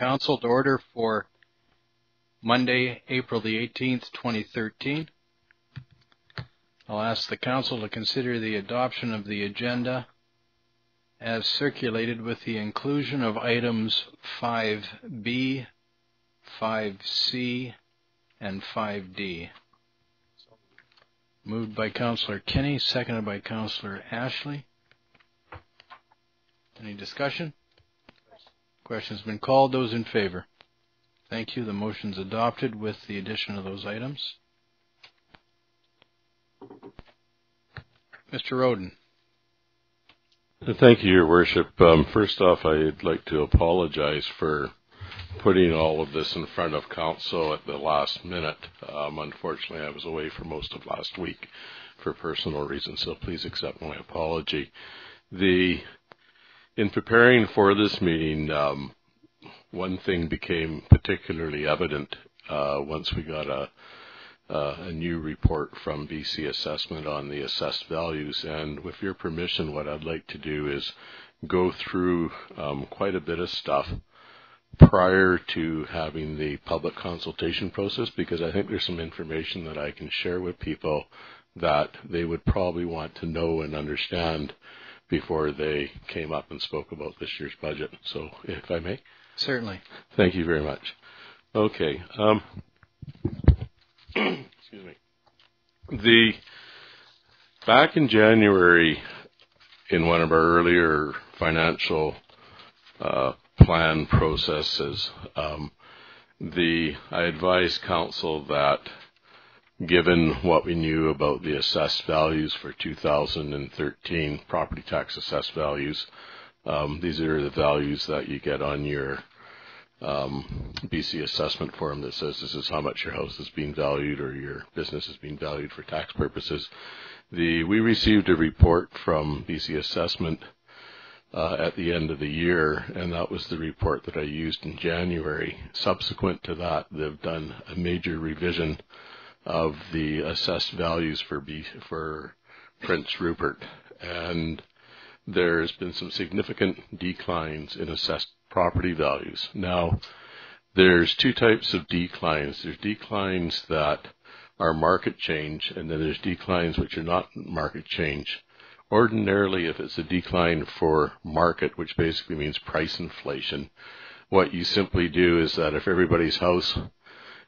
Council to order for Monday, April the 18th, 2013. I'll ask the Council to consider the adoption of the agenda as circulated with the inclusion of items 5B, 5C, and 5D. Moved by Councillor Kinney, seconded by Councillor Ashley. Any discussion? Question's been called. Those in favor? Thank you. The motion's adopted with the addition of those items. Mr. Roden. Thank you, Your Worship. First off, I'd like to apologize for putting all of this in front of Council at the last minute. Unfortunately, I was away for most of last week for personal reasons, so please accept my apology. In preparing for this meeting, one thing became particularly evident once we got a new report from BC Assessment on the assessed values. And with your permission, what I'd like to do is go through quite a bit of stuff prior to having the public consultation process, because I think there's some information that I can share with people that they would probably want to know and understand before they came up and spoke about this year's budget. So, if I may? Certainly. Thank you very much. Okay. Excuse me. Back in January, in one of our earlier financial plan processes, I advised Council that given what we knew about the assessed values for 2013, property tax assessed values, these are the values that you get on your BC assessment form that says this is how much your house is being valued or your business is being valued for tax purposes. We received a report from BC Assessment at the end of the year, and that was the report that I used in January. Subsequent to that, they've done a major revision of the assessed values for Prince Rupert, and there's been some significant declines in assessed property values. Now, there's two types of declines. There's declines that are market change, and then there's declines which are not market change. Ordinarily, if it's a decline for market, which basically means price inflation, what you simply do is that if everybody's house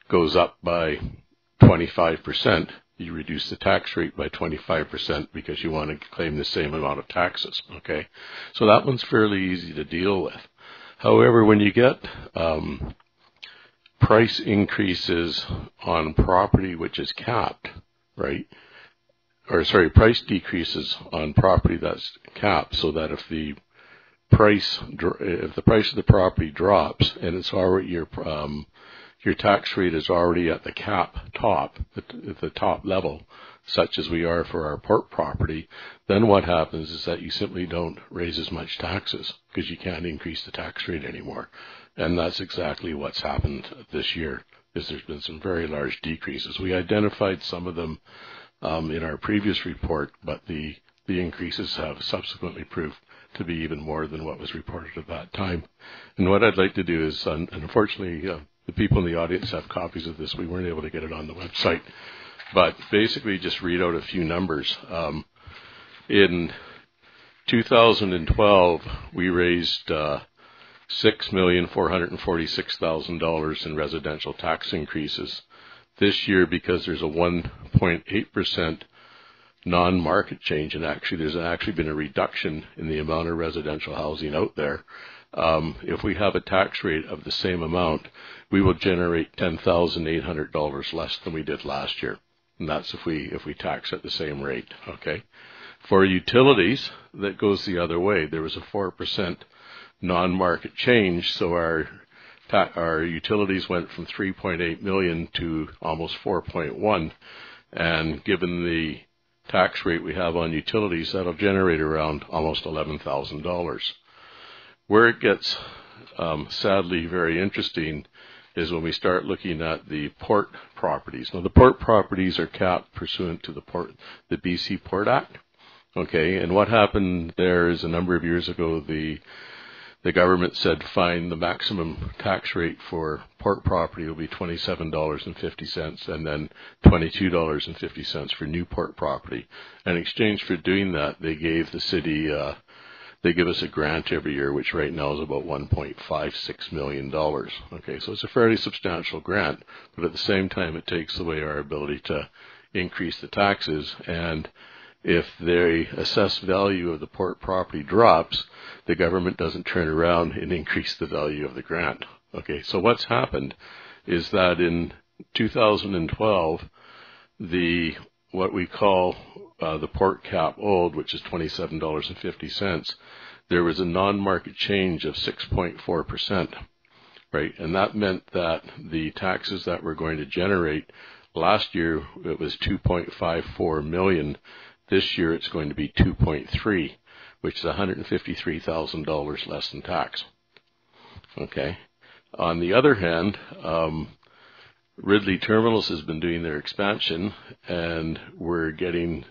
goes up by 25%, you reduce the tax rate by 25% because you want to claim the same amount of taxes, okay? So that one's fairly easy to deal with. However, when you get price increases on property which is capped, right? Or sorry, price decreases on property that's capped, so that if the price of the property drops and it's already your tax rate is already at the cap top, at the top level, such as we are for our port property, then what happens is that you simply don't raise as much taxes because you can't increase the tax rate anymore. And that's exactly what's happened this year, is there's been some very large decreases. We identified some of them in our previous report, but the increases have subsequently proved to be even more than what was reported at that time. And what I'd like to do is, and unfortunately, the people in the audience have copies of this. We weren't able to get it on the website, but basically just read out a few numbers. In 2012, we raised $6,446,000 in residential tax increases. This year, because there's a 1.8% non-market change, and actually there's been a reduction in the amount of residential housing out there. If we have a tax rate of the same amount, we will generate $10,800 less than we did last year, and that's if we tax at the same rate. Okay. For utilities, that goes the other way. There was a 4% non-market change, so our utilities went from $3.8 million to almost $4.1, and given the tax rate we have on utilities, that'll generate around almost $11,000. Where it gets sadly very interesting is when we start looking at the port properties. Now, the port properties are capped pursuant to the BC Port Act. Okay, and what happened there is a number of years ago, the the government said, fine, the maximum tax rate for port property will be $27.50 and then $22.50 for new port property. In exchange for doing that, they gave the city, they give us a grant every year, which right now is about $1.56 million. Okay, so it's a fairly substantial grant, but at the same time, it takes away our ability to increase the taxes. And if the assessed value of the port property drops, the government doesn't turn around and increase the value of the grant. Okay, so what's happened is that in 2012, what we call the port cap old, which is $27.50, there was a non-market change of 6.4%, right? And that meant that the taxes that we're going to generate last year, it was $2.54 million. This year it's going to be 2.3, which is $153,000 less in tax. Okay. On the other hand, Ridley Terminals has been doing their expansion, and we're getting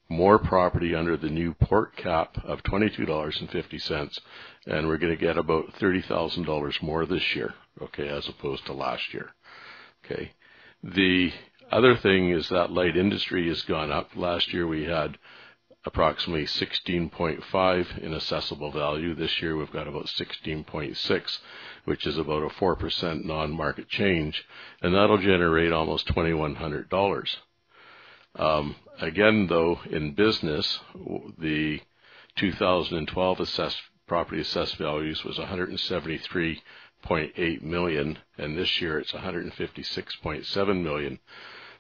more property under the new port cap of $22.50, and we're going to get about $30,000 more this year, okay, as opposed to last year. Okay. The other thing is that light industry has gone up. Last year we had approximately 16.5 in assessable value. This year we've got about 16.6, which is about a 4% non-market change, and that'll generate almost $2,100. Again, though, in business, the 2012 property assessed values was $173.8 million, and this year it's $156.7 million.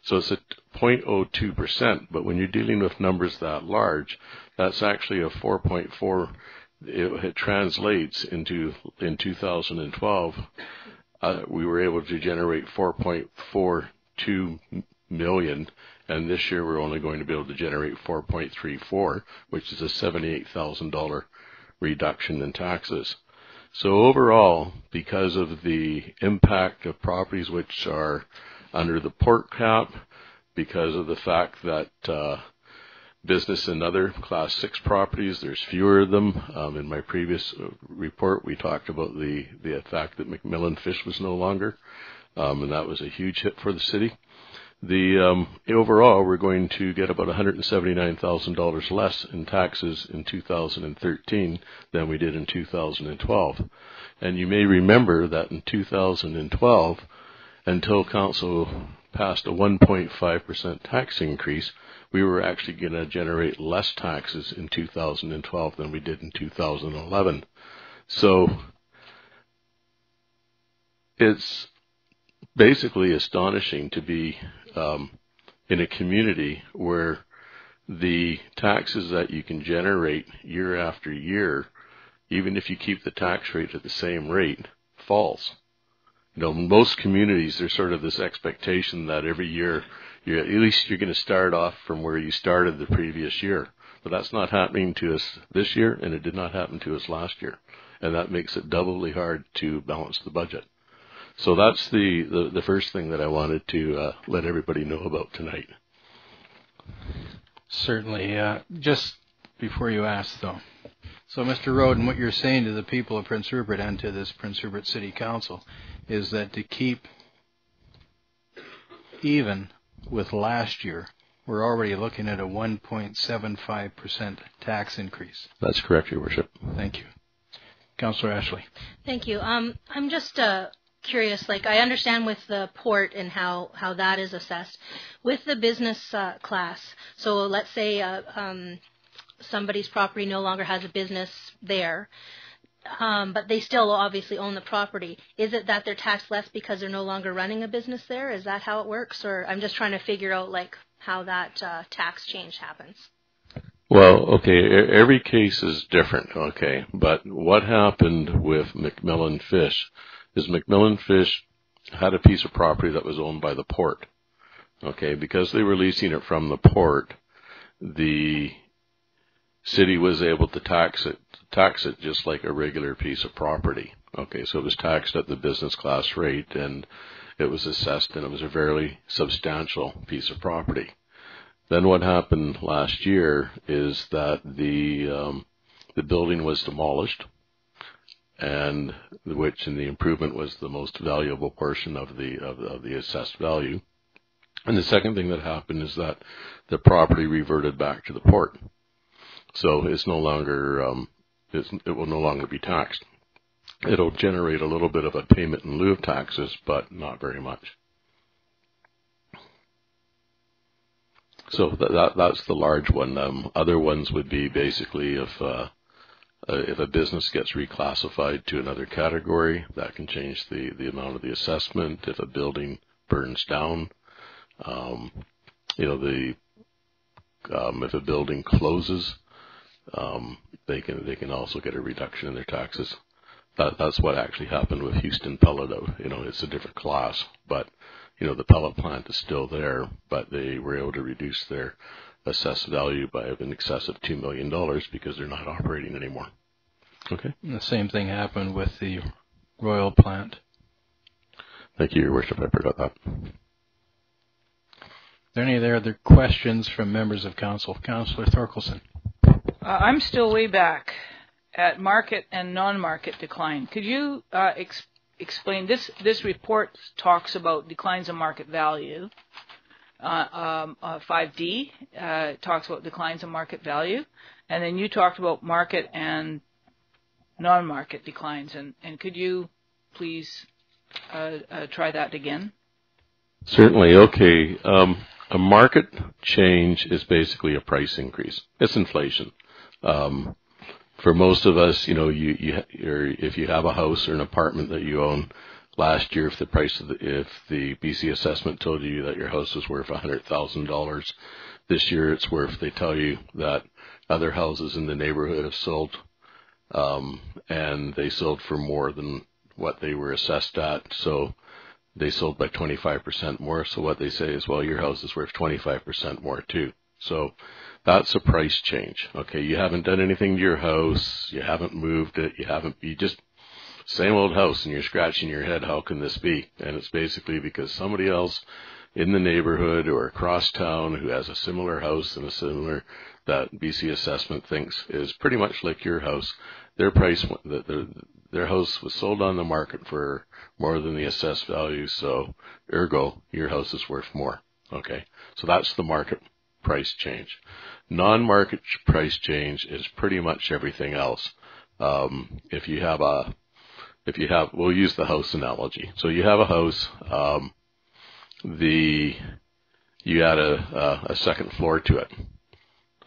So it's at 0.02%, but when you're dealing with numbers that large, that's actually a 4.4. It translates into, in 2012, we were able to generate 4.42 million, and this year we're only going to be able to generate 4.34, which is a $78,000 reduction in taxes. So overall, because of the impact of properties which are under the port cap, because of the fact that business and other Class 6 properties, there's fewer of them. In my previous report, we talked about the fact that McMillan Fish was no longer, and that was a huge hit for the city. Overall, we're going to get about $179,000 less in taxes in 2013 than we did in 2012. And you may remember that in 2012, until Council passed a 1.5% tax increase, we were actually going to generate less taxes in 2012 than we did in 2011. So it's basically astonishing to be in a community where the taxes that you can generate year after year, even if you keep the tax rate at the same rate, falls. You know, most communities, there's sort of this expectation that every year, at least you're going to start off from where you started the previous year. But that's not happening to us this year, and it did not happen to us last year. And that makes it doubly hard to balance the budget. So that's the first thing that I wanted to let everybody know about tonight. Certainly. Just before you ask, though. So, Mr. Roden, what you're saying to the people of Prince Rupert and to this Prince Rupert City Council is that to keep even with last year, we're already looking at a 1.75% tax increase. That's correct, Your Worship. Thank you. Councillor Ashley. Thank you. I'm just curious, like I understand with the port and how that is assessed. With the business class, so let's say somebody's property no longer has a business there, but they still obviously own the property. Is it that they're taxed less because they're no longer running a business there? Is that how it works? Or I'm just trying to figure out like how that tax change happens. Well, okay, every case is different, okay, but what happened with McMillan Fish is McMillan Fish had a piece of property that was owned by the port, okay, because they were leasing it from the port, the city was able to tax it just like a regular piece of property. Okay, so it was taxed at the business class rate, and it was assessed, and it was a fairly substantial piece of property. Then what happened last year is that the building was demolished, and which in the improvement was the most valuable portion of the assessed value. And the second thing that happened is that the property reverted back to the port, so it's no longer it will no longer be taxed. It'll generate a little bit of a payment in lieu of taxes, but not very much. So that's the large one. Other ones would be basically if a business gets reclassified to another category, that can change the amount of the assessment. If a building burns down, if a building closes, they can also get a reduction in their taxes. That's what actually happened with Houston Pellet. It's a different class, but the pellet plant is still there, but they were able to reduce their assessed value by in excess of $2 million because they're not operating anymore. Okay. And the same thing happened with the Royal plant. Thank you, Your Worship. I forgot that. Are there any other questions from members of council? Councillor Thorkelson. I'm still way back at market and non-market decline. Could you explain this report talks about declines in market value. 5D talks about declines in market value, and then you talked about market and non-market declines. And could you please try that again? Certainly. Okay. A market change is basically a price increase. It's inflation. For most of us, if you have a house or an apartment that you own, last year, if the BC assessment told you that your house was worth $100,000, this year they tell you that other houses in the neighborhood have sold, and they sold for more than what they were assessed at. So they sold by 25% more. So what they say is, well, your house is worth 25% more too. So that's a price change. Okay, you haven't done anything to your house, you haven't moved it, you just same old house, and you're scratching your head, how can this be? And it's basically because somebody else in the neighborhood or across town who has a similar house and that BC assessment thinks is pretty much like your house, their house was sold on the market for more than the assessed value, so ergo, your house is worth more. Okay, so that's the market price change. Non-market price change is pretty much everything else. We'll use the house analogy. So you have a house, you add a second floor to it.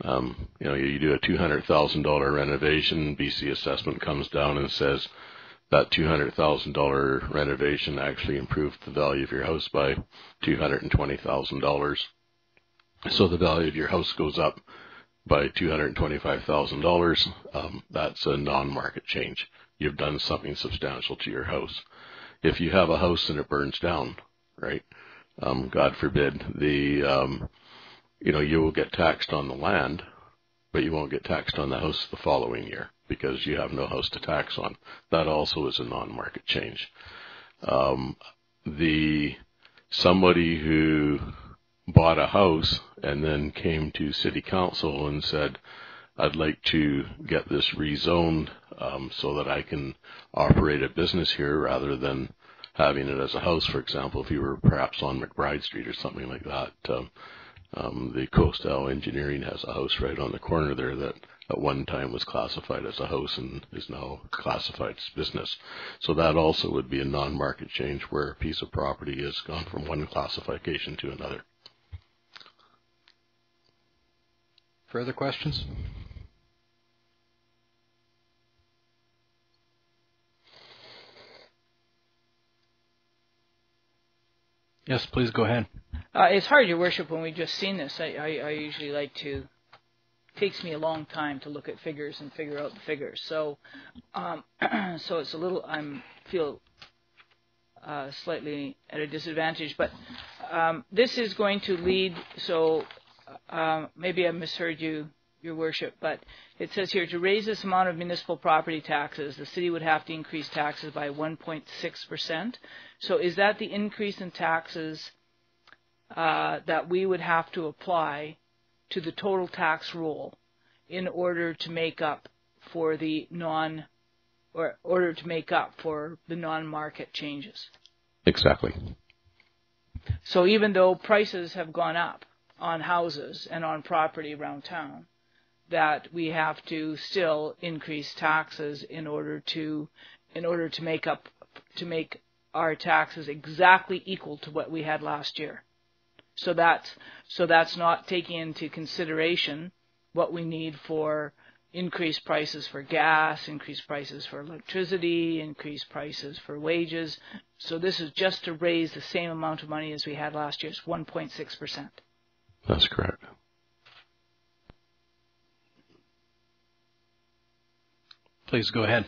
You do a $200,000 renovation, BC assessment comes down and says that $200,000 renovation actually improved the value of your house by $220,000. So the value of your house goes up by $225,000. That's a non-market change. You've done something substantial to your house. If you have a house and it burns down, right? God forbid, you will get taxed on the land, but you won't get taxed on the house the following year because you have no house to tax on. That also is a non-market change. Somebody who bought a house and then came to city council and said, I'd like to get this rezoned so that I can operate a business here rather than having it as a house. For example, if you were perhaps on McBride Street or something like that, the Coastal Engineering has a house right on the corner there that at one time was classified as a house and is now classified as business. So that also would be a non-market change where a piece of property has gone from one classification to another. Further questions? Yes, please go ahead. It's hard, Your Worship, when we've just seen this. I usually like to, it takes me a long time to look at figures and figure out the figures. So so it's a little, feel slightly at a disadvantage. But this is going to lead, so maybe I misheard you, Your Worship, but it says here, to raise this amount of municipal property taxes, the city would have to increase taxes by 1.6%. So is that the increase in taxes that we would have to apply to the total tax roll in order to make up for the non-market order to make up for the non-market changes. Exactly. So even though prices have gone up on houses and on property around town, that we have to still increase taxes in order to make our taxes exactly equal to what we had last year. So that's not taking into consideration what we need for increased prices for gas, increased prices for electricity, increased prices for wages. So this is just to raise the same amount of money as we had last year. It's 1.6%. That's correct. Please go ahead.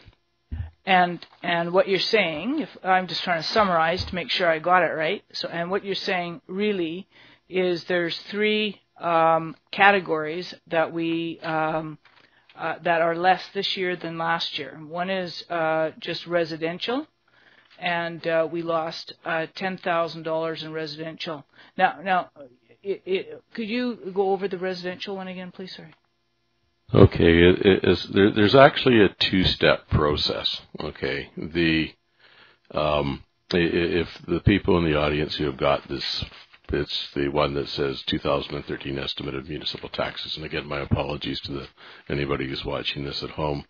And what you're saying, if I'm just trying to summarize to make sure I got it right. So, and what you're saying really is there's three categories that we that are less this year than last year. One is just residential, and we lost $10,000 in residential. Now, could you go over the residential one again, please? Sorry. Okay, there's actually a two-step process. Okay, if the people in the audience who have got this, it's the one that says 2013 estimate of municipal taxes. And again, my apologies to anybody who's watching this at home.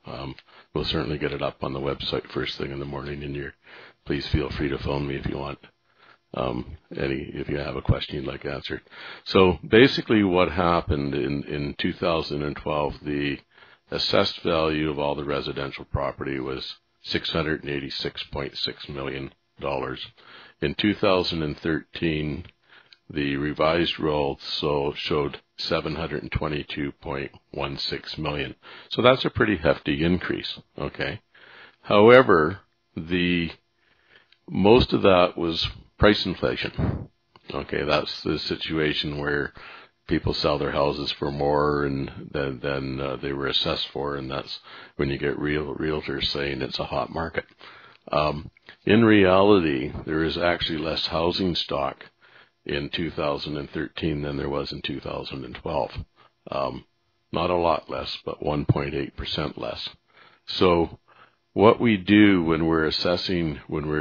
We'll certainly get it up on the website first thing in the morning. And please feel free to phone me if you want. If you have a question you'd like answered. So basically what happened in 2012, the assessed value of all the residential property was $686.6 million. In 2013, the revised rolls showed $722.16 million. So that's a pretty hefty increase, okay? However, most of that was price inflation. Okay, that's the situation where people sell their houses for more than they were assessed for, and that's when you get realtors saying it's a hot market. In reality, there is actually less housing stock in 2013 than there was in 2012. Not a lot less, but 1.8% less. So what we do when we're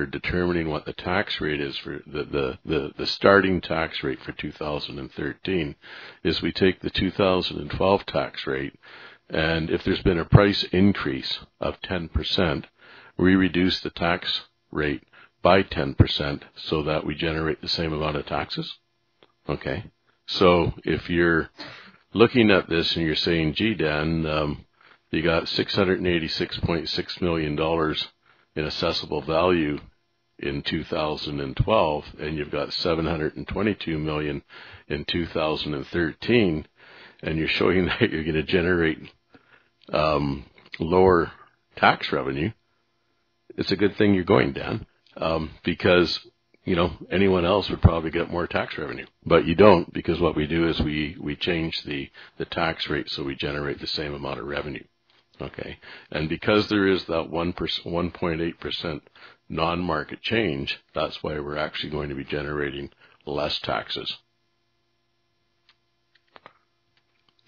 determining what the tax rate is for the starting tax rate for 2013 is we take the 2012 tax rate, and if there's been a price increase of 10%, we reduce the tax rate by 10% so that we generate the same amount of taxes. Okay. So if you're looking at this and you're saying, gee, Dan, you got $686.6 million in assessable value in 2012, and you've got $722 million in 2013, and you're showing that you're going to generate lower tax revenue. It's a good thing you're going, Dan, because anyone else would probably get more tax revenue, but you don't, because what we do is we change the tax rate so we generate the same amount of revenue. Okay, and because there is that 1.8% non-market change, that's why we're actually going to be generating less taxes.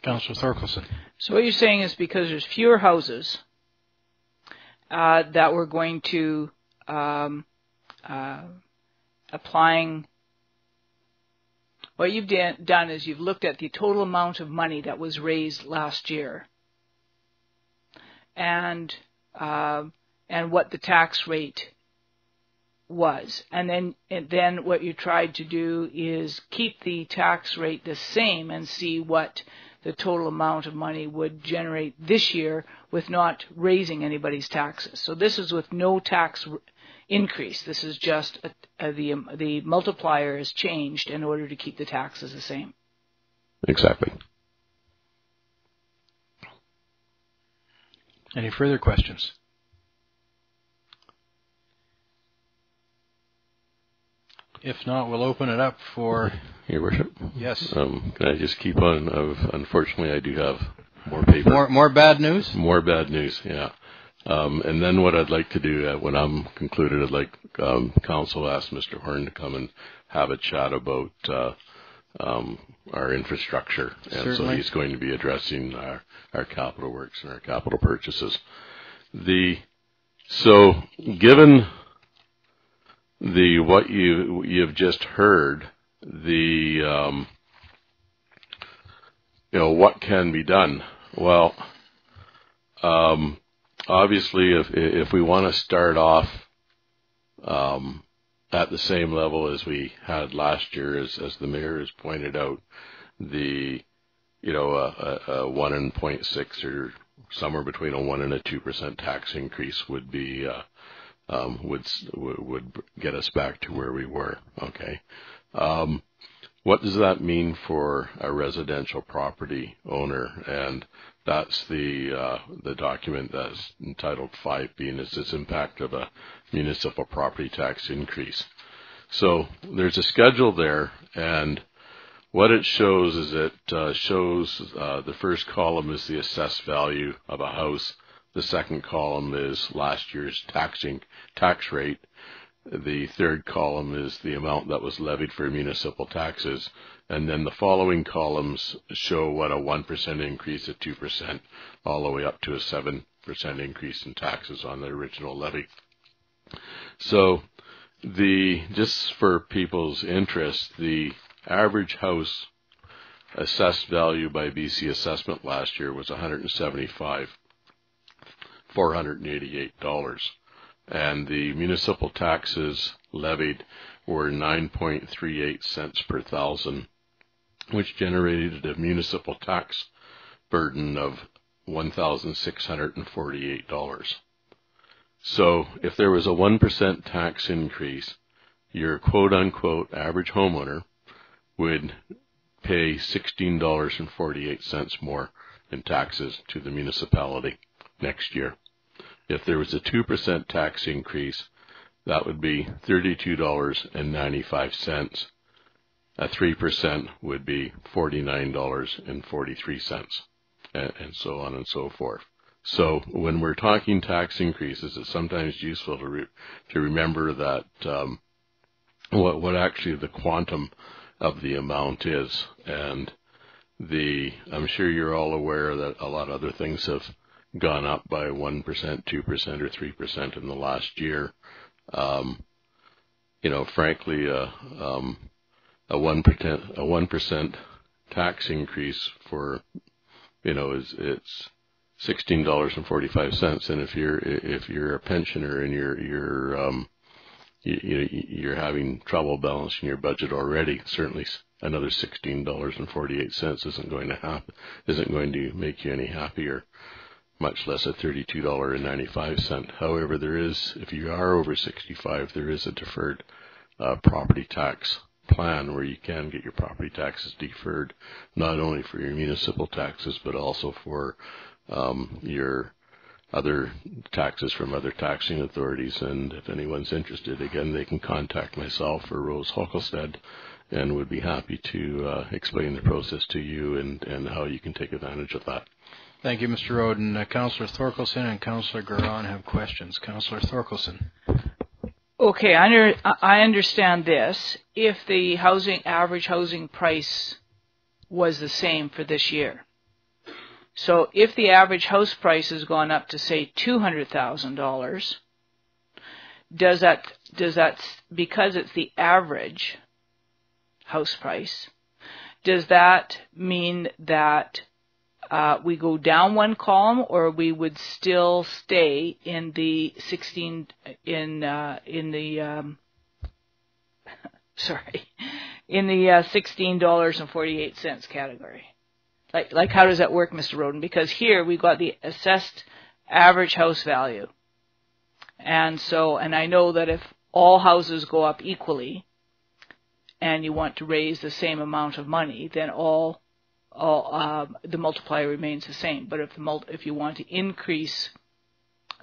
Councillor Thorkelson. So what you're saying is because there's fewer houses that we're going to applying. What you've done is you've looked at the total amount of money that was raised last year, and what the tax rate was, and then what you tried to do is keep the tax rate the same and see what the total amount of money would generate this year with not raising anybody's taxes. So this is with no tax increase. This is just the multiplier has changed in order to keep the taxes the same. Exactly. Any further questions? If not, we'll open it up for... Your Worship? Yes. Can I just keep on? Unfortunately, I do have more paper. More bad news? More bad news, yeah. And then what I'd like to do, when I'm concluded, I'd like Council ask Mr. Horn to come and have a chat about our infrastructure. And Certainly. So he's going to be addressing our capital works and our capital purchases. The So, given what you've just heard, what can be done? Well, obviously, if we want to start off at the same level as we had last year, as the mayor has pointed out, a 1.6 or somewhere between a 1% and a 2% tax increase would be would get us back to where we were. Okay. What does that mean for a residential property owner? And that's the document that's entitled 5B, and it's this impact of a municipal property tax increase. So there's a schedule there, and what it shows is the first column is the assessed value of a house. The second column is last year's tax rate. The third column is the amount that was levied for municipal taxes. And then the following columns show what a 1% increase, a 2%, all the way up to a 7% increase in taxes on the original levy. So just for people's interest, the average house assessed value by BC Assessment last year was $175,488. And the municipal taxes levied were 9.38 cents per thousand, which generated a municipal tax burden of $1,648. So if there was a 1% tax increase, your quote-unquote average homeowner would pay $16.48 more in taxes to the municipality next year. If there was a 2% tax increase, that would be $32.95. A 3% would be $49.43, and so on and so forth. So when we're talking tax increases, it's sometimes useful to remember that what actually the quantum of the amount is. And I'm sure you're all aware that a lot of other things have gone up by 1%, 2%, or 3% in the last year. Frankly, a 1% tax increase for, it's $16.45. And if you're a pensioner and you're having trouble balancing your budget already, certainly another $16.48 isn't going to make you any happier, much less a $32.95. However, if you are over 65, there is a deferred property tax plan where you can get your property taxes deferred, not only for your municipal taxes, but also for your other taxes from other taxing authorities. And if anyone's interested, again, they can contact myself or Rose Hockelstead, and would be happy to explain the process to you and how you can take advantage of that. Thank you, Mr. Roden. Councillor Thorkelson and Councillor Garon have questions. Councillor Thorkelson. Okay, I understand this. If the average housing price was the same for this year, so if the average house price has gone up to, say, $200,000, does that because it's the average house price, does that mean that we go down one column, or we would still stay in the $16.48 category? Like how does that work, Mr. Roden? Because here we got the assessed average house value, and I know that if all houses go up equally, and you want to raise the same amount of money, then the multiplier remains the same. But if you want to increase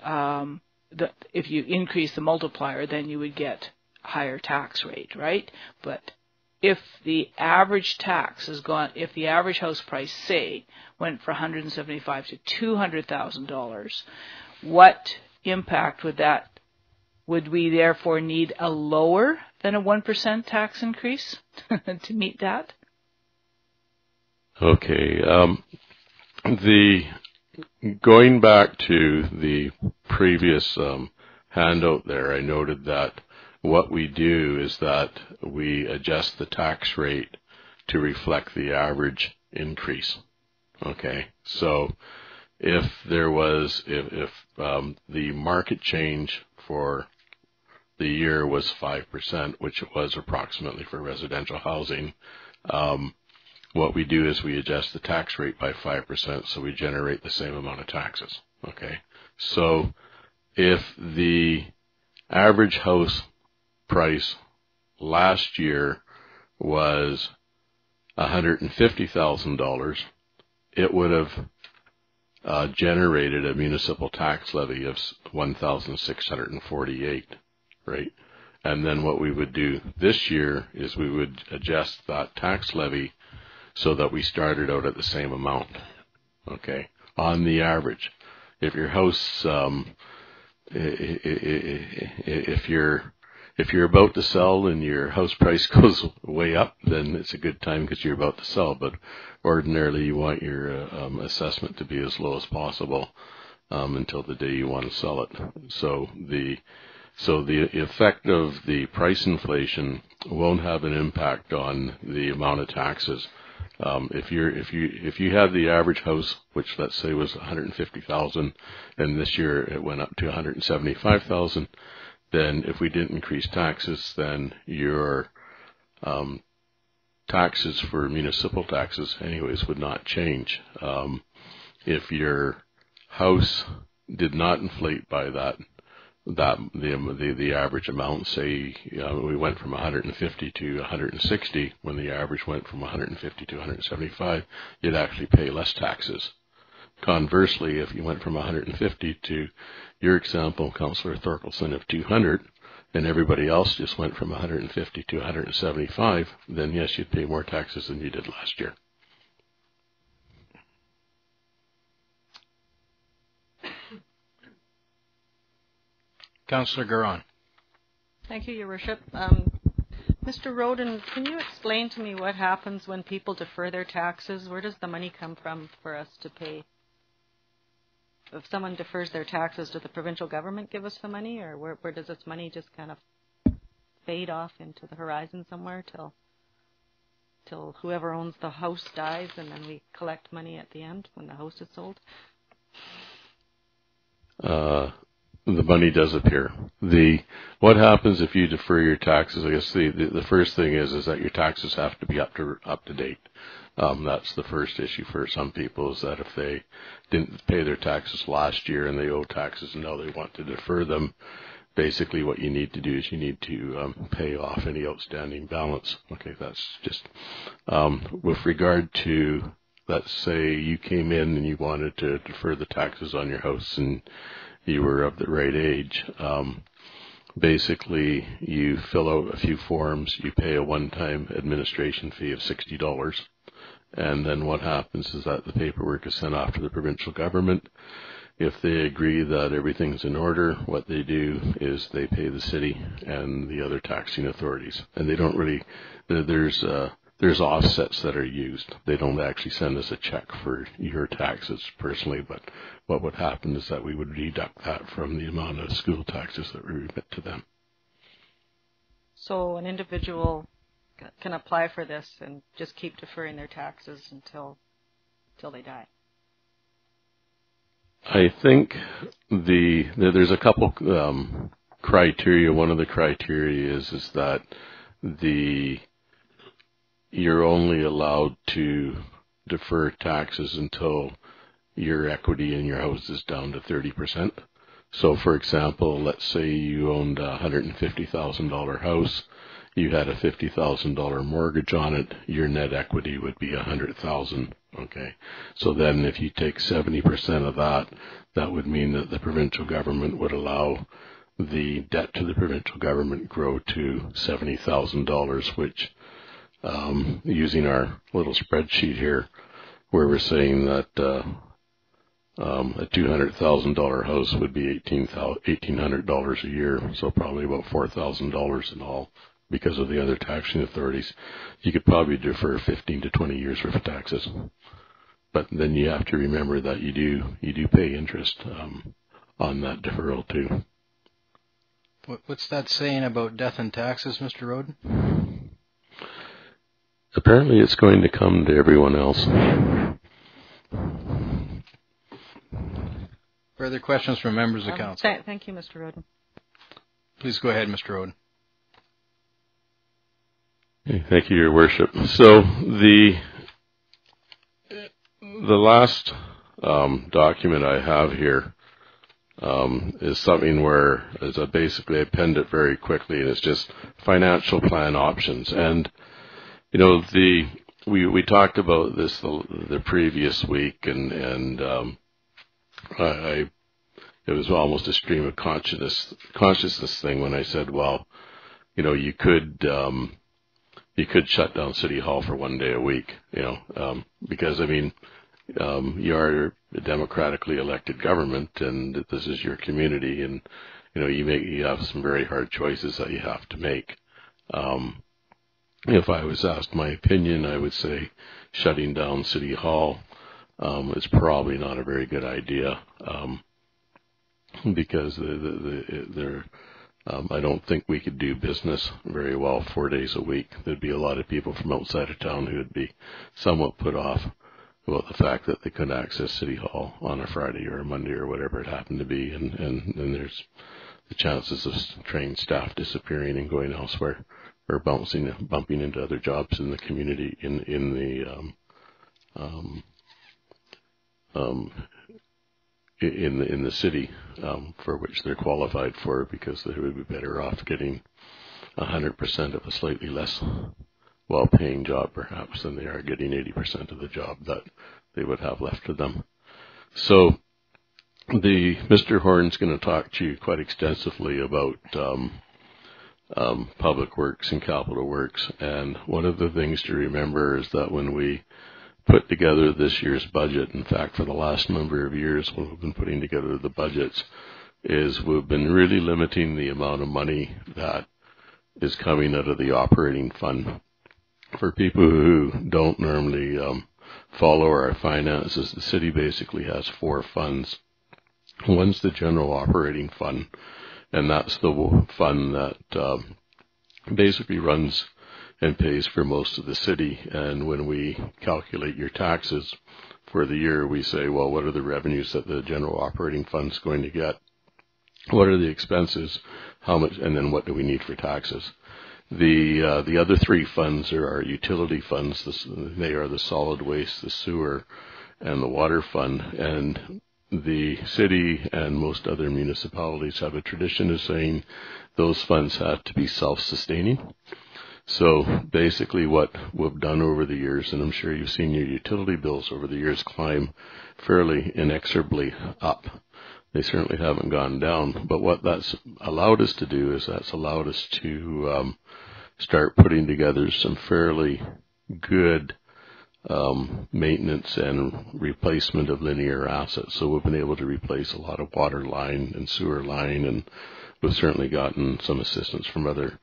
if you increase the multiplier, then you would get a higher tax rate, right? But if the average if the average house price, say, went from $175,000 to $200,000, what impact would that? Would we therefore need a lower than a 1% tax increase to meet that? Okay. Going back to the previous handout there, I noted that what we do is that we adjust the tax rate to reflect the average increase. Okay, so if there was, if the market change for the year was 5%, which it was approximately for residential housing, what we do is we adjust the tax rate by 5%, so we generate the same amount of taxes. Okay, so if the average house price last year was $150,000, it would have generated a municipal tax levy of $1,648, right? And then what we would do this year is we would adjust that tax levy so that we started out at the same amount, okay, on the average. If your house, if you're about to sell and your house price goes way up, then it's a good time because you're about to sell. But ordinarily, you want your assessment to be as low as possible until the day you want to sell it. So the effect of the price inflation won't have an impact on the amount of taxes. If you had the average house, which let's say was $150,000, and this year it went up to $175,000, then if we didn't increase taxes, then your taxes for municipal taxes anyways would not change. If your house did not inflate by the average amount, say we went from 150 to 160, when the average went from 150 to 175, you'd actually pay less taxes. Conversely, if you went from 150 to your example, Councillor Thorkelson, of 200, and everybody else just went from 150 to 175, then yes, you'd pay more taxes than you did last year. Councillor Garon. Thank you, Your Worship. Mr. Roden, can you explain to me what happens when people defer their taxes? Where does the money come from for us to pay? If someone defers their taxes, does the provincial government give us the money, or where does this money just kind of fade off into the horizon somewhere till whoever owns the house dies, and then we collect money at the end when the house is sold? The money does appear. What happens if you defer your taxes? I guess the first thing is that your taxes have to be up to date. That's the first issue for some people, is that if they didn't pay their taxes last year and they owe taxes and now they want to defer them, basically what you need to do is you need to pay off any outstanding balance. Okay, that's just with regard to, let's say you came in and you wanted to defer the taxes on your house and you were of the right age. Basically, you fill out a few forms, you pay a one-time administration fee of $60, and then what happens is that the paperwork is sent off to the provincial government. If they agree that everything's in order, what they do is they pay the city and the other taxing authorities. And they don't really, there's offsets that are used. They don't actually send us a check for your taxes personally, but what would happen is that we would deduct that from the amount of school taxes that we remit to them. So an individual can apply for this and just keep deferring their taxes until they die? I think there's a couple criteria. One of the criteria is that you're only allowed to defer taxes until your equity in your house is down to 30%. So, for example, let's say you owned a $150,000 house, you had a $50,000 mortgage on it, your net equity would be $100,000. Okay, so then if you take 70% of that, that would mean that the provincial government would allow the debt to the provincial government grow to $70,000, which, using our little spreadsheet here, where we're saying that a $200,000 house would be $1,800 a year, so probably about $4,000 in all. Because of the other taxing authorities, you could probably defer 15 to 20 years worth of taxes. But then you have to remember that you do pay interest on that deferral too. What's that saying about death and taxes, Mr. Roden? Apparently it's going to come to everyone else. Further questions from members of council? Thank you, Mr. Roden. Please go ahead, Mr. Roden. Thank you, Your Worship. So the last document I have here is something where basically I penned it very quickly, and it's just financial plan options. And you know, we talked about this the previous week, and it was almost a stream of consciousness thing when I said, well, you know, you could shut down City Hall for one day a week, you know, because I mean, you are a democratically elected government, and this is your community, and you know, you have some very hard choices that you have to make. If I was asked my opinion, I would say shutting down City Hall is probably not a very good idea, because I don't think we could do business very well 4 days a week. There'd be a lot of people from outside of town who would be somewhat put off about the fact that they couldn't access City Hall on a Friday or a Monday or whatever it happened to be, and there's the chances of trained staff disappearing and going elsewhere, or bumping into other jobs in the community in the city for which they're qualified for, because they would be better off getting 100% of a slightly less well-paying job perhaps than they are getting 80% of the job that they would have left to them. So Mr. Horn's going to talk to you quite extensively about public works and capital works, and one of the things to remember is that when we put together this year's budget, in fact for the last number of years when we've been putting together the budgets, is we've been really limiting the amount of money that is coming out of the operating fund. For people who don't normally follow our finances, the city basically has 4 funds. One's the general operating fund, and that's the fund that basically runs and pays for most of the city. And when we calculate your taxes for the year, we say, well, what are the revenues that the general operating fund is going to get? What are the expenses? How much? And then what do we need for taxes? The other 3 funds are our utility funds. They are the solid waste, the sewer, and the water fund. And the city and most other municipalities have a tradition of saying those funds have to be self-sustaining. So basically what we've done over the years, and I'm sure you've seen your utility bills over the years climb fairly inexorably up. They certainly haven't gone down. But what that's allowed us to do is that's allowed us to start putting together some fairly good maintenance and replacement of linear assets. So we've been able to replace a lot of water line and sewer line, and we've certainly gotten some assistance from other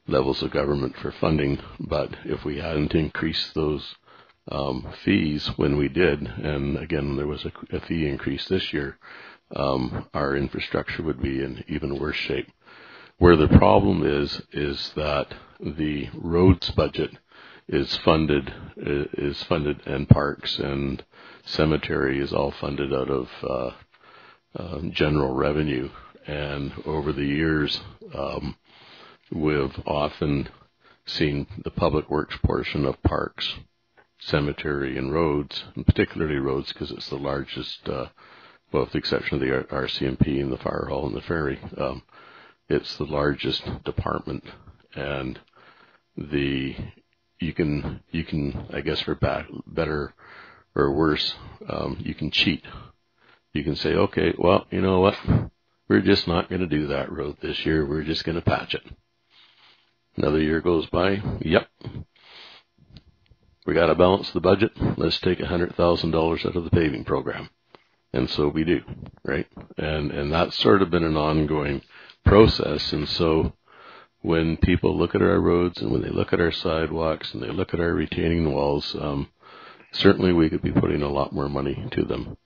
levels of government for funding. But if we hadn't increased those fees when we did, and again there was a fee increase this year, our infrastructure would be in even worse shape. Where the problem is that the roads budget is funded, and parks and cemetery is all funded out of general revenue. And over the years, we've often seen the public works portion of parks, cemetery, and roads, and particularly roads because it's the largest, well, with the exception of the RCMP and the fire hall and the ferry, it's the largest department. And you can, I guess, for better or worse, you can cheat. You can say, okay, well, you know what? We're just not going to do that road this year. We're just going to patch it. Another year goes by. Yep. We got to balance the budget. Let's take $100,000 out of the paving program. And so we do, right? And that's sort of been an ongoing process. And so when people look at our roads and when they look at our sidewalks and they look at our retaining walls, certainly we could be putting a lot more money to them.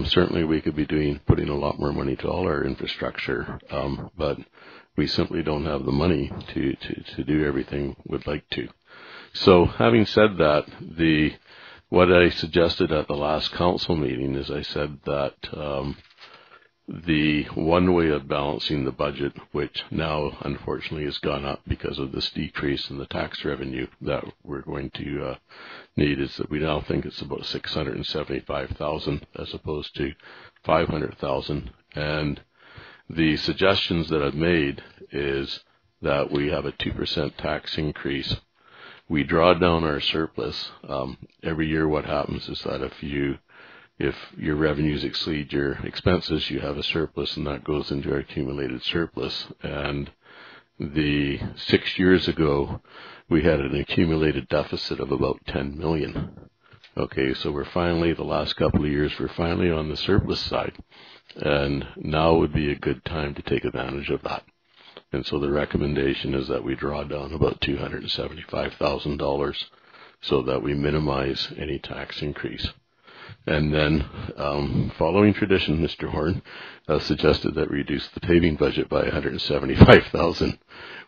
Certainly we could be putting a lot more money to all our infrastructure. But we simply don't have the money to do everything we'd like to. So having said that, what I suggested at the last council meeting is I said that the one way of balancing the budget, which now unfortunately has gone up because of this decrease in the tax revenue that we're going to need, is that we now think it's about $675,000 as opposed to $500,000. And the suggestions that I've made is that we have a 2% tax increase. We draw down our surplus. Every year what happens is that if your revenues exceed your expenses, you have a surplus, and that goes into our accumulated surplus. And 6 years ago, we had an accumulated deficit of about $10 million. Okay, so the last couple of years, we're finally on the surplus side. And now would be a good time to take advantage of that. And so the recommendation is that we draw down about $275,000 so that we minimize any tax increase. And then, following tradition, Mr. Horn suggested that we reduce the paving budget by $175,000,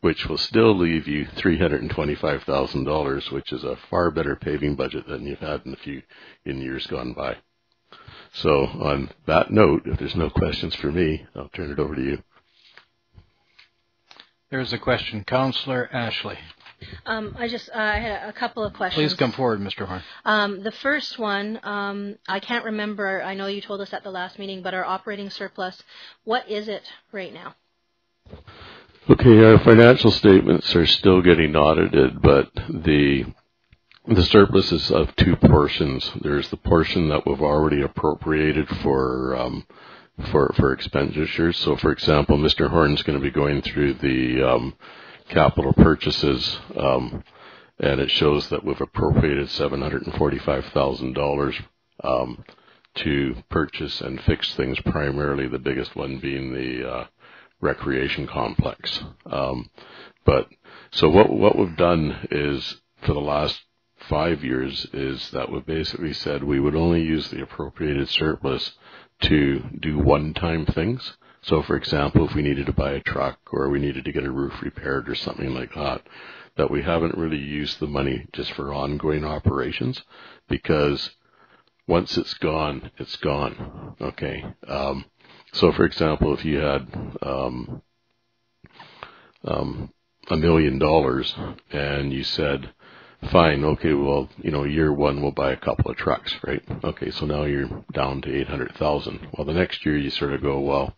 which will still leave you $325,000, which is a far better paving budget than you've had in years gone by. So on that note, if there's no questions for me, I'll turn it over to you. There's a question. Councillor Ashley. I had a couple of questions. Please come forward, Mr. Horn. The first one, I can't remember. I know you told us at the last meeting, but our operating surplus, what is it right now? Okay, our financial statements are still getting audited, but the surplus is of two portions. There's the portion that we've already appropriated for expenditures. So, for example, Mr. Horn's going to be going through the capital purchases, and it shows that we've appropriated $745,000 to purchase and fix things, primarily the biggest one being the recreation complex. So what we've done is, for the last 5 years, is that we've basically said we would only use the appropriated surplus to do one-time things. So, for example, if we needed to buy a truck or we needed to get a roof repaired or something like that, that we haven't really used the money just for ongoing operations, because once it's gone, it's gone. Okay. So, for example, if you had $1 million and you said, fine, okay, well, year one we'll buy a couple of trucks, right? Okay, so now you're down to $800,000. Well, the next year you sort of go, well,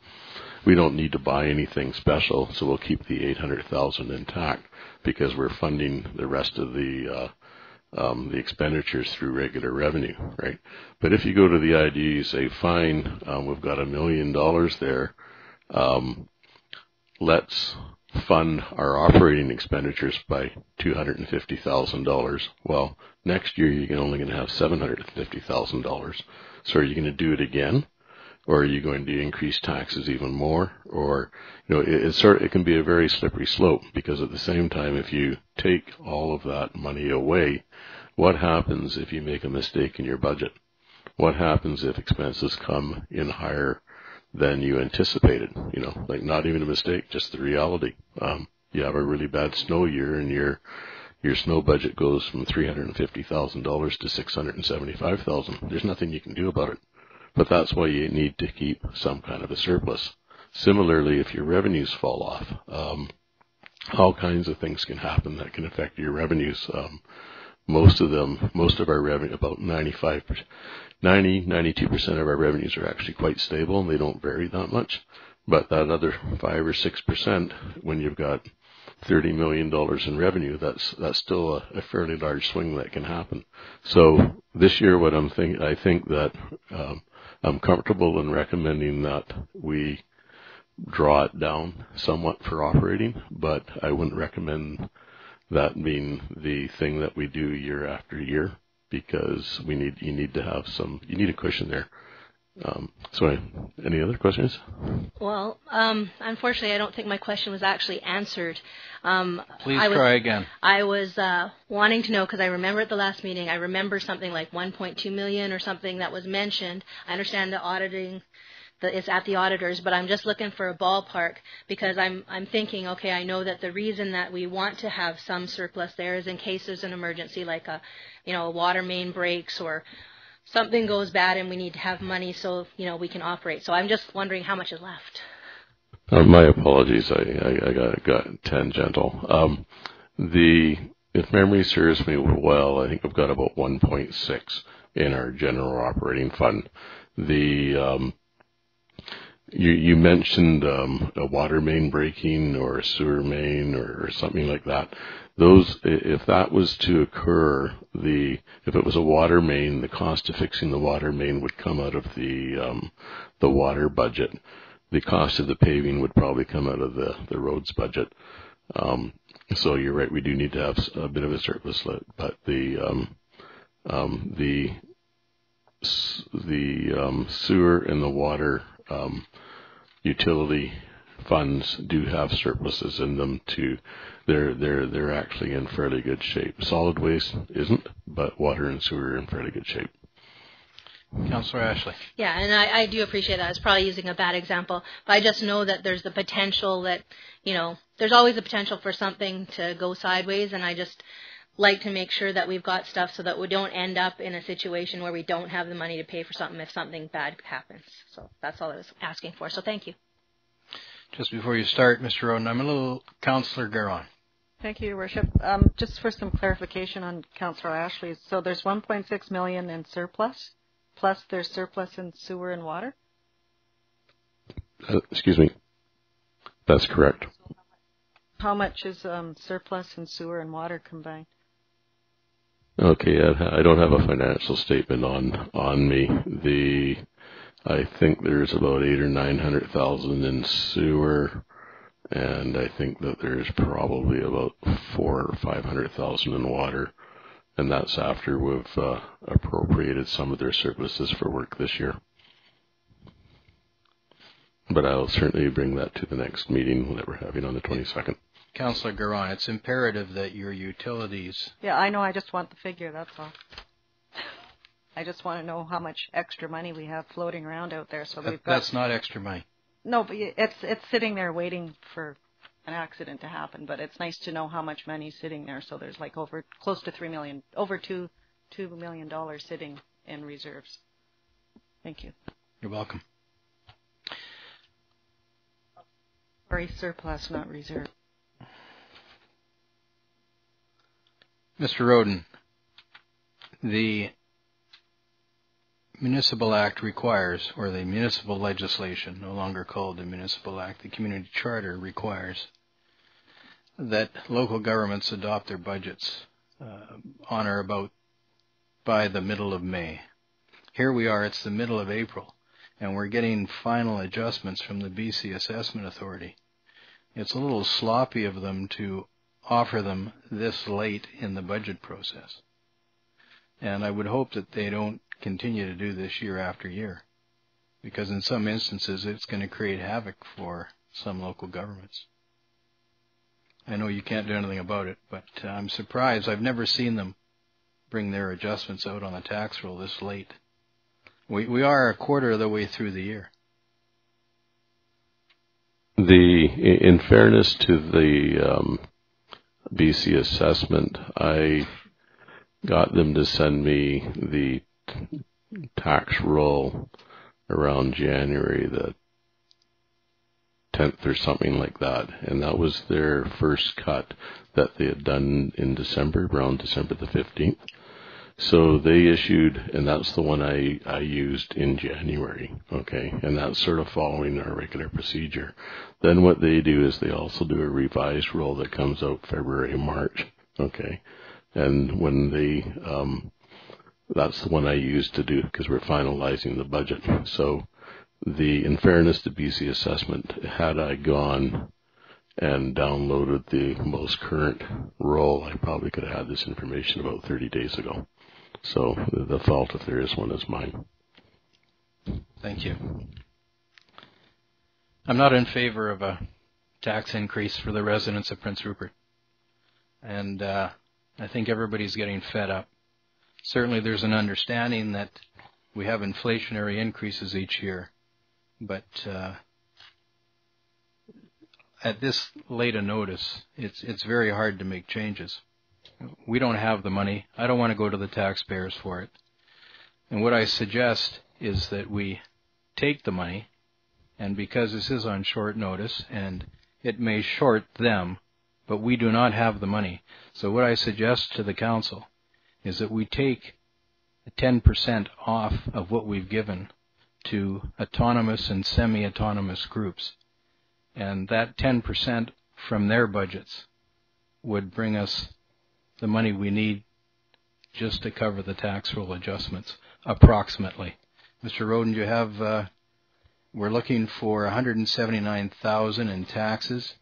we don't need to buy anything special, so we'll keep the $800,000 intact because we're funding the rest of the expenditures through regular revenue, right? But if you go to the idea, you say, fine, we've got $1 million there, let's fund our operating expenditures by $250,000. Well, next year you're only going to have $750,000. So are you going to do it again? Or are you going to increase taxes even more? Or, it can be a very slippery slope, because at the same time, if you take all of that money away, what happens if you make a mistake in your budget? What happens if expenses come in higher than you anticipated? Like not even a mistake, just the reality. You have a really bad snow year and your snow budget goes from $350,000 to $675,000. There's nothing you can do about it. But that's why you need to keep some kind of a surplus. Similarly, if your revenues fall off, all kinds of things can happen that can affect your revenues. Most of our revenue, about 92% of our revenues are actually quite stable and they don't vary that much. But that other 5 or 6%, when you've got $30 million in revenue, that's still a fairly large swing that can happen. So this year, I think that I'm comfortable in recommending that we draw it down somewhat for operating, but I wouldn't recommend that being the thing that we do year after year, because you need a cushion there. So any other questions? Well, unfortunately, I don't think my question was actually answered. Please try again. I was wanting to know, because I remember at the last meeting, I remember something like $1.2 million or something that was mentioned. I understand the auditing it's at the auditors, but I'm just looking for a ballpark because I'm thinking, okay, I know that the reason that we want to have some surplus there is in case there's an emergency, like a water main breaks or something goes bad and we need to have money so we can operate. So I'm just wondering how much is left. My apologies, I got tangential. If memory serves me well, I think I've got about 1.6 in our general operating fund. You mentioned a water main breaking or a sewer main or something like that. Those, if that was to occur, if it was a water main, the cost of fixing the water main would come out of the water budget. The cost of the paving would probably come out of the roads budget. So you're right, we do need to have a bit of a surplus, but the sewer and the water utility funds do have surpluses in them too. They're actually in fairly good shape. Solid waste isn't, but water and sewer are in fairly good shape. Councillor Ashley. Yeah, and I do appreciate that. I was probably using a bad example, but I just know that there's the potential that, there's always a potential for something to go sideways, and I just like to make sure that we've got stuff so that we don't end up in a situation where we don't have the money to pay for something if something bad happens. So that's all I was asking for. So thank you. Just before you start, Mr. Roden, I'm a little Councillor Garon. Thank you, Your Worship. Just for some clarification on Councillor Ashley's, so there's 1.6 million in surplus, plus there's surplus in sewer and water? Excuse me. That's correct. How much is surplus in sewer and water combined? Okay, I don't have a financial statement on me. I think there's about 800,000 or 900,000 in sewer, and I think that there's probably about 400,000 or 500,000 in water, and that's after we've appropriated some of their surpluses for work this year. But I'll certainly bring that to the next meeting that we're having on the 22nd. Councillor Garon, it's imperative that your utilities... Yeah, I know. I just want the figure, that's all. I just want to know how much extra money we have floating around out there. So That's not extra money. No, but it's sitting there waiting for an accident to happen. But it's nice to know how much money's sitting there. So there's like close to $3 million, over $2 million sitting in reserves. Thank you. You're welcome. Sorry, surplus, not reserve. Mr. Roden, the Municipal Act requires, or the municipal legislation, no longer called the Municipal Act, the Community Charter requires that local governments adopt their budgets on or about by the middle of May. Here we are, it's the middle of April, and we're getting final adjustments from the BC Assessment Authority. It's a little sloppy of them to offer them this late in the budget process. And I would hope that they don't continue to do this year after year, because in some instances it's going to create havoc for some local governments. I know you can't do anything about it, but I'm surprised. I've never seen them bring their adjustments out on the tax roll this late. We are a quarter of the way through the year. In fairness to the BC assessment, I got them to send me the tax roll around January the 10th or something like that, and that was their first cut that they had done in December, around December the 15th. So they issued, and that's the one I used in January, okay, and that's sort of following our regular procedure. Then what they do is they also do a revised roll that comes out February, March, okay, and when they, that's the one I used to do because we're finalizing the budget. So in fairness to BC Assessment, had I gone and downloaded the most current roll, I probably could have had this information about 30 days ago. So the fault, if there is one, is mine. Thank you. I'm not in favor of a tax increase for the residents of Prince Rupert. And I think everybody's getting fed up. Certainly there's an understanding that we have inflationary increases each year. but at this late a notice, it's very hard to make changes. We don't have the money. I don't want to go to the taxpayers for it. And what I suggest is that we take the money, and because this is on short notice, and it may short them, but we do not have the money. So what I suggest to the council is that we take 10% off of what we've given to autonomous and semi-autonomous groups. And that 10% from their budgets would bring us the money we need just to cover the tax roll adjustments, approximately. Mr. Roden, you have, we're looking for $179,000 in taxes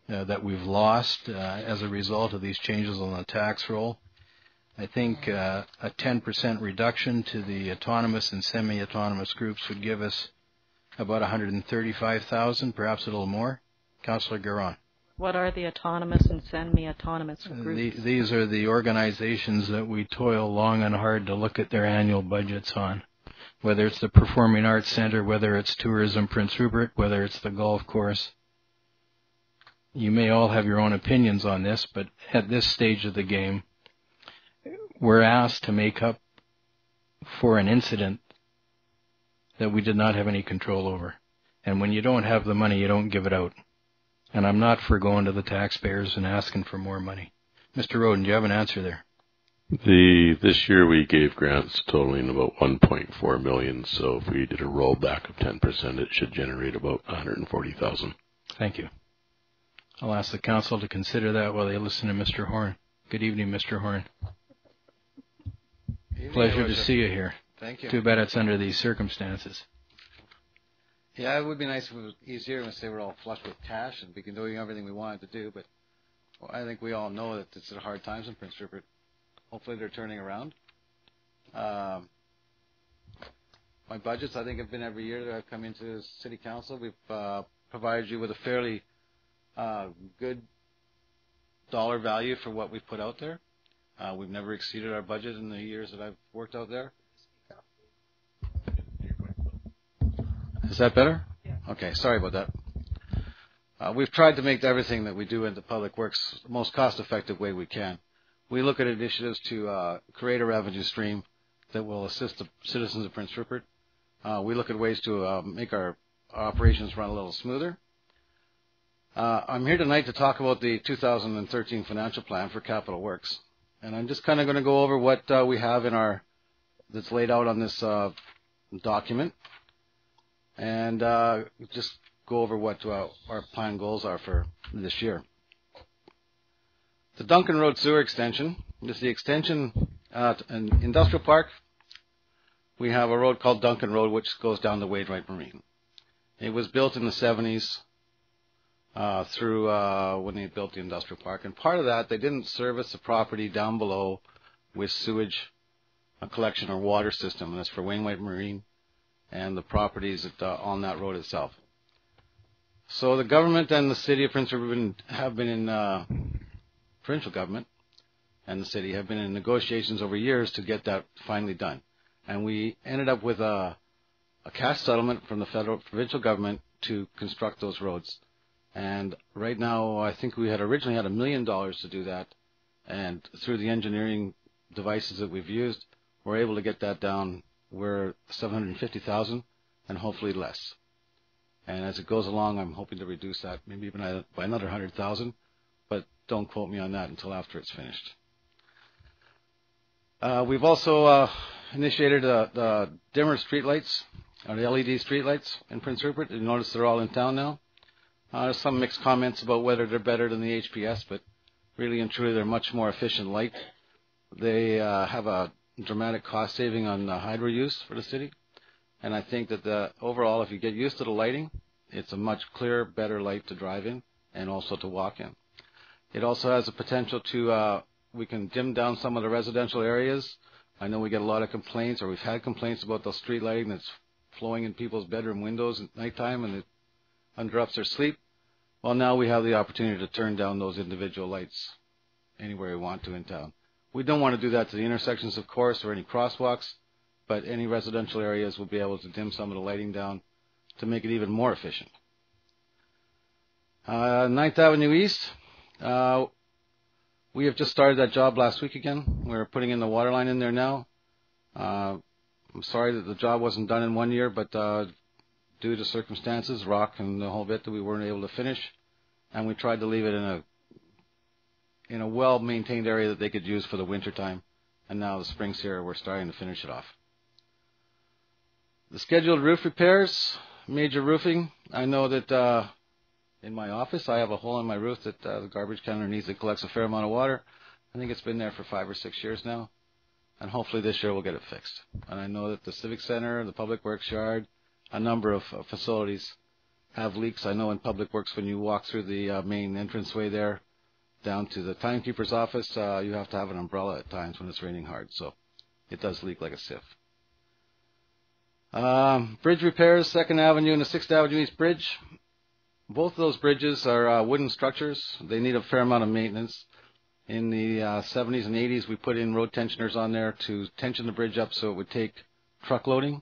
that we've lost as a result of these changes on the tax roll. I think a 10% reduction to the autonomous and semi-autonomous groups would give us about $135,000, perhaps a little more. Councillor Garon. What are the autonomous and semi-autonomous groups? These are the organizations that we toil long and hard to look at their annual budgets on, whether it's the Performing Arts Centre, whether it's Tourism Prince Rupert, whether it's the golf course. You may all have your own opinions on this, but at this stage of the game, we're asked to make up for an incident that we did not have any control over. And when you don't have the money, you don't give it out. And I'm not for going to the taxpayers and asking for more money. Mr. Roden, do you have an answer there? This year we gave grants totaling about $1.4 million, so if we did a rollback of 10%, it should generate about $140,000. Thank you. I'll ask the council to consider that while they listen to Mr. Horn. Good evening, Mr. Horn. Pleasure to see you here. Thank you. Too bad it's under these circumstances. Yeah, it would be nice if it was easier and say we're all flush with cash and we can do everything we wanted to do, but I think we all know that it's hard times in Prince Rupert. Hopefully they're turning around. My budgets, I think, have been every year that I've come into City Council. We've provided you with a fairly good dollar value for what we've put out there. We've never exceeded our budget in the years that I've worked out there. Is that better? Yeah. Okay, sorry about that. We've tried to make everything that we do in the public works the most cost-effective way we can. We look at initiatives to create a revenue stream that will assist the citizens of Prince Rupert. We look at ways to make our operations run a little smoother. I'm here tonight to talk about the 2013 financial plan for Capital Works. And I'm just kind of going to go over what we have in that's laid out on this document, and just go over what our plan goals are for this year. The Duncan Road Sewer Extension is the extension at an industrial park. We have a road called Duncan Road, which goes down to Wainwright Marine. It was built in the 70s through when they built the industrial park. And part of that, they didn't service the property down below with sewage collection or water system. And that's for Wainwright Marine and the properties on that road itself. So the government and the city of Prince Rupert have been in, provincial government and the city have been in negotiations over years to get that finally done. And we ended up with a cash settlement from the provincial government to construct those roads. And right now, I think we had originally had $1 million to do that. And through the engineering devices that we've used, we're able to get that down. We're $750,000 and hopefully less. And as it goes along, I'm hoping to reduce that maybe even by another $100,000. But don't quote me on that until after it's finished. We've also initiated the dimmer streetlights, or the LED streetlights in Prince Rupert. You notice they're all in town now. There's some mixed comments about whether they're better than the HPS, but really and truly they're much more efficient light. They have a dramatic cost saving on hydro use for the city. And I think that overall, if you get used to the lighting, it's a much clearer, better light to drive in and also to walk in. It also has the potential to, we can dim down some of the residential areas. I know we get a lot of complaints, or we've had complaints about the street lighting that's flowing in people's bedroom windows at nighttime and it interrupts their sleep. Well, now we have the opportunity to turn down those individual lights anywhere we want to in town. We don't want to do that to the intersections, of course, or any crosswalks, but any residential areas will be able to dim some of the lighting down to make it even more efficient. 9th Avenue East, we have just started that job last week again. We're putting in the water line in there now. I'm sorry that the job wasn't done in 1 year, but due to circumstances, rock and the whole bit, that we weren't able to finish. And we tried to leave it in a well-maintained area that they could use for the winter time. And now the spring's here, we're starting to finish it off. The scheduled roof repairs, major roofing. I know that in my office I have a hole in my roof that the garbage can underneath it collects a fair amount of water. I think it's been there for 5 or 6 years now. And hopefully this year we'll get it fixed. And I know that the Civic Center, the Public Works Yard, a number of facilities have leaks. I know in Public Works, when you walk through the main entranceway there down to the timekeeper's office, you have to have an umbrella at times when it's raining hard. So it does leak like a sieve. Bridge repairs, 2nd Avenue and the 6th Avenue East Bridge. Both of those bridges are wooden structures. They need a fair amount of maintenance. In the 70s and 80s, we put in road tensioners on there to tension the bridge up so it would take truck loading.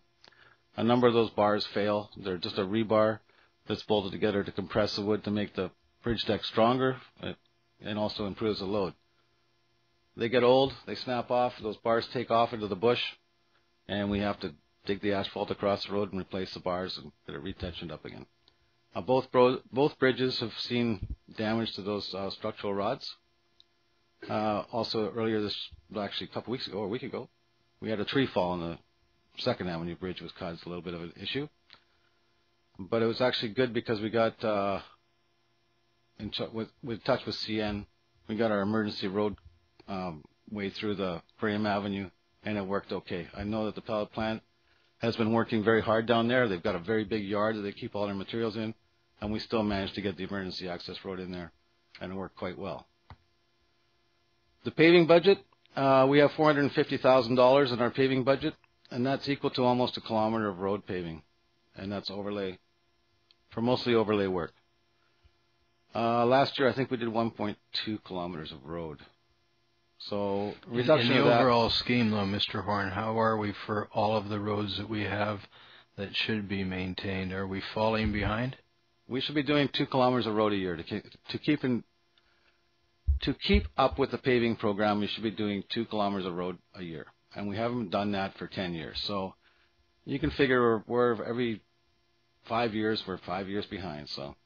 A number of those bars fail. They're just a rebar that's bolted together to compress the wood to make the bridge deck stronger and also improves the load. They get old, they snap off, those bars take off into the bush, and we have to dig the asphalt across the road and replace the bars and get it retensioned up again. Both bridges have seen damage to those structural rods. Also, earlier actually a couple weeks ago or a week ago, we had a tree fall on the 2nd Avenue Bridge, which caused a little bit of an issue. But it was actually good because we got in touch with CN. We got our emergency road way through the Graham Avenue, and it worked okay. I know that the pellet plant has been working very hard down there. They've got a very big yard that they keep all their materials in, and we still managed to get the emergency access road in there, and it worked quite well. The paving budget, we have $450,000 in our paving budget, and that's equal to almost a kilometer of road paving, and that's overlay, for mostly overlay work. Last year, I think we did 1.2 kilometers of road. So reduction in of the that, overall scheme, though, Mr. Horn, how are we for all of the roads that we have that should be maintained? Are we falling behind? We should be doing 2 kilometers of road a year to keep up with the paving program. We should be doing 2 kilometers of road a year, and we haven't done that for 10 years. So you can figure we're every 5 years we're 5 years behind. So,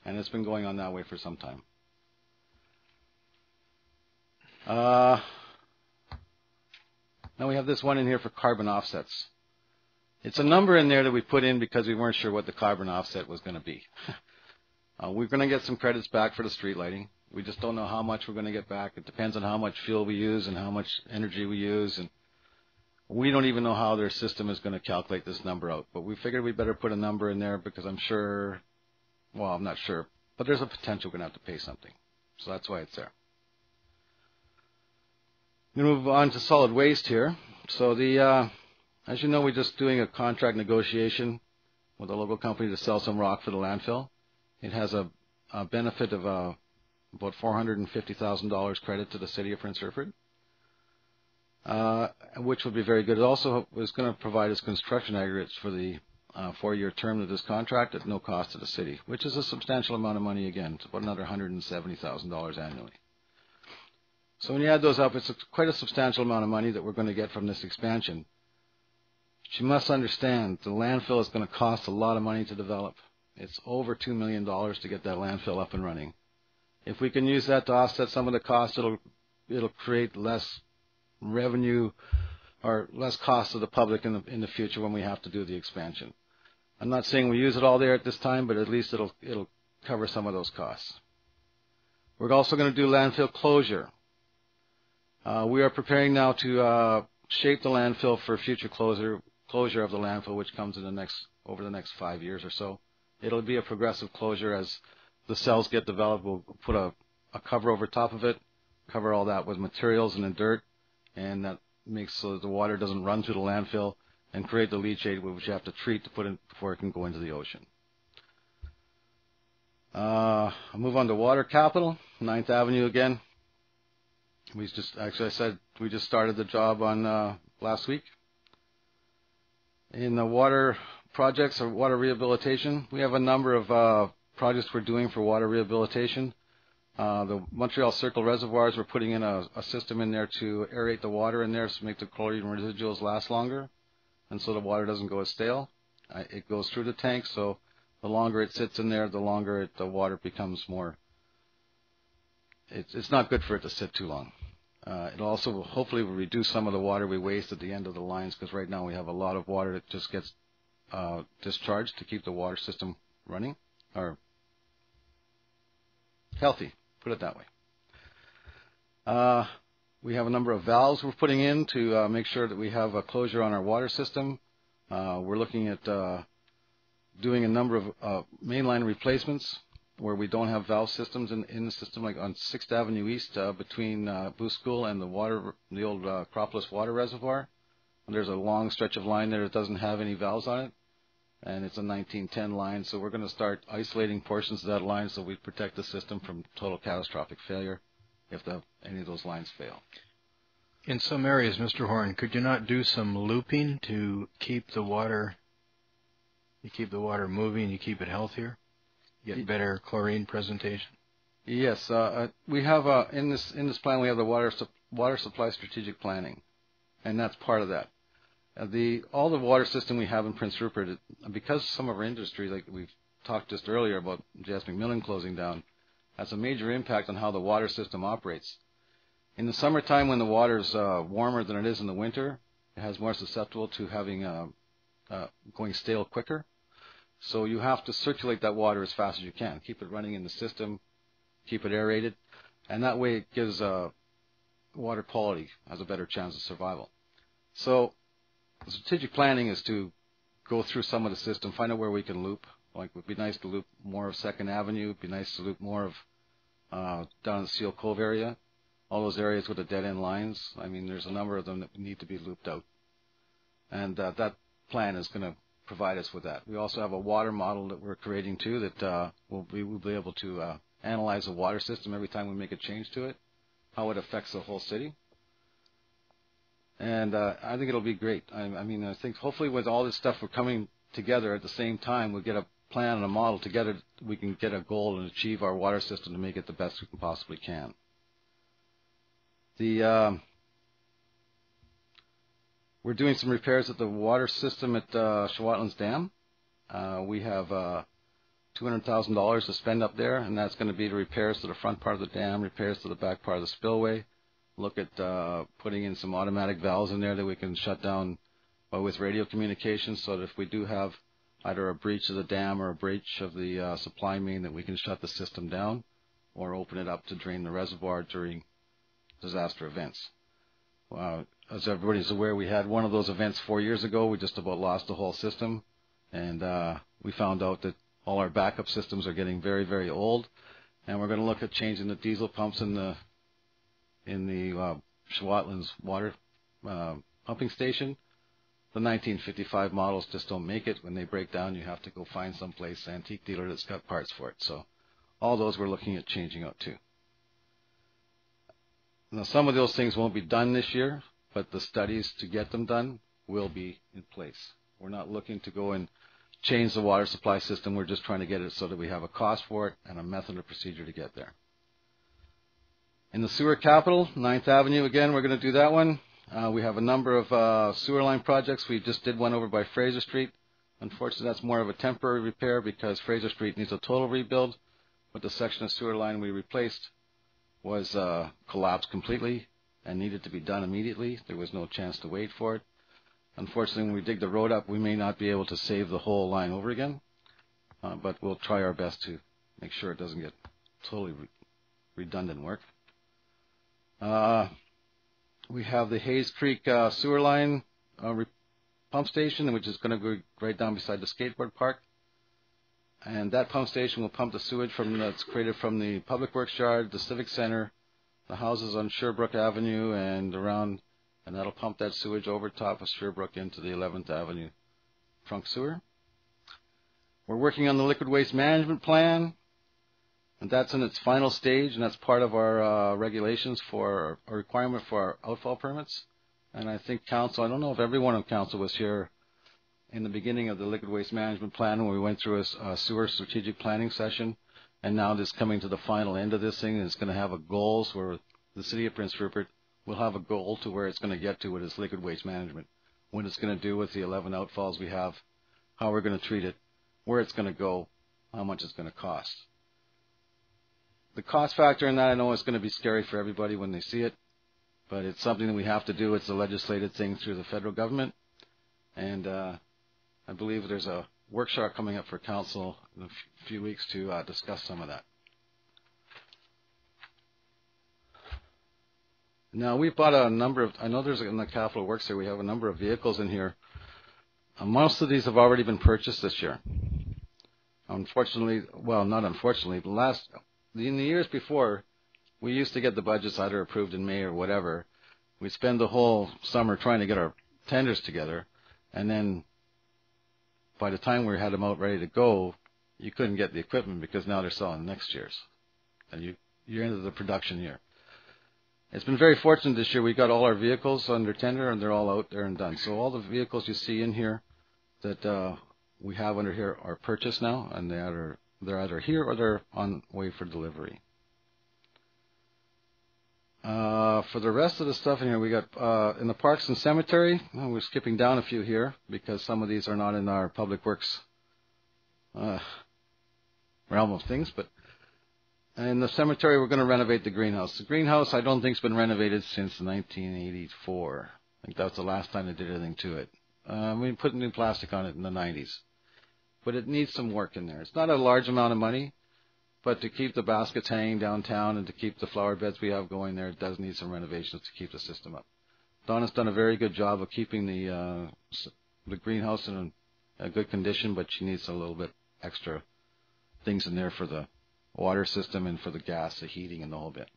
and it's been going on that way for some time. Now we have this one in here for carbon offsets. It's a number in there that we put in because we weren't sure what the carbon offset was going to be. We're going to get some credits back for the street lighting. We just don't know how much we're going to get back. It depends on how much fuel we use and how much energy we use. And we don't even know how their system is going to calculate this number out. But we figured we better put a number in there because I'm not sure, but there's a potential we're going to have to pay something. So that's why it's there. I'm going to move on to solid waste here. So as you know, we're just doing a contract negotiation with a local company to sell some rock for the landfill. It has a benefit of about $450,000 credit to the city of Prince Rupert, which would be very good. It also is going to provide us construction aggregates for the 4-year term of this contract at no cost to the city, which is a substantial amount of money again. It's about another $170,000 annually. So when you add those up, it's quite a substantial amount of money that we're going to get from this expansion. But you must understand, the landfill is going to cost a lot of money to develop. It's over $2 million to get that landfill up and running. If we can use that to offset some of the costs, it'll create less revenue or less cost to the public in the future when we have to do the expansion. I'm not saying we use it all there at this time, but at least it'll cover some of those costs. We're also going to do landfill closure. We are preparing now to shape the landfill for future closure of the landfill, which comes in over the next 5 years or so. It'll be a progressive closure as the cells get developed. We'll put a cover over top of it, cover all that with materials and the dirt, and that makes so that the water doesn't run through the landfill and create the leachate, which you have to treat to put in before it can go into the ocean. I'll move on to water capital, 9th Avenue again. We just started the job on last week. In the water projects or water rehabilitation. We have a number of projects we're doing for water rehabilitation. The Montreal Circle reservoirs, we're putting in a system in there to aerate the water in there to make the chlorine residuals last longer, and so the water doesn't go stale. It goes through the tank, so the longer it sits in there, the longer the water becomes more. It's not good for it to sit too long. It also hopefully will reduce some of the water we waste at the end of the lines, because right now we have a lot of water that just gets discharged to keep the water system running or healthy, put it that way. We have a number of valves we're putting in to make sure that we have a closure on our water system. We're looking at doing a number of mainline replacements where we don't have valve systems in the system, like on 6th Avenue East between Booth School and the old Acropolis Water Reservoir. And there's a long stretch of line there that doesn't have any valves on it, and it's a 1910 line, so we're going to start isolating portions of that line so we protect the system from total catastrophic failure if any of those lines fail. In some areas, Mr. Horn, could you not do some looping to keep the water? You keep the water moving, you keep it healthier, get better chlorine presentation. Yes, we have in this plan we have the water supply strategic planning, and that's part of that. All the water system we have in Prince Rupert, because some of our industry, like we've talked just earlier about J.S. McMillan closing down, has a major impact on how the water system operates. In the summertime, when the water is warmer than it is in the winter, it has more susceptible to having going stale quicker. So you have to circulate that water as fast as you can, keep it running in the system, keep it aerated, and that way it gives water quality has a better chance of survival. So the strategic planning is to go through some of the system, find out where we can loop. Like, it would be nice to loop more of 2nd Avenue. It would be nice to loop more of down in the Seal Cove area. All those areas with the dead-end lines, I mean, there's a number of them that need to be looped out. And that plan is going to provide us with that. We also have a water model that we're creating, too, that we'll be able to analyze the water system every time we make a change to it, how it affects the whole city. And I think it'll be great. I mean, I think hopefully with all this stuff we're coming together at the same time, we'll get a plan and a model together, we can get a goal and achieve our water system to make it the best we can possibly can. We're doing some repairs at the water system at Shawatlands Dam. We have $200,000 to spend up there, and that's going to be the repairs to the front part of the dam, repairs to the back part of the spillway. Look at putting in some automatic valves in there that we can shut down with radio communications, so that if we do have either a breach of the dam or a breach of the supply main, that we can shut the system down or open it up to drain the reservoir during disaster events. As everybody's aware, we had one of those events 4 years ago. We just about lost the whole system, and we found out that all our backup systems are getting very, very old, and we're going to look at changing the diesel pumps in the Shawatlands water pumping station. The 1955 models just don't make it. When they break down, you have to go find someplace, antique dealer that's got parts for it. So all those we're looking at changing out too. Now, some of those things won't be done this year, but the studies to get them done will be in place. We're not looking to go and change the water supply system. We're just trying to get it so that we have a cost for it and a method or procedure to get there. In the sewer capital, 9th Avenue, again, we're going to do that one. We have a number of sewer line projects. We just did one over by Fraser Street. Unfortunately, that's more of a temporary repair because Fraser Street needs a total rebuild, but the section of sewer line we replaced was collapsed completely and needed to be done immediately. There was no chance to wait for it. Unfortunately, when we dig the road up, we may not be able to save the whole line over again, but we'll try our best to make sure it doesn't get totally redundant work. We have the Hayes Creek sewer line pump station, which is going to go right down beside the skateboard park. And that pump station will pump the sewage that's created from the Public Works Yard, the Civic Center, the houses on Sherbrooke Avenue and around, and that'll pump that sewage over top of Sherbrooke into the 11th Avenue trunk sewer. We're working on the liquid waste management plan, and that's in its final stage, and that's part of our regulations for a requirement for our outfall permits. And I think council, I don't know if everyone on council was here in the beginning of the liquid waste management plan when we went through a sewer strategic planning session, and now this coming to the final end of this thing, and it's going to have a goals where the city of Prince Rupert will have a goal to where it's going to get to with its liquid waste management, what it's going to do with the 11 outfalls we have, how we're going to treat it, where it's going to go, how much it's going to cost. The cost factor in that, I know it's going to be scary for everybody when they see it, but it's something that we have to do. It's a legislated thing through the federal government, and I believe there's a workshop coming up for council in a few weeks to discuss some of that. Now, we bought a number of, I know there's in the Capital Works here, we have a number of vehicles in here. Most of these have already been purchased this year. Unfortunately, well, not unfortunately, but in the years before, we used to get the budgets either approved in May or whatever. We'd spend the whole summer trying to get our tenders together, and then by the time we had them out ready to go, you couldn't get the equipment because now they're selling next year's, and you're into the production year. It's been very fortunate this year. We got all our vehicles under tender, and they're all out there and done. So all the vehicles you see in here that we have under here are purchased now, and they're either here or they're on way for delivery. For the rest of the stuff in here, we got in the parks and cemetery. We're skipping down a few here because some of these are not in our public works realm of things, but in the cemetery, we're going to renovate the greenhouse. The greenhouse, I don't think, has been renovated since 1984. I think that's the last time they did anything to it. We put new plastic on it in the 90s. But it needs some work in there. It's not a large amount of money, but to keep the baskets hanging downtown and to keep the flower beds we have going there, it does need some renovations to keep the system up. Donna's done a very good job of keeping the greenhouse in a good condition, but she needs a little bit extra things in there for the water system and for the gas, the heating, and the whole bit.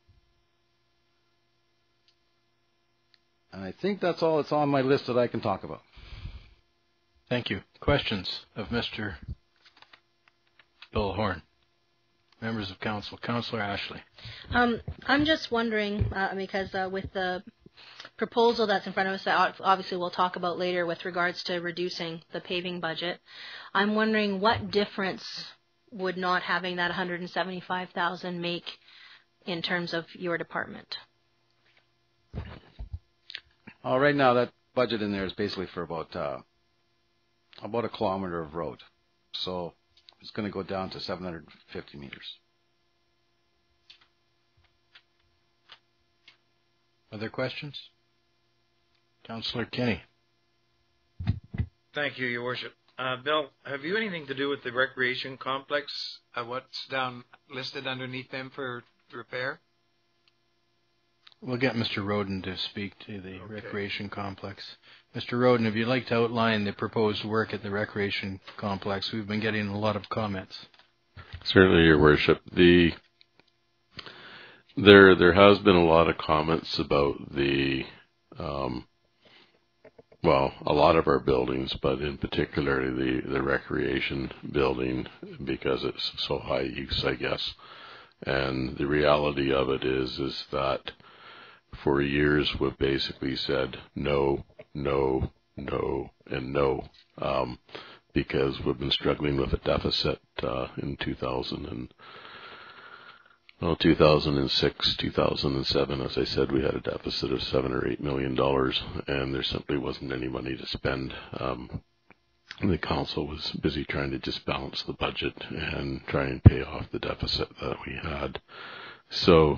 And I think that's all that's on my list that I can talk about. Thank you. Questions of Mr. Bill Horn? Members of council. Councillor Ashley. I'm just wondering, because with the proposal that's in front of us that obviously we'll talk about later with regards to reducing the paving budget, I'm wondering what difference would not having that $175,000 make in terms of your department? Right now, that budget in there is basically for about a kilometer of road. So it's going to go down to 750 meters. Other questions? Councillor Kinney. Thank you, Your Worship. Bill, have you anything to do with the recreation complex? What's down listed underneath them for repair? We'll get Mr. Roden to speak to the recreation complex. Mr. Roden, if you'd like to outline the proposed work at the recreation complex, we've been getting a lot of comments. Certainly, Your Worship. There has been a lot of comments about the a lot of our buildings, but in particular the recreation building, because it's so high use, I guess. And the reality of it is that for years we've basically said no, no, no, and no, because we've been struggling with a deficit in 2006, 2007, as I said, we had a deficit of $7 or $8 million, and there simply wasn't any money to spend. The council was busy trying to just balance the budget and try and pay off the deficit that we had. So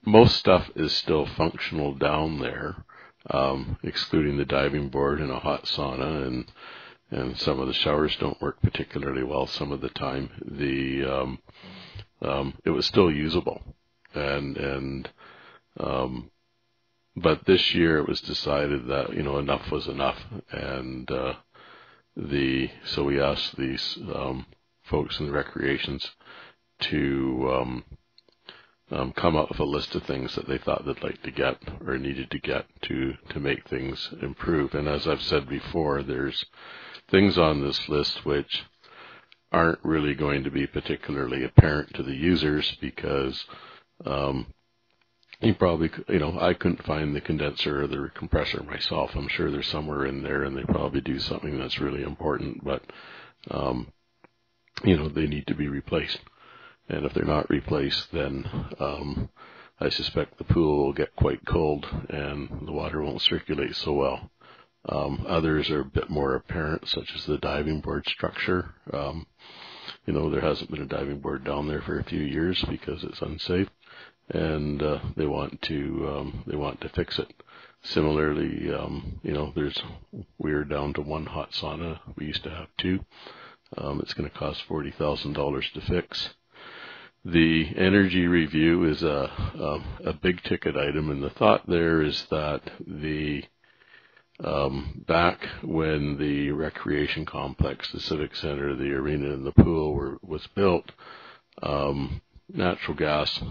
most stuff is still functional down there, excluding the diving board and a hot sauna, and some of the showers don't work particularly well some of the time. It was still usable, but this year it was decided that enough was enough, and so we asked these folks in the recreations to come up with a list of things that they thought they'd like to get or needed to get to make things improve. And as I've said before, there's things on this list which aren't really going to be particularly apparent to the users because You probably, I couldn't find the condenser or the compressor myself. I'm sure they're somewhere in there, and they probably do something that's really important, but, they need to be replaced. And if they're not replaced, then I suspect the pool will get quite cold and the water won't circulate so well. Others are a bit more apparent, such as the diving board structure. There hasn't been a diving board down there for a few years because it's unsafe, and they want to fix it. Similarly, we're down to one hot sauna. We used to have two. It's going to cost $40,000 to fix. The energy review is a big ticket item, and the thought there is that back when the recreation complex, the civic center, the arena, and the pool was built, natural gas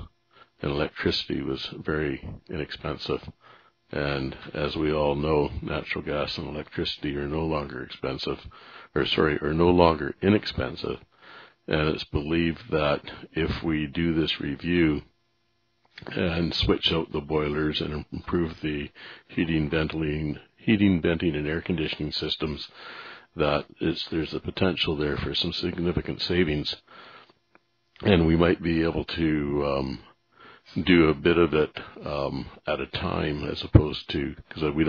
and electricity was very inexpensive. And as we all know, natural gas and electricity are no longer inexpensive. And it's believed that if we do this review and switch out the boilers and improve the heating, venting, and air conditioning systems, that there's a potential there for some significant savings. And we might be able to do a bit of it at a time, as opposed to, because we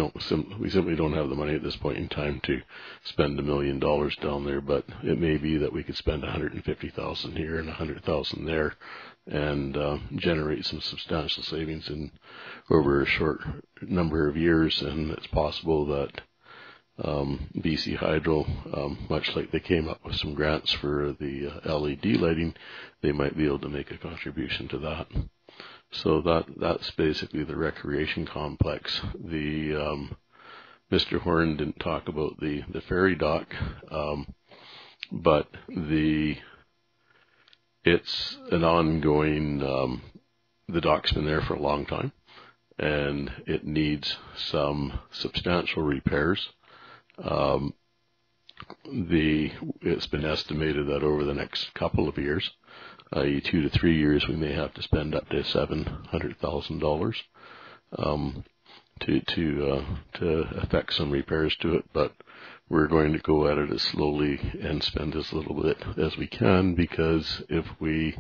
simply don't have the money at this point in time to spend $1 million down there. But it may be that we could spend $150,000 here and $100,000 there, and generate some substantial savings over a short number of years. And it's possible that BC Hydro, much like they came up with some grants for the LED lighting, they might be able to make a contribution to that. So that's basically the recreation complex. Mr. Horn didn't talk about the ferry dock, but it's an ongoing. The dock's been there for a long time, and it needs some substantial repairs. It's been estimated that over the next couple of years, i.e. 2 to 3 years, we may have to spend up to $700,000 to effect some repairs to it. But we're going to go at it as slowly and spend as little bit as we can, because if we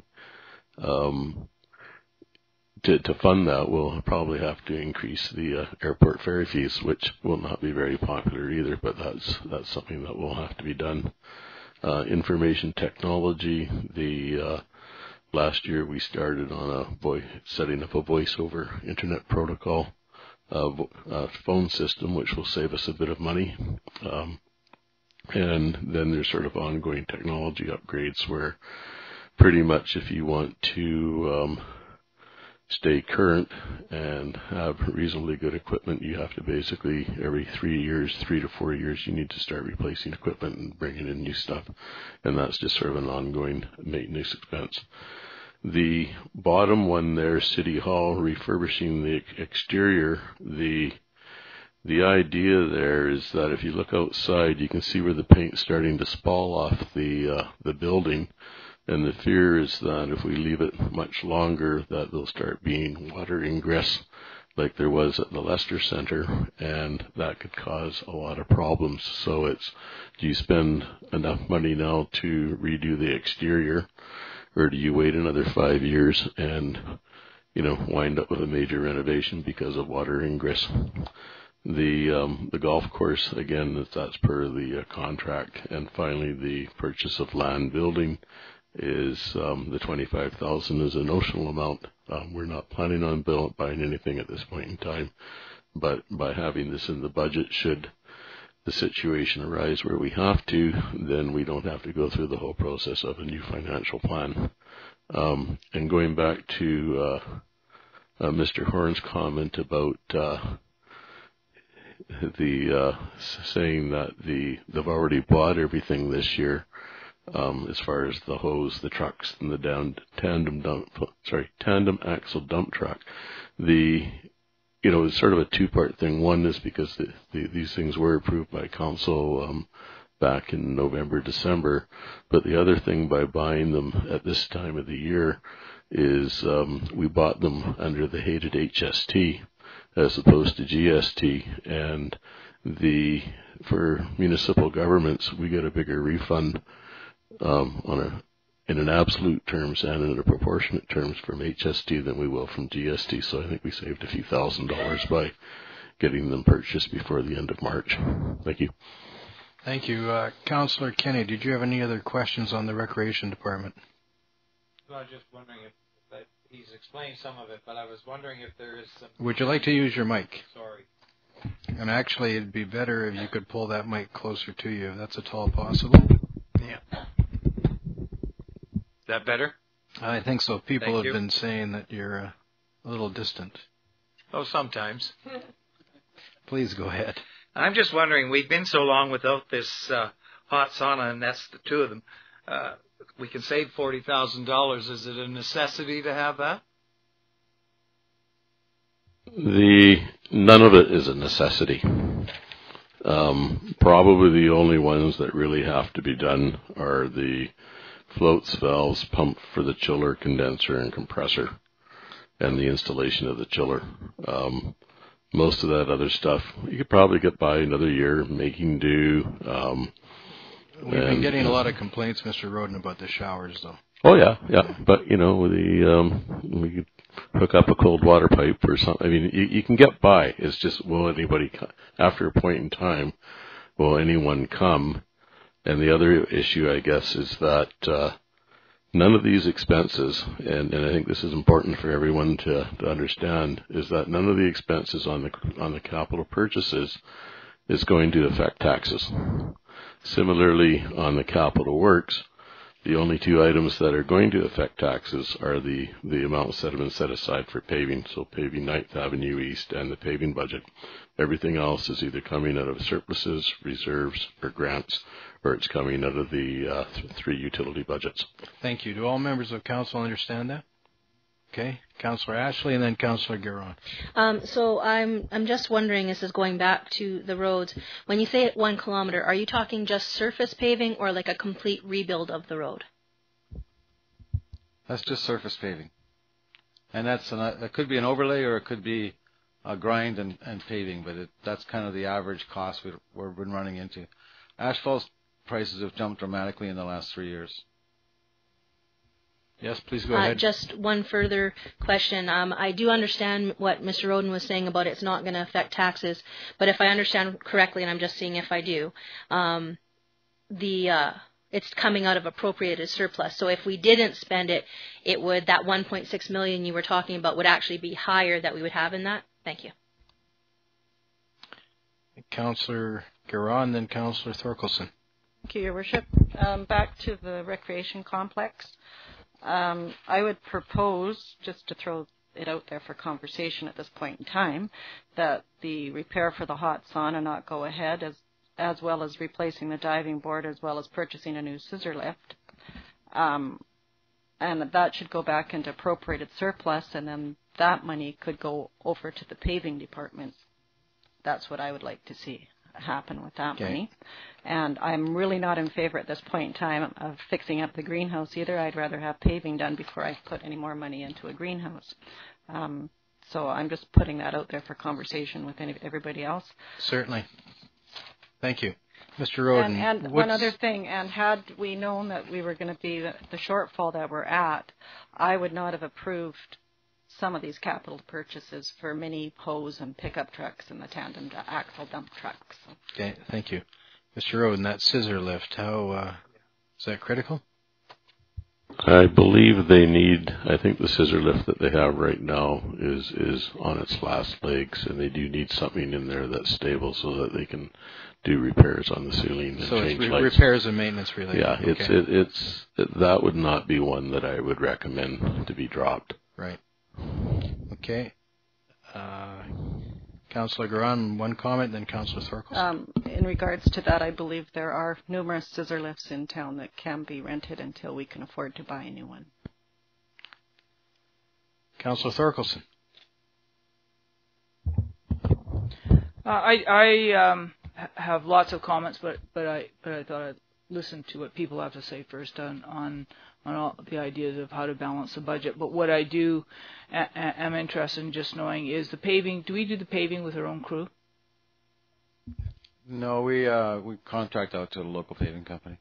to fund that, we'll probably have to increase the airport ferry fees, which will not be very popular either, but that's something that will have to be done. Information technology, last year we started on setting up a voice over internet protocol phone system, which will save us a bit of money. And then there's sort of ongoing technology upgrades where pretty much if you want to stay current and have reasonably good equipment, you have to basically every 3 to 4 years, you need to start replacing equipment and bringing in new stuff. And that's just sort of an ongoing maintenance expense. The bottom one there, City Hall, refurbishing the exterior, the idea there is that if you look outside, you can see where the paint's starting to spall off the building. And the fear is that if we leave it much longer, that there'll start being water ingress like there was at the Lester Center, and that could cause a lot of problems. So do you spend enough money now to redo the exterior, or do you wait another 5 years and, wind up with a major renovation because of water ingress? The golf course, again, that's per the contract. And finally, the purchase of land building is the $25,000 is a notional amount. We're not planning on buying anything at this point in time, but by having this in the budget, should the situation arise where we have to, then we don't have to go through the whole process of a new financial plan. And going back to Mr. Horn's comment about saying that they've already bought everything this year. As far as the hose, the trucks, and the tandem axle dump truck, it's sort of a two-part thing. One is because these things were approved by council back in November, December, but the other thing, by buying them at this time of the year, is we bought them under the hated HST as opposed to GST, and for municipal governments we get a bigger refund in an absolute terms and in a proportionate terms from HST than we will from GST. So I think we saved a few $1,000s by getting them purchased before the end of March. Thank you. Thank you. Councillor Kenny, did you have any other questions on the Recreation Department? I was just wondering if he's explained some of it, but I was wondering if there is some... Would you like to use your mic? Sorry. And actually, it'd be better if you could pull that mic closer to you, if that's at all possible. Yeah. Is that better? I think so. People Thank have you. been saying that you're a little distant. Oh, sometimes. Please go ahead. I'm just wondering, we've been so long without this hot sauna, and that's the two of them. We can save $40,000. Is it a necessity to have that? None of it is a necessity. Probably the only ones that really have to be done are the floats, valves, pump for the chiller, condenser, and compressor, and the installation of the chiller. Most of that other stuff, you could probably get by another year making do. We've been getting a lot of complaints, Mr. Roden, about the showers, though. Oh yeah. But we could hook up a cold water pipe or something. I mean, you can get by. It's just, will anybody after a point in time, will anyone come? And the other issue, I guess, is that none of these expenses, and I think this is important for everyone to understand, is that none of the expenses on the capital purchases is going to affect taxes. Similarly, on the capital works, the only two items that are going to affect taxes are the amounts that have been set aside for paving, so paving 9th Avenue East and the paving budget. Everything else is either coming out of surpluses, reserves, or grants, or it's coming out of the three utility budgets. Thank you. Do all members of council understand that? Okay. Councillor Ashley and then Councillor Giron. So I'm just wondering, this is going back to the roads. When you say 1 kilometer, are you talking just surface paving or like a complete rebuild of the road? That's just surface paving. And it could be an overlay or it could be a grind and paving, but that's kind of the average cost we've been running into. Asphalt prices have jumped dramatically in the last 3 years. Yes, please go ahead. Just one further question. I do understand what Mr. Roden was saying about it's not going to affect taxes, but if I understand correctly, and I'm just seeing if I do, it's coming out of appropriated surplus. So if we didn't spend it, that 1.6 million you were talking about would actually be higher that we would have in that? Thank you. Councillor Giron, then Councillor Thorkelson. Thank you, Your Worship. Back to the recreation complex. I would propose, just to throw it out there for conversation at this point in time, that the repair for the hot sauna not go ahead, as well as replacing the diving board, as well as purchasing a new scissor lift. And that should go back into appropriated surplus, and then that money could go over to the paving department. That's what I would like to see happen with that money. And I'm really not in favor at this point in time of fixing up the greenhouse either. I'd rather have paving done before I put any more money into a greenhouse. So I'm just putting that out there for conversation with everybody else. Certainly. Thank you. Mr. Roden. And one other thing, and had we known that we were going to be the shortfall that we're at, I would not have approved some of these capital purchases for mini hose and pickup trucks and the tandem axle dump trucks. Okay, thank you. Mr. Roden, that scissor lift, is that critical? I believe I think the scissor lift that they have right now is on its last legs, and they do need something in there that's stable so that they can do repairs on the ceiling and so change it's lights. Repairs and maintenance related. Yeah, okay. That would not be one that I would recommend to be dropped. Right. Okay. Councillor Giron, one comment, then Councillor Thorkelson. In regards to that, I believe there are numerous scissor lifts in town that can be rented until we can afford to buy a new one. Councillor Thorkelson. I have lots of comments, but I thought listen to what people have to say first on all the ideas of how to balance the budget. But what I do am interested in just knowing is the paving. Do we do the paving with our own crew? No, we contract out to a local paving company.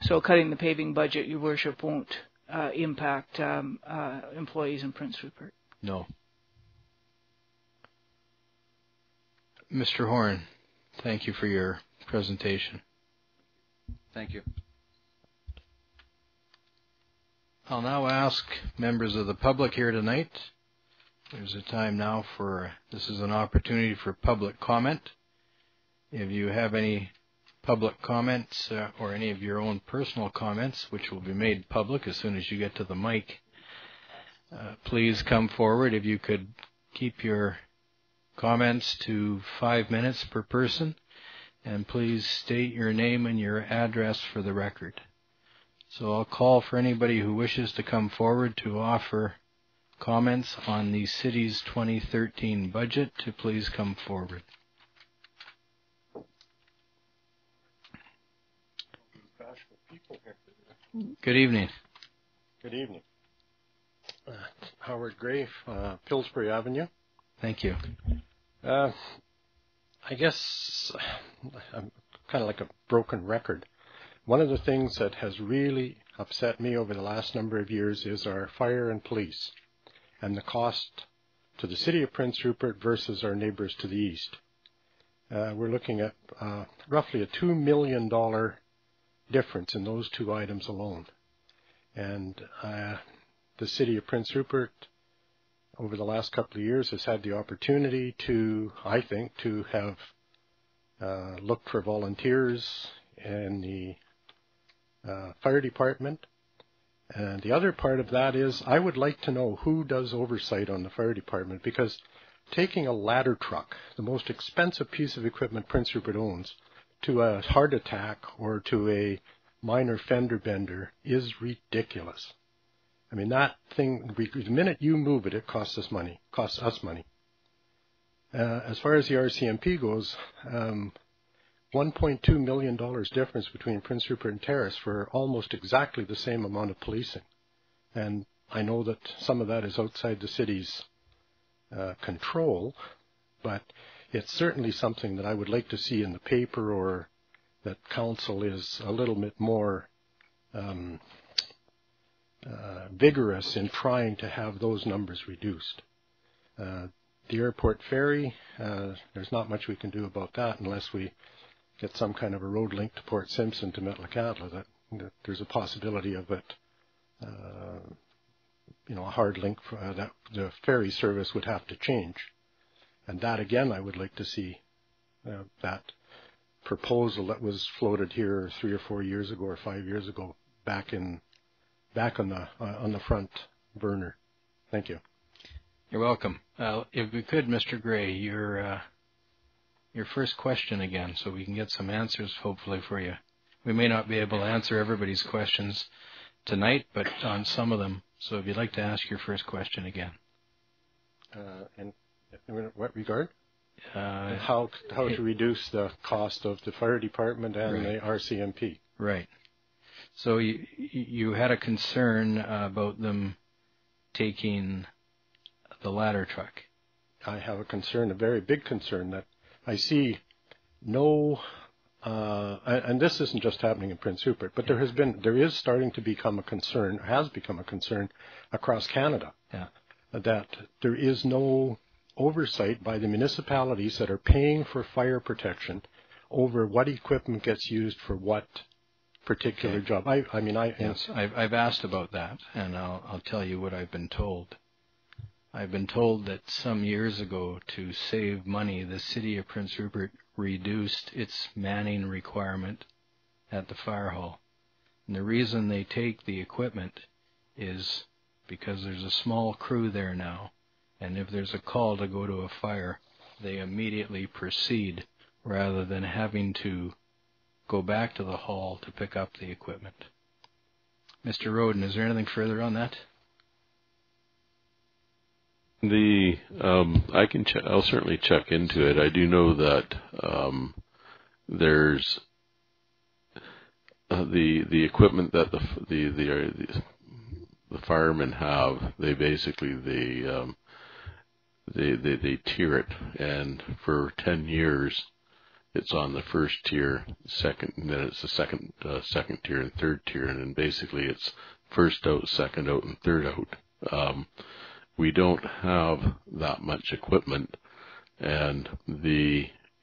So cutting the paving budget, Your Worship, won't impact employees in Prince Rupert? No. Mr. Horn, thank you for your presentation. Thank you. I'll now ask members of the public here tonight. There's a time now this is an opportunity for public comment. If you have any public comments or any of your own personal comments, which will be made public as soon as you get to the mic, please come forward. If you could keep your comments to 5 minutes per person, and please state your name and your address for the record. So I'll call for anybody who wishes to come forward to offer comments on the city's 2013 budget to please come forward. Good evening. Good evening. Howard Gray, Pillsbury Avenue. Thank you. I guess I'm kind of like a broken record. One of the things that has really upset me over the last number of years is our fire and police and the cost to the city of Prince Rupert versus our neighbors to the east. We're looking at roughly a $2 million difference in those two items alone. And the city of Prince Rupert over the last couple of years has had the opportunity to, I think, to have looked for volunteers in the fire department. And the other part of that is I would like to know who does oversight on the fire department, because taking a ladder truck, the most expensive piece of equipment Prince Rupert owns, to a heart attack or to a minor fender bender is ridiculous. I mean, that thing, the minute you move it, it costs us money. As far as the RCMP goes, $1.2 million difference between Prince Rupert and Terrace for almost exactly the same amount of policing. And I know that some of that is outside the city's control, but it's certainly something that I would like to see in the paper, or that council is a little bit more vigorous in trying to have those numbers reduced. The airport ferry, there's not much we can do about that unless we get some kind of a road link to Port Simpson to Metlakatla. That there's a possibility of it, a hard link that the ferry service would have to change. And that again, I would like to see that proposal that was floated here 3 or 4 years ago or 5 years ago back on the front burner. Thank you. You're welcome. If we could, Mr. Gray, your first question again, so we can get some answers hopefully for you. We may not be able to answer everybody's questions tonight, but on some of them. So if you'd like to ask your first question again. And in what regard? How to reduce the cost of the fire department and the RCMP. Right. So you had a concern about them taking the ladder truck. I have a concern, a very big concern, that I see no, and this isn't just happening in Prince Rupert, but there is starting to become a concern, has become a concern across Canada, that there is no oversight by the municipalities that are paying for fire protection over what equipment gets used for what particular job. Yes, I've asked about that, and I'll tell you what I've been told. I've been told that some years ago, to save money, the city of Prince Rupert reduced its manning requirement at the fire hall. And the reason they take the equipment is because there's a small crew there now, and if there's a call to go to a fire, they immediately proceed rather than having to go back to the hall to pick up the equipment. Mr. Roden, is there anything further on that? I'll certainly check into it. I do know that there's the equipment that the firemen have, they basically they tier it, and for 10 years it's on the first tier, second, and then it's the second tier and third tier, and then basically it's first out, second out, and third out. We don't have that much equipment, and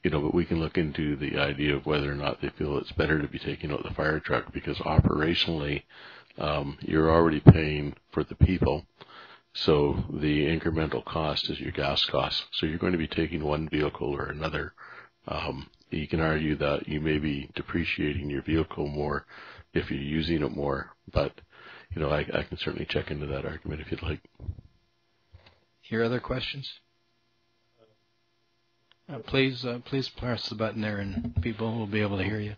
but we can look into the idea of whether or not they feel it's better to be taking out the fire truck, because operationally, you're already paying for the people. So the incremental cost is your gas cost. So you're going to be taking one vehicle or another. You can argue that you may be depreciating your vehicle more if you're using it more, but I can certainly check into that argument if you'd like. Your other questions? Please press the button there, and people will be able to hear you.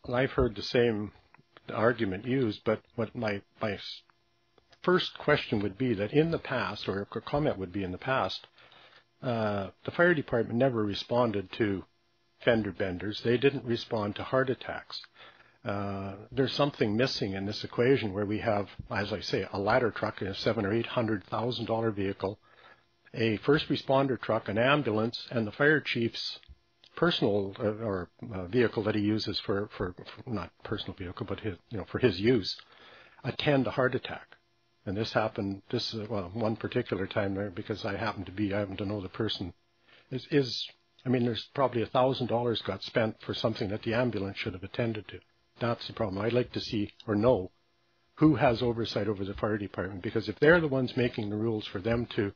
I've heard the same argument used, but what my first question would be that in the past, or a comment would be in the past, the fire department never responded to fender benders. They didn't respond to heart attacks. There's something missing in this equation where we have, as I say, a ladder truck, a $700,000 or $800,000 vehicle, a first responder truck, an ambulance, and the fire chief's personal vehicle that he uses for not personal vehicle, but his, for his use, attend a heart attack. And this happened, one particular time there, because I happen to know the person, there's probably $1,000 got spent for something that the ambulance should have attended to. That's the problem. I'd like to see or know who has oversight over the fire department, because if they're the ones making the rules for them to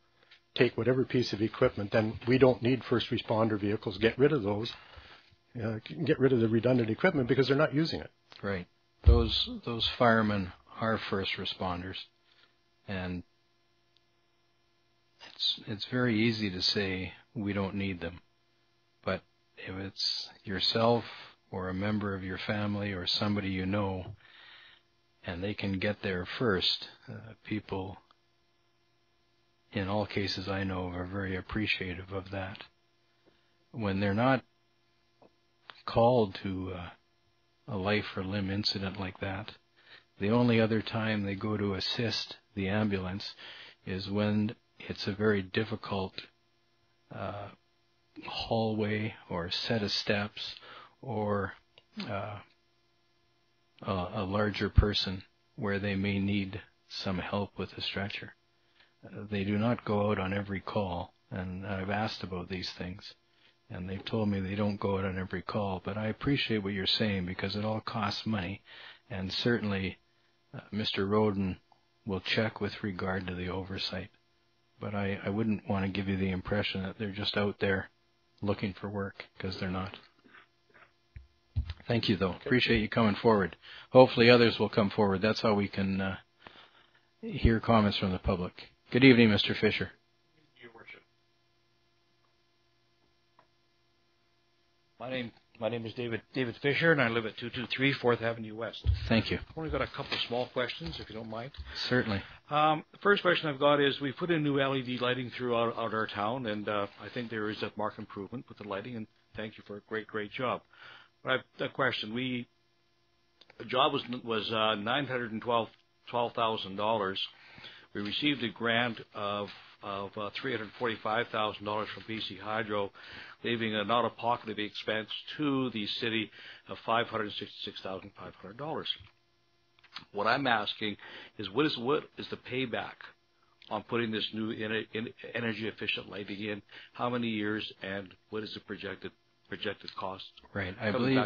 take whatever piece of equipment, then we don't need first responder vehicles. Get rid of those. Get rid of the redundant equipment because they're not using it. Right. Those firemen are first responders, and it's very easy to say we don't need them. But if it's yourself or a member of your family or somebody you know, and they can get there first, people in all cases I know are very appreciative of that. When they're not called to a life or limb incident like that, the only other time they go to assist the ambulance is when it's a very difficult hallway or set of steps or a larger person where they may need some help with a stretcher. They do not go out on every call, and I've asked about these things, and they've told me they don't go out on every call, but I appreciate what you're saying because it all costs money, and certainly Mr. Roden will check with regard to the oversight, but I wouldn't want to give you the impression that they're just out there looking for work, because they're not. Thank you, though. Appreciate you coming forward. Hopefully others will come forward. That's how we can hear comments from the public. Good evening, Mr. Fisher. Your Worship. My name is David Fisher, and I live at 223 4th Avenue West. Thank you. I've only got a couple of small questions, if you don't mind. Certainly. The first question I've got is, we put in new LED lighting throughout our town, and I think there is a marked improvement with the lighting, and thank you for a great job. But I have a question. The job was $912,000. We received a grant of $345,000 from BC Hydro, leaving an out-of-pocket expense to the city of $566,500. What I'm asking is, what is the payback on putting this new energy-efficient lighting in? How many years, and what is the projected cost? Right. I believe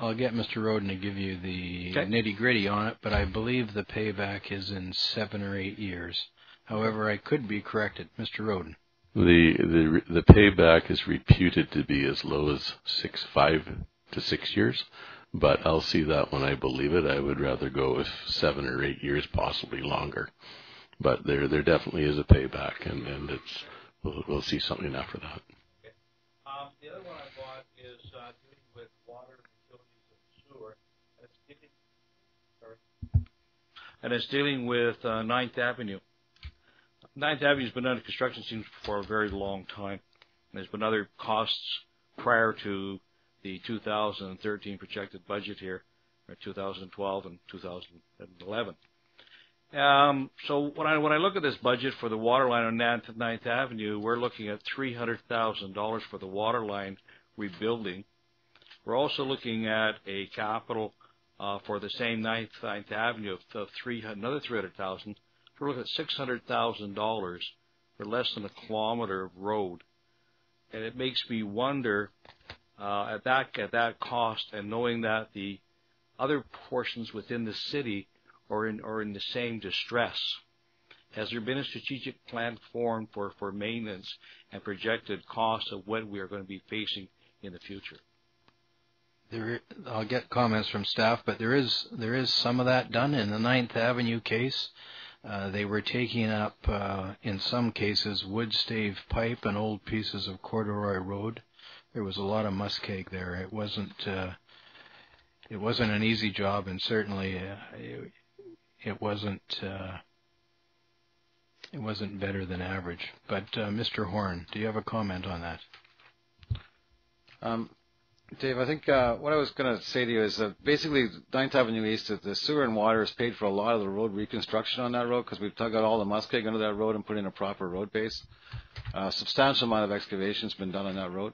I'll get Mr. Roden to give you the nitty-gritty on it, but I believe the payback is in 7 or 8 years. However, I could be corrected. Mr. Roden. The payback is reputed to be as low as 5 to 6 years, but I'll see that when I believe it. I would rather go with 7 or 8 years, possibly longer. But there definitely is a payback, and we'll see something after that. The other one I bought is dealing with water, utilities, and sewer. And it's dealing with 9th Avenue. 9th Avenue has been under construction, seems, for a very long time. And there's been other costs prior to the 2013 projected budget here. or 2012 and 2011. So when I look at this budget for the water line on 9th Avenue, we're looking at $300,000 for the water line rebuilding. We're also looking at a capital for the same 9th Avenue of another $300,000. We're looking at $600,000 for less than a kilometer of road, and it makes me wonder at that cost, and knowing that the other portions within the city are in the same distress. Has there been a strategic plan formed for maintenance and projected costs of what we are going to be facing in the future? I'll get comments from staff, but there is some of that done in the 9th Avenue case. They were taking up, in some cases, wood stave pipe and old pieces of corduroy road. There was a lot of muskeg there. It wasn't an easy job, and certainly it wasn't better than average. But Mr. Horn, do you have a comment on that? Dave, I think what I was going to say to you is that basically 9th Avenue East, the sewer and water has paid for a lot of the road reconstruction on that road because we've dug out all the muskeg under that road and put in a proper road base. A substantial amount of excavation has been done on that road.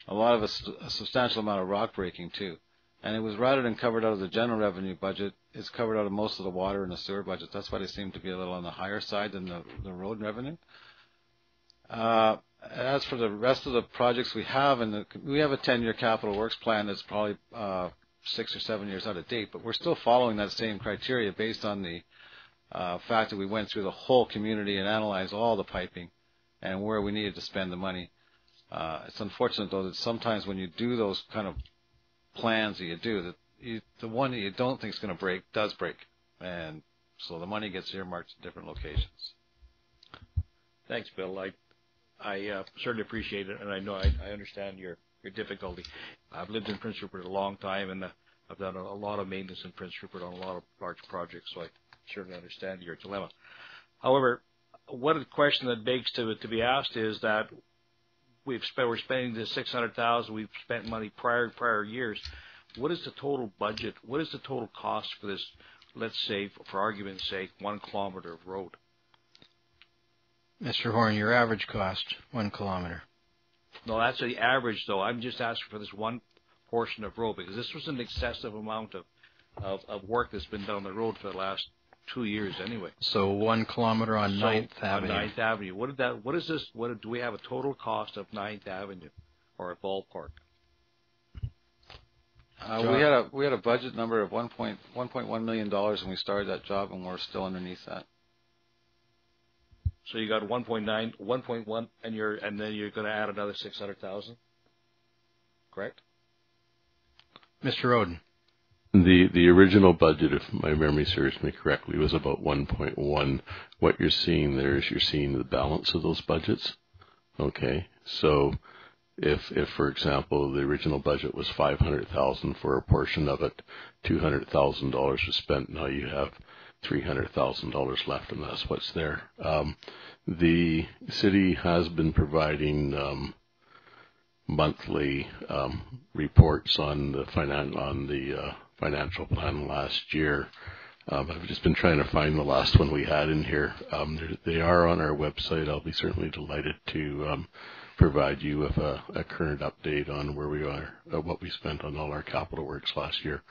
A substantial amount of rock breaking too. And it was rather than covered out of the general revenue budget, it's covered out of most of the water and the sewer budget. That's why they seem to be a little on the higher side than the road revenue. As for the rest of the projects we have, we have a 10-year capital works plan that's probably 6 or 7 years out of date, but we're still following that same criteria based on the fact that we went through the whole community and analyzed all the piping and where we needed to spend the money. It's unfortunate, though, that sometimes when you do those kind of plans that you do, that the one that you don't think is going to break does break, and so the money gets earmarked to different locations. Thanks, Bill. I certainly appreciate it, and I know I understand your difficulty. I've lived in Prince Rupert a long time, and I've done a lot of maintenance in Prince Rupert on a lot of large projects, so I certainly understand your dilemma. However, one question that begs to be asked is that we're spending this $600,000. We've spent money prior years. What is the total budget? What is the total cost for this? Let's say, for argument's sake, 1 kilometer of road. Mr. Horn, your average cost, 1 kilometer. No, that's the average, though. I'm just asking for this one portion of road because this was an excessive amount of work that's been done on the road for the last 2 years anyway. So 1 kilometer on 9th Avenue. On 9th Avenue. What is this? Do we have a total cost of 9th Avenue or a ballpark? We had a budget number of $1.1 million when we started that job, and we're still underneath that. So you got 1.1, and then you're going to add another 600,000, correct? Mr. Roden. The original budget, if my memory serves me correctly, was about 1.1. What you're seeing there is you're seeing the balance of those budgets. Okay, so if for example the original budget was $500,000 for a portion of it, $200,000 was spent. Now you have $300,000 left, and that's what's there. The city has been providing monthly reports on the financial plan last year. I've just been trying to find the last one we had in here. They are on our website. I'll be certainly delighted to provide you with a current update on where we are, what we spent on all our capital works last year.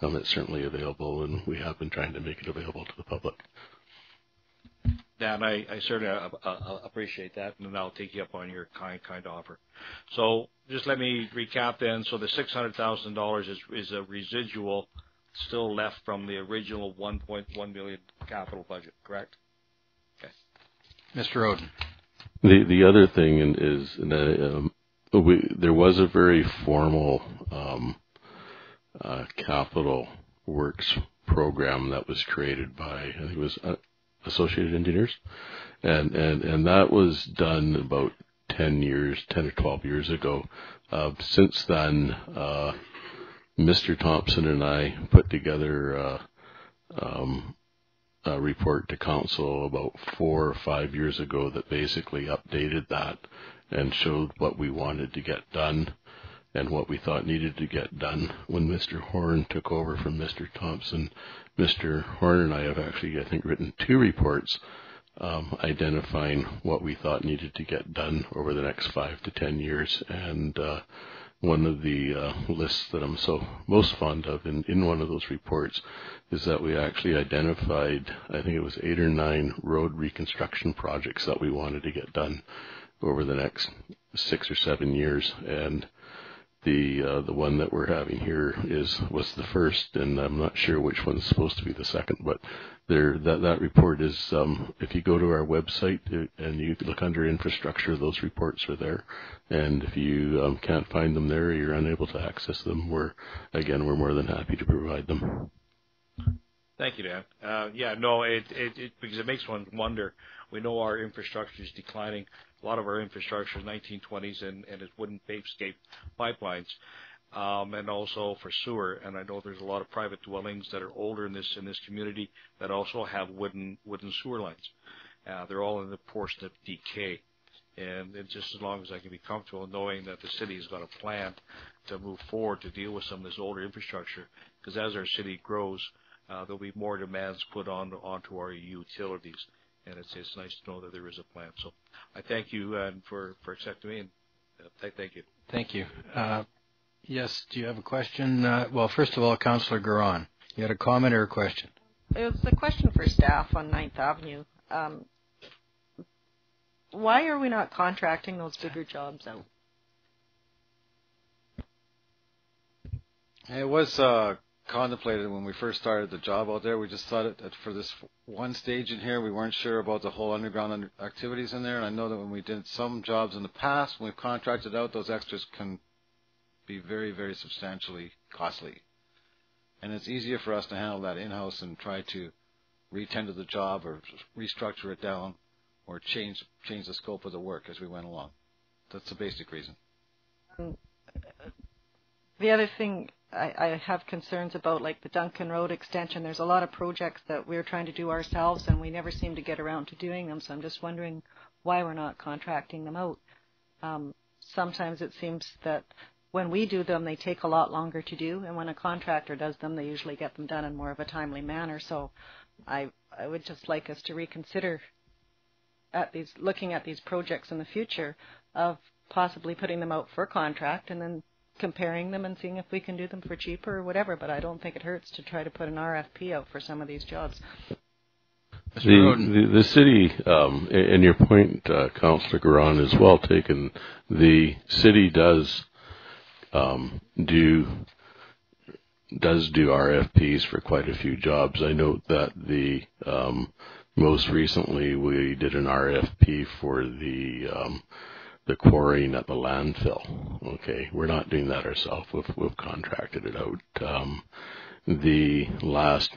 It's certainly available, and we have been trying to make it available to the public. Yeah, and I certainly appreciate that, and I'll take you up on your kind offer. So just let me recap then. So the $600,000 is a residual still left from the original $1.1 million capital budget, correct? Okay. Mr. Roden. The other thing is there was a very formal capital works program that was created by, I think it was Associated Engineers, and that was done about 10 or 12 years ago. Since then, Mr. Thompson and I put together a report to council about 4 or 5 years ago that basically updated that and showed what we wanted to get done. and what we thought needed to get done. When Mr. Horn took over from Mr. Thompson, Mr. Horn and I have actually, I think, written 2 reports identifying what we thought needed to get done over the next 5 to 10 years. And one of the lists that I'm so most fond of in one of those reports is that we actually identified, I think it was 8 or 9 road reconstruction projects that we wanted to get done over the next 6 or 7 years. And the one that we're having here was the first, and I'm not sure which one's supposed to be the second, but that report is, if you go to our website and you look under infrastructure, those reports are there. And if you can't find them there, or you're unable to access them, we're more than happy to provide them. Thank you, Dan. Because it makes one wonder. We know our infrastructure is declining. A lot of our infrastructure is 1920s and it's wooden pavescape pipelines, and also for sewer. And I know there's a lot of private dwellings that are older in this community that also have wooden sewer lines. They're all in the portion of decay. And just as long as I can be comfortable knowing that the city has got a plan to move forward to deal with some of this older infrastructure, because as our city grows, there'll be more demands put onto our utilities. And it's nice to know that there is a plan. So I thank you for accepting me, and thank you. Thank you. Yes, do you have a question? Well, first of all, Councillor Garon, you had a comment or a question? It was a question for staff on 9th Avenue. Why are we not contracting those bigger jobs out? It was contemplated when we first started the job out there. We just thought that for this one stage in here, we weren't sure about the whole underground activities in there. And I know that when we did some jobs in the past, when we've contracted out, those extras can be very, very substantially costly. And it's easier for us to handle that in-house and try to retender the job or restructure it down or change the scope of the work as we went along. That's the basic reason. The other thing I have concerns about, like the Duncan Road extension, there's a lot of projects that we're trying to do ourselves and we never seem to get around to doing them. So I'm just wondering why we're not contracting them out. Sometimes it seems that when we do them, they take a lot longer to do. And when a contractor does them, they usually get them done in more of a timely manner. So I would just like us to reconsider looking at these projects in the future of possibly putting them out for contract and then comparing them and seeing if we can do them for cheaper or whatever. But I don't think it hurts to try to put an RFP out for some of these jobs. The city, and your point, Councillor Garon, is well taken. The city does do RFPs for quite a few jobs. I note that the most recently we did an RFP for the quarrying at the landfill. Okay, we're not doing that ourselves. We've contracted it out. The last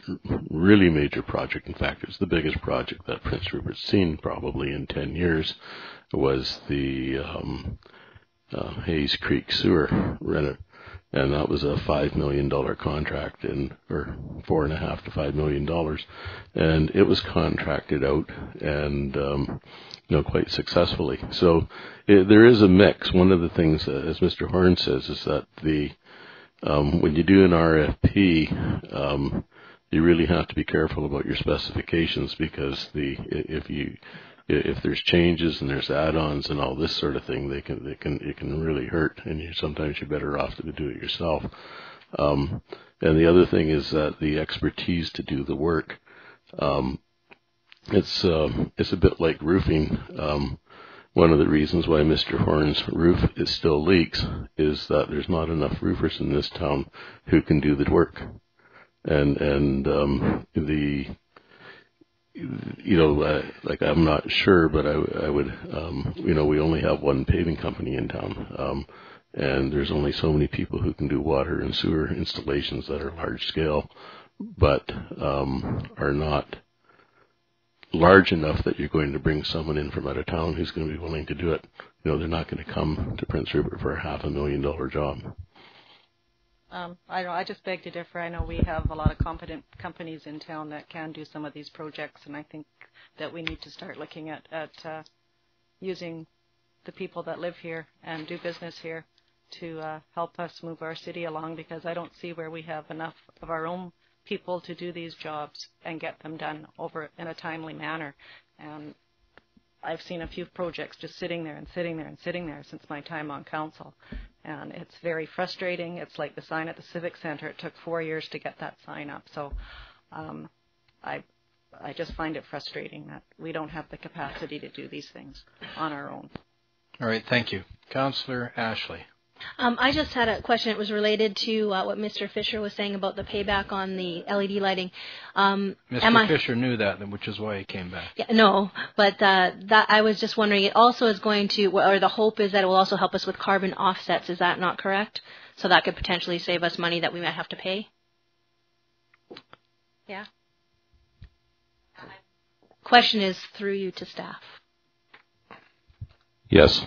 really major project, in fact, it's the biggest project that Prince Rupert's seen probably in 10 years, was the Hayes Creek sewer renter, and that was a $5 million contract, or $4.5 to $5 million, and it was contracted out and quite successfully. So there is a mix. One of the things, as Mr. Horn says, is that when you do an RFP, you really have to be careful about your specifications, because if there's changes and there's add-ons and all this sort of thing, it can really hurt, and sometimes you're better off to do it yourself. And the other thing is that the expertise to do the work, it's a bit like roofing. One of the reasons why Mr. Horn's roof still leaks is that there's not enough roofers in this town who can do the work, and like I'm not sure, but I would, we only have one paving company in town, and there's only so many people who can do water and sewer installations that are large scale, but are not large enough that you're going to bring someone in from out of town who's going to be willing to do it. They're not going to come to Prince Rupert for a $500,000 job. I just beg to differ. I know we have a lot of competent companies in town that can do some of these projects, and I think that we need to start looking at using the people that live here and do business here to help us move our city along, because I don't see where we have enough of our own people to do these jobs and get them done over in a timely manner. And I've seen a few projects just sitting there and sitting there and sitting there since my time on council. And it's very frustrating. It's like the sign at the Civic Center. It took 4 years to get that sign up. So I just find it frustrating that we don't have the capacity to do these things on our own. All right, thank you. Councillor Ashley. I just had a question. It was related to what Mr. Fisher was saying about the payback on the LED lighting. Mr. Fisher knew that, which is why he came back. Yeah, no, but that I was just wondering, it also is going to, or the hope is that it will also help us with carbon offsets. Is that not correct? So that could potentially save us money that we might have to pay? Yeah. Question is through you to staff. Yes.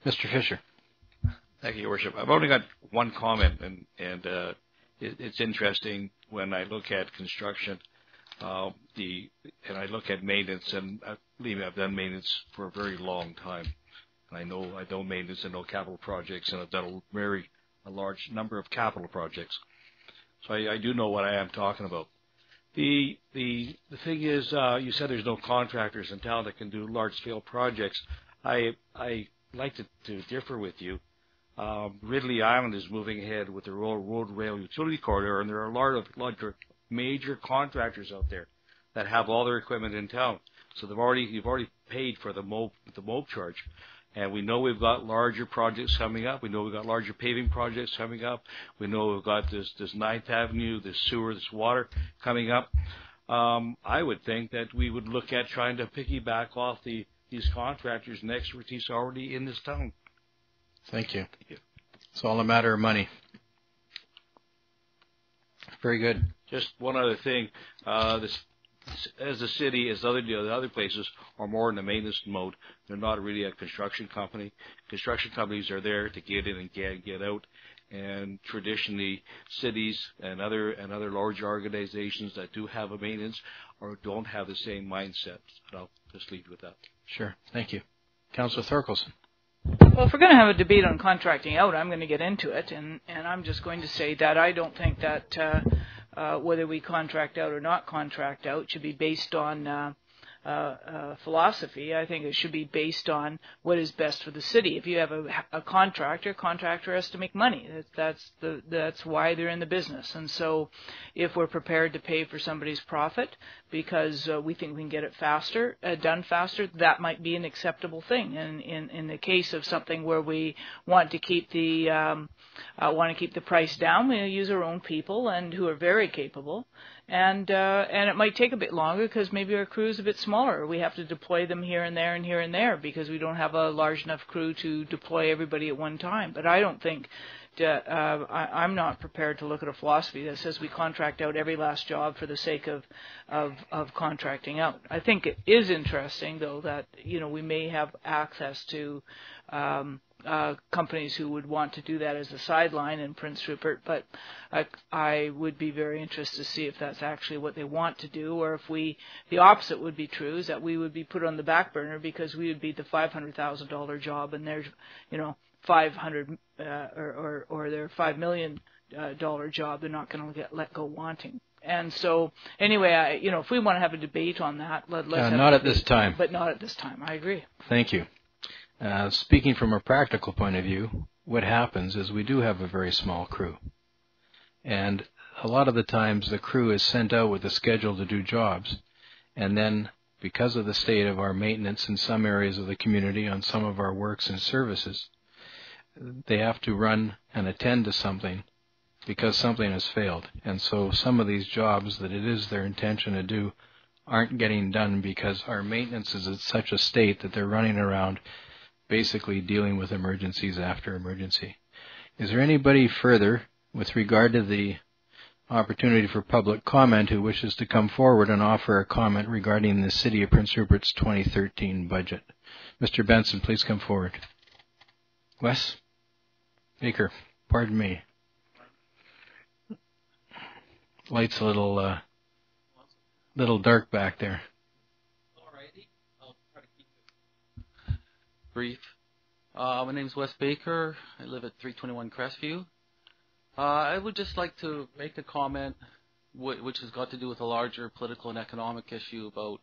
Mr. Fisher. Thank you, Your Worship. I've only got one comment, and it's interesting when I look at construction, and I look at maintenance, and believe me, I've done maintenance for a very long time, and I know maintenance and know capital projects, and I've done a large number of capital projects, so I do know what I am talking about. The thing is, you said there's no contractors in town that can do large scale projects. I like to differ with you. Ridley Island is moving ahead with the road rail utility corridor, and there are a lot of larger major contractors out there that have all their equipment in town. So you've already paid for the MOB charge, and we know we've got larger projects coming up. We know we've got larger paving projects coming up. We know we've got this 9th Avenue, this sewer, this water coming up. I would think that we would look at trying to piggyback off these contractors and expertise already in this town. Thank you. It's all a matter of money. Very good. Just one other thing. As a city, as the other places, are more in the maintenance mode. They're not really a construction company. Construction companies are there to get in and get out. And traditionally, cities and other large organizations that do have a maintenance or don't have the same mindset. And I'll just leave with that. Sure. Thank you. Councillor Thorkelson. Well, if we're going to have a debate on contracting out, I'm going to get into it, and I'm just going to say that I don't think that whether we contract out or not contract out should be based on philosophy. I think it should be based on what is best for the city. If you have a contractor has to make money. That's why they're in the business. And so if we're prepared to pay for somebody's profit because we think we can get it faster, done faster, that might be an acceptable thing. And in the case of something where we want to keep the price down, we use our own people and who are very capable. And it might take a bit longer because maybe our crew is a bit smaller. We have to deploy them here and there and here and there because we don't have a large enough crew to deploy everybody at one time. But I don't think that I'm not prepared to look at a philosophy that says we contract out every last job for the sake of contracting out. I think it is interesting, though, that we may have access to companies who would want to do that as a sideline in Prince Rupert, but I would be very interested to see if that's actually what they want to do, or if the opposite would be true, is that we would be put on the back burner because we would be the $500,000 job and there's, $500 or their $5 million job. They're not going to get let go wanting. And so, anyway, if we want to have a debate on that, let's have not at this time. But not at this time. I agree. Thank you. Speaking from a practical point of view, what happens is we do have a very small crew. And a lot of the times the crew is sent out with a schedule to do jobs. And then because of the state of our maintenance in some areas of the community on some of our works and services, they have to run and attend to something because something has failed. And so some of these jobs that it is their intention to do aren't getting done because our maintenance is at such a state that they're running around basically dealing with emergencies after emergency. Is there anybody further with regard to the opportunity for public comment who wishes to come forward and offer a comment regarding the City of Prince Rupert's 2013 budget? Mr. Benson, please come forward. Wes? Baker, pardon me. Light's a little dark back there. Alrighty, I'll try to keep it brief. My name's Wes Baker. I live at 321 Crestview. I would just like to make a comment which has got to do with a larger political and economic issue about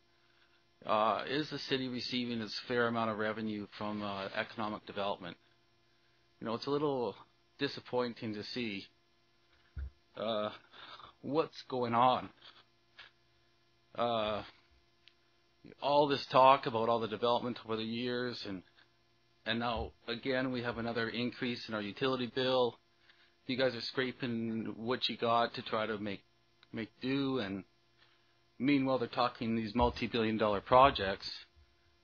is the city receiving its fair amount of revenue from economic development? You know, it's a little disappointing to see what's going on. All this talk about all the development over the years, and now again we have another increase in our utility bill. You guys are scraping what you got to try to make do, and meanwhile they're talking these multi-billion-dollar projects,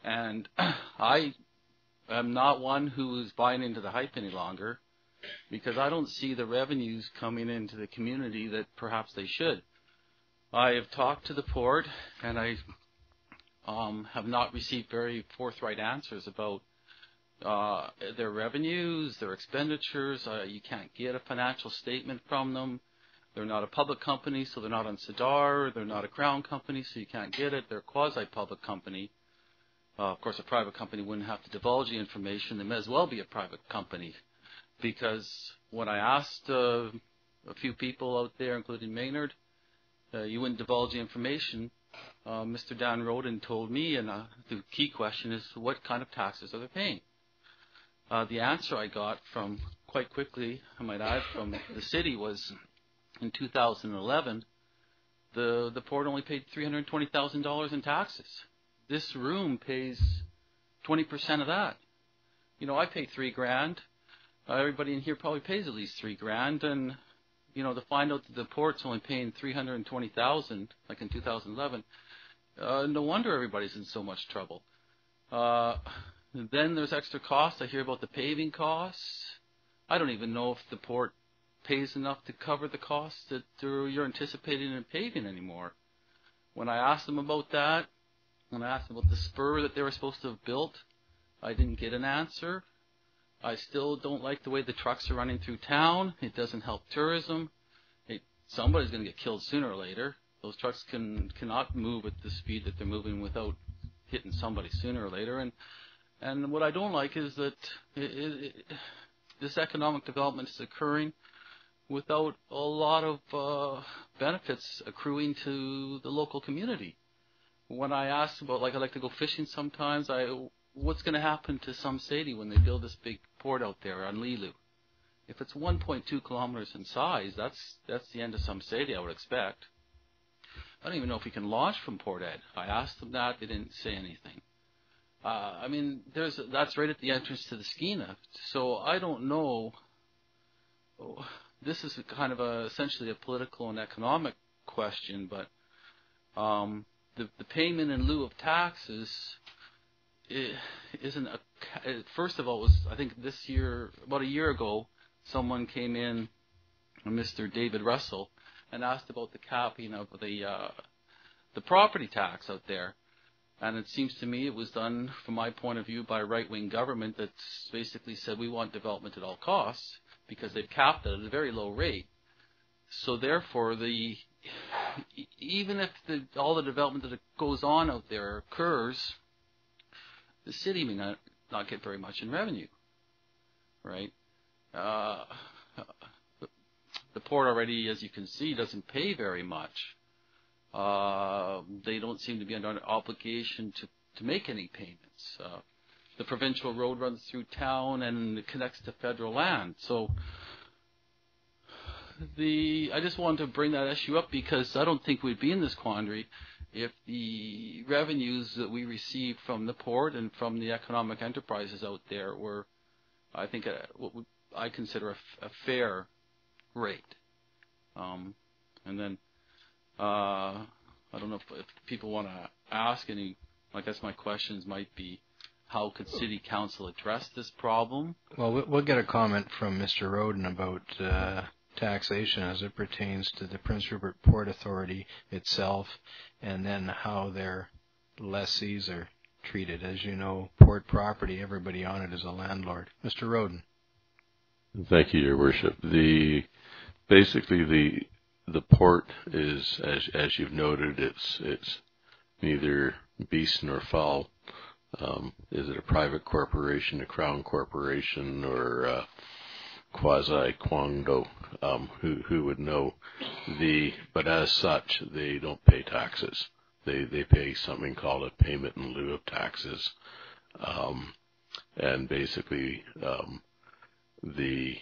and I am not one who is buying into the hype any longer, because I don't see the revenues coming into the community that perhaps they should. I have talked to the port, and I have not received very forthright answers about their revenues, their expenditures. You can't get a financial statement from them. They're not a public company, so they're not on SEDAR. They're not a Crown company, so you can't get it. They're a quasi-public company. Of course, a private company wouldn't have to divulge the information. They may as well be a private company, because when I asked a few people out there, including Maynard, you wouldn't divulge the information. Mr. Dan Roden told me, and the key question is, what kind of taxes are they paying? The answer I got from, quite quickly, I might add, from the city was, in 2011, the port only paid $320,000 in taxes. This room pays 20% of that. You know, I pay $3,000. Everybody in here probably pays at least $3,000, and you know, to find out that the port's only paying $320,000, like in 2011, no wonder everybody's in so much trouble. Then there's extra costs. I hear about the paving costs. I don't even know if the port pays enough to cover the costs that you're anticipating in paving anymore. When I asked them about that, when I asked them about the spur that they were supposed to have built, I didn't get an answer. I still don't like the way the trucks are running through town. It doesn't help tourism. Somebody's going to get killed sooner or later. Those trucks cannot move at the speed that they're moving without hitting somebody sooner or later. And what I don't like is that this economic development is occurring without a lot of benefits accruing to the local community. When I ask about, like, I like to go fishing sometimes, what's going to happen to Some Sadie when they build this big port out there on Lilu? If it's 1.2 kilometers in size, that's the end of Some Sadie, I would expect. I don't even know if we can launch from Port Ed. I asked them that, they didn't say anything. I mean, that's right at the entrance to the Skeena. So I don't know. This is kind of essentially a political and economic question, but the payment in lieu of taxes isn't first of all, I think this year, about a year ago, someone came in, Mr. David Russell, and asked about the capping of the property tax out there. And it seems to me it was done, from my point of view, by a right-wing government that's basically said we want development at all costs, because they've capped it at a very low rate. So therefore, even if all the development that goes on out there occurs, the city may not get very much in revenue, right? The port already, as you can see, doesn't pay very much. They don't seem to be under an obligation to make any payments. The provincial road runs through town and it connects to federal land. So I just wanted to bring that issue up because I don't think we'd be in this quandary if the revenues that we receive from the port and from the economic enterprises out there were, I think, what I consider a fair rate. And then I don't know if people want to ask any. I guess my questions might be, how could City Council address this problem? Well, we'll get a comment from Mr. Roden about taxation as it pertains to the Prince Rupert Port Authority itself, and then how their lessees are treated. As you know, port property, everybody on it is a landlord. Mr. Roden. Thank you, Your Worship. Basically the port is, as you've noted, it's neither beast nor fowl. is it a private corporation, a crown corporation, or quasi Kwangdo? Who would know? But as such, they don't pay taxes. They pay something called a payment in lieu of taxes, and basically the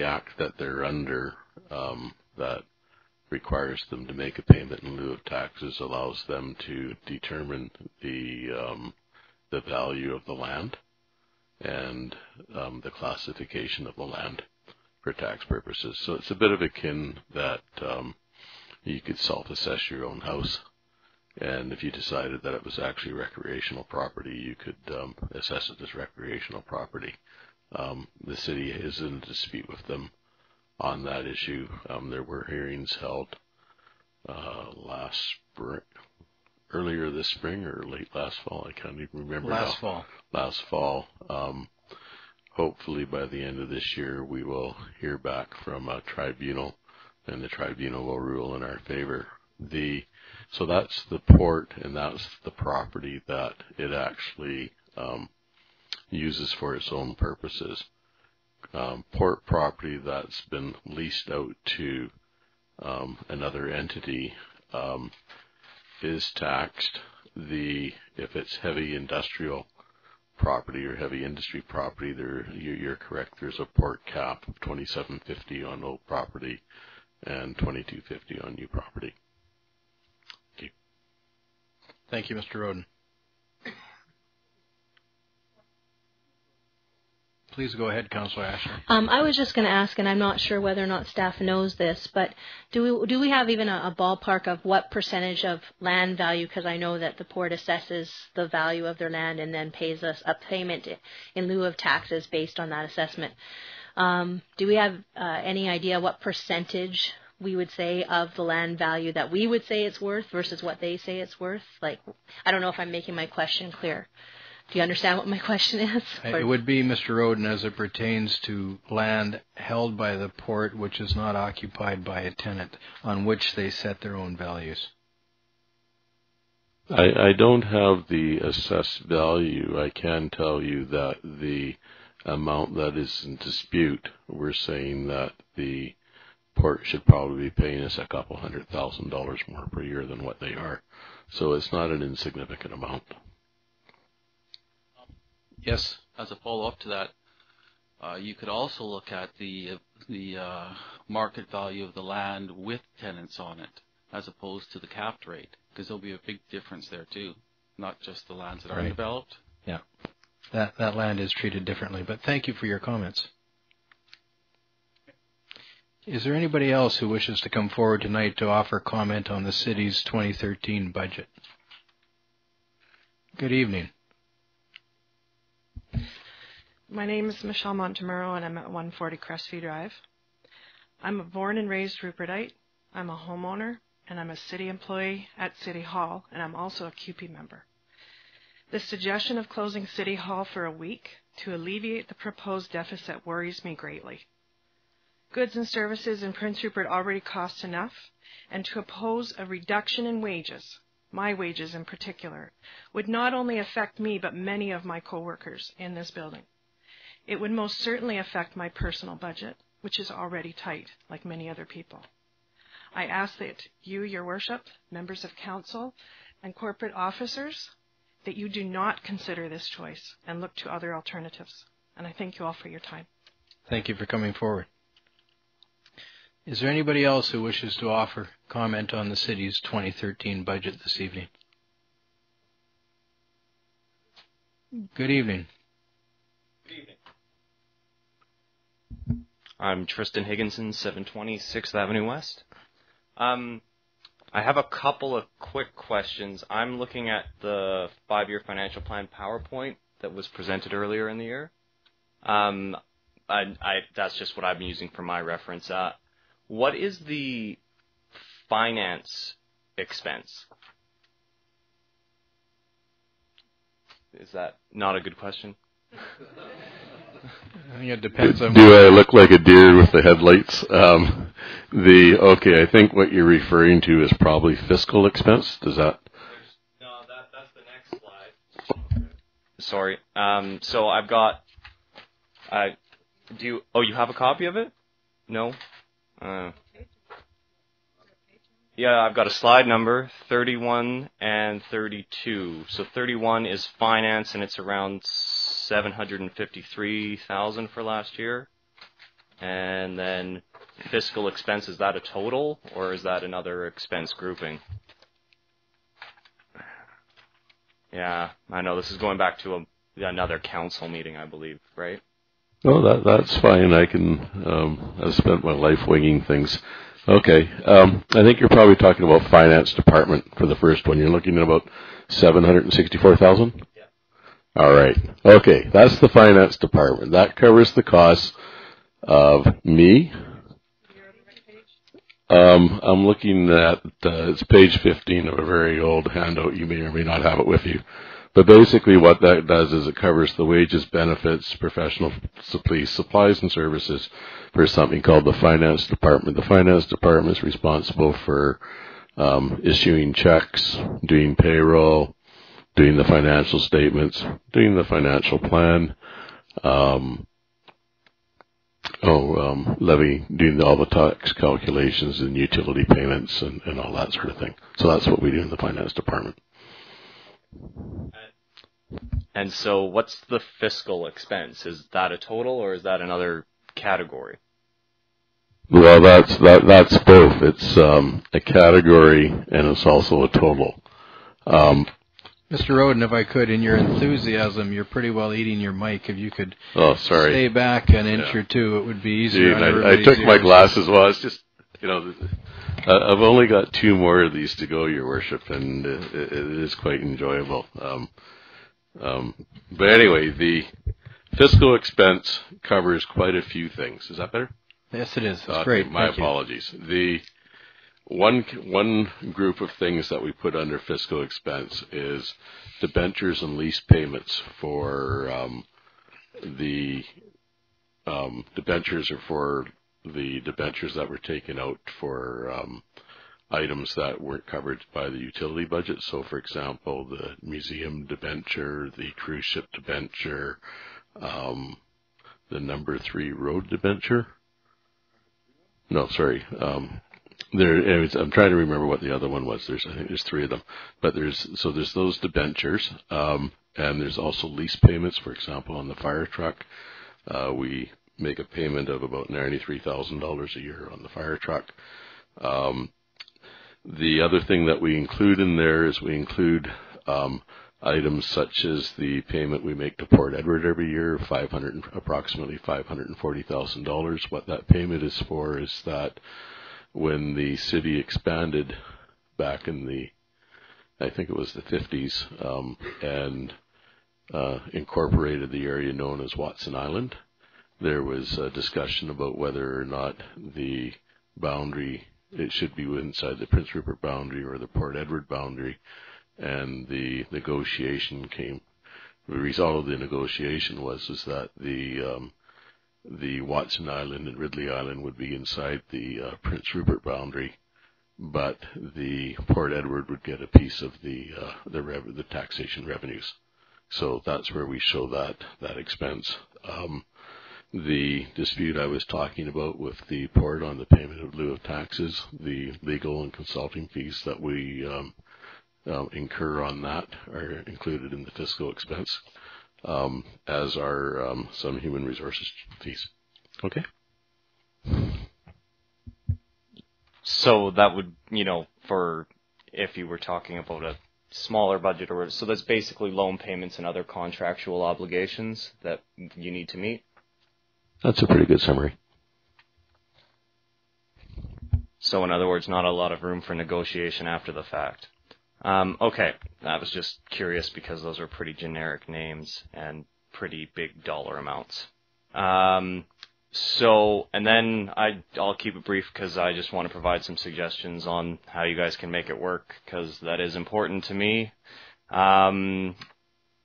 act that they're under that requires them to make a payment in lieu of taxes allows them to determine the value of the land and the classification of the land for tax purposes. So it's a bit of akin that you could self-assess your own house, and if you decided that it was actually recreational property, you could assess it as recreational property. The city is in a dispute with them on that issue. There were hearings held earlier this spring or late last fall. I can't even remember. Last fall. Hopefully by the end of this year we will hear back from a tribunal, and the tribunal will rule in our favor. So that's the port, and that's the property that it actually uses for its own purposes. Port property that's been leased out to another entity is taxed. If it's heavy industrial property or heavy industry property, you're correct. There's a port cap of $27.50 on old property and $22.50 on new property. Thank you. Thank you, Mr. Roden. Please go ahead, Councillor Ashley. I was just going to ask, and I'm not sure whether or not staff knows this, but do we have even a ballpark of what percentage of land value? Because I know that the port assesses the value of their land and then pays us a payment in lieu of taxes based on that assessment. Do we have any idea what percentage we would say of the land value that we would say it's worth versus what they say it's worth? Like, I don't know if I'm making my question clear. Do you understand what my question is? It would be, Mr. Roden, as it pertains to land held by the port which is not occupied by a tenant, on which they set their own values. I don't have the assessed value. I can tell you that the amount that is in dispute, we're saying that the port should probably be paying us a couple $100,000 more per year than what they are. So it's not an insignificant amount. Yes. As a follow-up to that, you could also look at the market value of the land with tenants on it, as opposed to the capped rate, because there'll be a big difference there too, not just the lands that are developed. Yeah, that land is treated differently. But thank you for your comments. Is there anybody else who wishes to come forward tonight to offer comment on the city's 2013 budget? Good evening. My name is Michelle Montemuro, and I'm at 140 Crestview Drive. I'm a born and raised Rupertite. I'm a homeowner, and I'm a city employee at City Hall, and I'm also a CUPE member. The suggestion of closing City Hall for a week to alleviate the proposed deficit worries me greatly. Goods and services in Prince Rupert already cost enough, and to oppose a reduction in wages, my wages in particular, would not only affect me but many of my co-workers in this building. It would most certainly affect my personal budget, which is already tight, like many other people. I ask that you, Your Worship, members of council, and corporate officers, that you do not consider this choice and look to other alternatives. And I thank you all for your time. Thank you for coming forward. Is there anybody else who wishes to offer comment on the city's 2013 budget this evening? Good evening. Good evening. I'm Tristan Higginson, 720 6th Avenue West. I have a couple of quick questions. I'm looking at the 5-year financial plan PowerPoint that was presented earlier in the year. That's just what I've been using for my reference. What is the finance expense? Is that not a good question? I think it depends on. Do I look like a deer with the headlights? I think what you're referring to is probably fiscal expense. Does that? No, that's Sorry. So I've got. You have a copy of it? No. Yeah, I've got a slide number 31 and 32. So 31 is finance, and it's around 753,000 for last year. And then fiscal expense, is that a total, or is that another expense grouping? Yeah, I know this is going back to another council meeting, I believe, right? No, that's fine. I can. I've spent my life winging things. Okay. I think you're probably talking about finance department for the first one. You're looking at about 764,000. Yeah. All right. Okay, that's the finance department. That covers the costs of me. I'm looking at it's page 15 of a very old handout. You may or may not have it with you. But basically what that does is it covers the wages, benefits, professional supplies and services for something called the finance department. The finance department is responsible for issuing checks, doing payroll, doing the financial statements, doing the financial plan, doing all the tax calculations and utility payments and all that sort of thing. So that's what we do in the finance department. And so what's the fiscal expense? Is that a total, or is that another category? Well, that's both. It's a category and it's also a total. Mr. Roden, if I could, in your enthusiasm, you're pretty well eating your mic. If you could stay back an inch or two, it would be easier. I took my glasses. Well, it's just, I've only got 2 more of these to go, Your Worship, and it is quite enjoyable. But anyway, the fiscal expense covers quite a few things. Is that better? Yes, it is. That's great. My apologies. The one group of things that we put under fiscal expense is debentures and lease payments for the debentures are for the debentures that were taken out for items that weren't covered by the utility budget. So, for example, the museum debenture, the cruise ship debenture, the number 3 road debenture. No, sorry. I'm trying to remember what the other one was. I think there's 3 of them. But there's those debentures, and there's also lease payments. For example, on the fire truck, we make a payment of about $93,000 a year on the fire truck. The other thing that we include in there is we include items such as the payment we make to Port Edward every year, approximately $540,000. What that payment is for is that when the city expanded back in I think it was the 50s, and incorporated the area known as Watson Island, there was a discussion about whether or not the boundary, it should be inside the Prince Rupert boundary or the Port Edward boundary, and the negotiation came. The result of the negotiation was that the Watson Island and Ridley Island would be inside the Prince Rupert boundary, but the Port Edward would get a piece of the taxation revenues. So that's where we show that expense. The dispute I was talking about with the port on the payment of lieu of taxes, the legal and consulting fees that we incur on that are included in the fiscal expense, as are some human resources fees. Okay. So that would, for if you were talking about a smaller budget, so that's basically loan payments and other contractual obligations that you need to meet? That's a pretty good summary. So in other words, not a lot of room for negotiation after the fact. Okay, I was just curious because those are pretty generic names and pretty big dollar amounts. So, and then I'll keep it brief because I just want to provide some suggestions on how you guys can make it work, because that is important to me.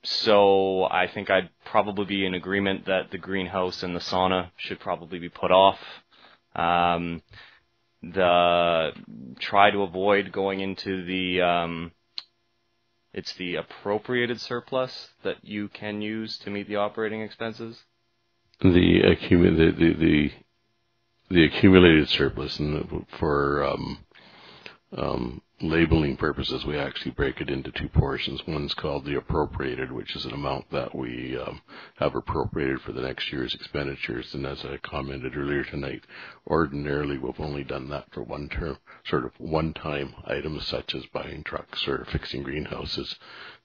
So I think I'd probably be in agreement that the greenhouse and the sauna should probably be put off. Try to avoid going into the it's the appropriated surplus that you can use to meet the operating expenses? The accumulated surplus, and for labeling purposes, we actually break it into two portions. One's called the appropriated, which is an amount that we have appropriated for the next year's expenditures. And as I commented earlier tonight, ordinarily we've only done that for one-time items such as buying trucks or fixing greenhouses.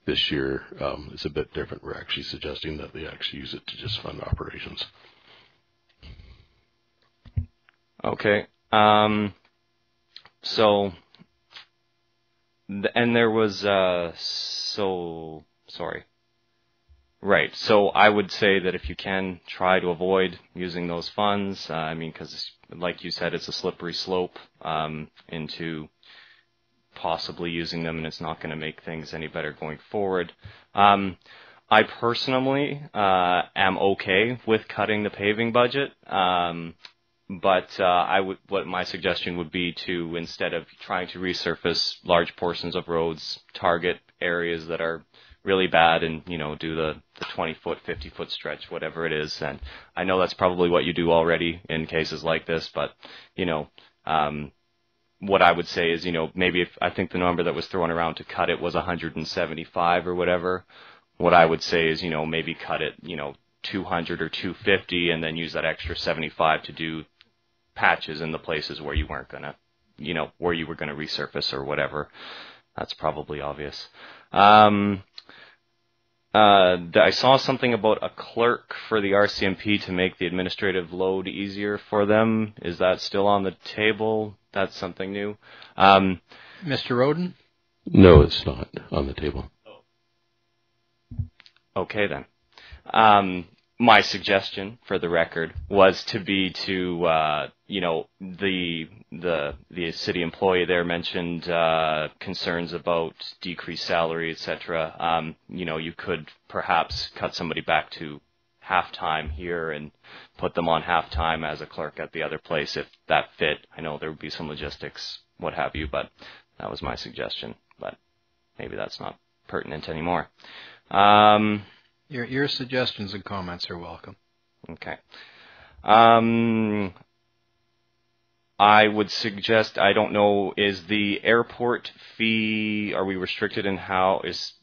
This year it's a bit different. We're actually suggesting that they actually use it to just fund operations. Okay. So, and there was, Right. So I would say that if you can try to avoid using those funds, because like you said, it's a slippery slope into possibly using them, and it's not going to make things any better going forward. I personally am okay with cutting the paving budget. But what my suggestion would be to, instead of trying to resurface large portions of roads, target areas that are really bad and, do the 20-foot, 50-foot stretch, whatever it is. And I know that's probably what you do already in cases like this, but, what I would say is, maybe I think the number that was thrown around to cut it was 175 or whatever. What I would say is, maybe cut it, 200 or 250 and then use that extra 75 to do patches in the places where you weren't gonna, where you were gonna resurface or whatever. That's probably obvious. I saw something about a clerk for the RCMP to make the administrative load easier for them. Is that still on the table? That's something new. Mr. Roden? No, it's not on the table. Okay then. My suggestion, for the record, was to be the city employee there mentioned concerns about decreased salary, etc. You could perhaps cut somebody back to half-time here and put them on half-time as a clerk at the other place if that fit. I know there would be some logistics, what have you, but that was my suggestion. But maybe that's not pertinent anymore. Your suggestions and comments are welcome. Okay. I would suggest, I don't know, is the airport fee, are we restricted in how, is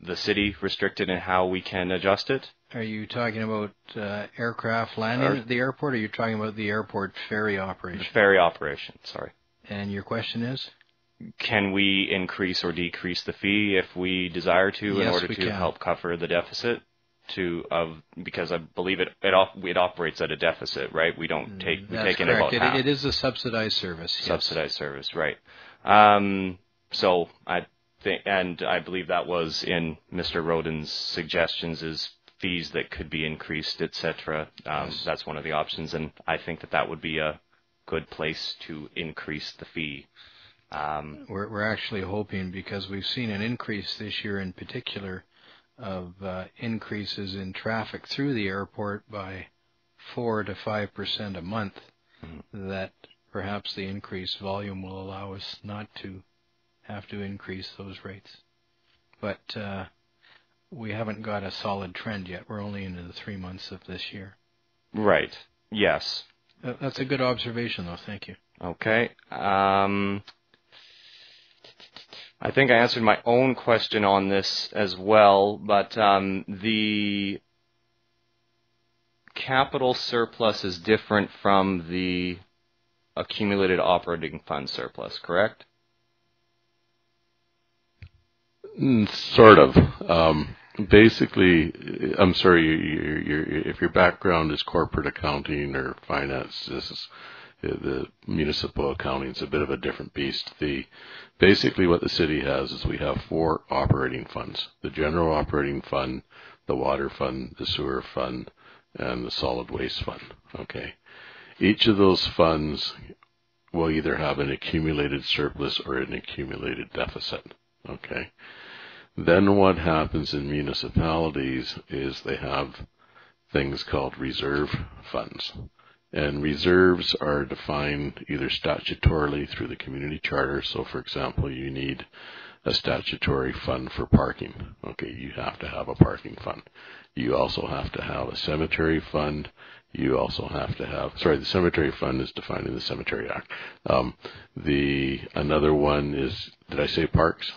the city restricted in how we can adjust it? Are you talking about aircraft landing at the airport, or are you talking about the airport ferry operation? The ferry operation, sorry. And your question is? Can we increase or decrease the fee if we desire to in order to help cover the deficit? Because I believe it operates at a deficit, right? We don't take we take in about half. It is a subsidized service. Subsidized service, right? So I think, and I believe that was in Mr. Roden's suggestions, is fees that could be increased, etc. Yes. That's one of the options, and I think that would be a good place to increase the fee. We're actually hoping, because we've seen an increase this year in particular of increases in traffic through the airport by 4 to 5% a month, that perhaps the increased volume will allow us not to have to increase those rates. But we haven't got a solid trend yet. We're only into the 3 months of this year. Right. Yes. That's a good observation, though. Thank you. Okay. I think I answered my own question on this as well, but the capital surplus is different from the accumulated operating fund surplus, correct? Sort of. Basically, I'm sorry, if your background is corporate accounting or finance, this is the municipal accounting is a bit of a different beast. Basically what the city has is we have 4 operating funds: the general operating fund, the water fund, the sewer fund, and the solid waste fund. Okay. Each of those funds will either have an accumulated surplus or an accumulated deficit. Okay. Then what happens in municipalities is they have things called reserve funds. And reserves are defined either statutorily through the community charter. So, for example, you need a statutory fund for parking. Okay, you have to have a parking fund. You also have to have a cemetery fund. You also have to have, the cemetery fund is defined in the Cemetery Act. Another one is, did I say parks?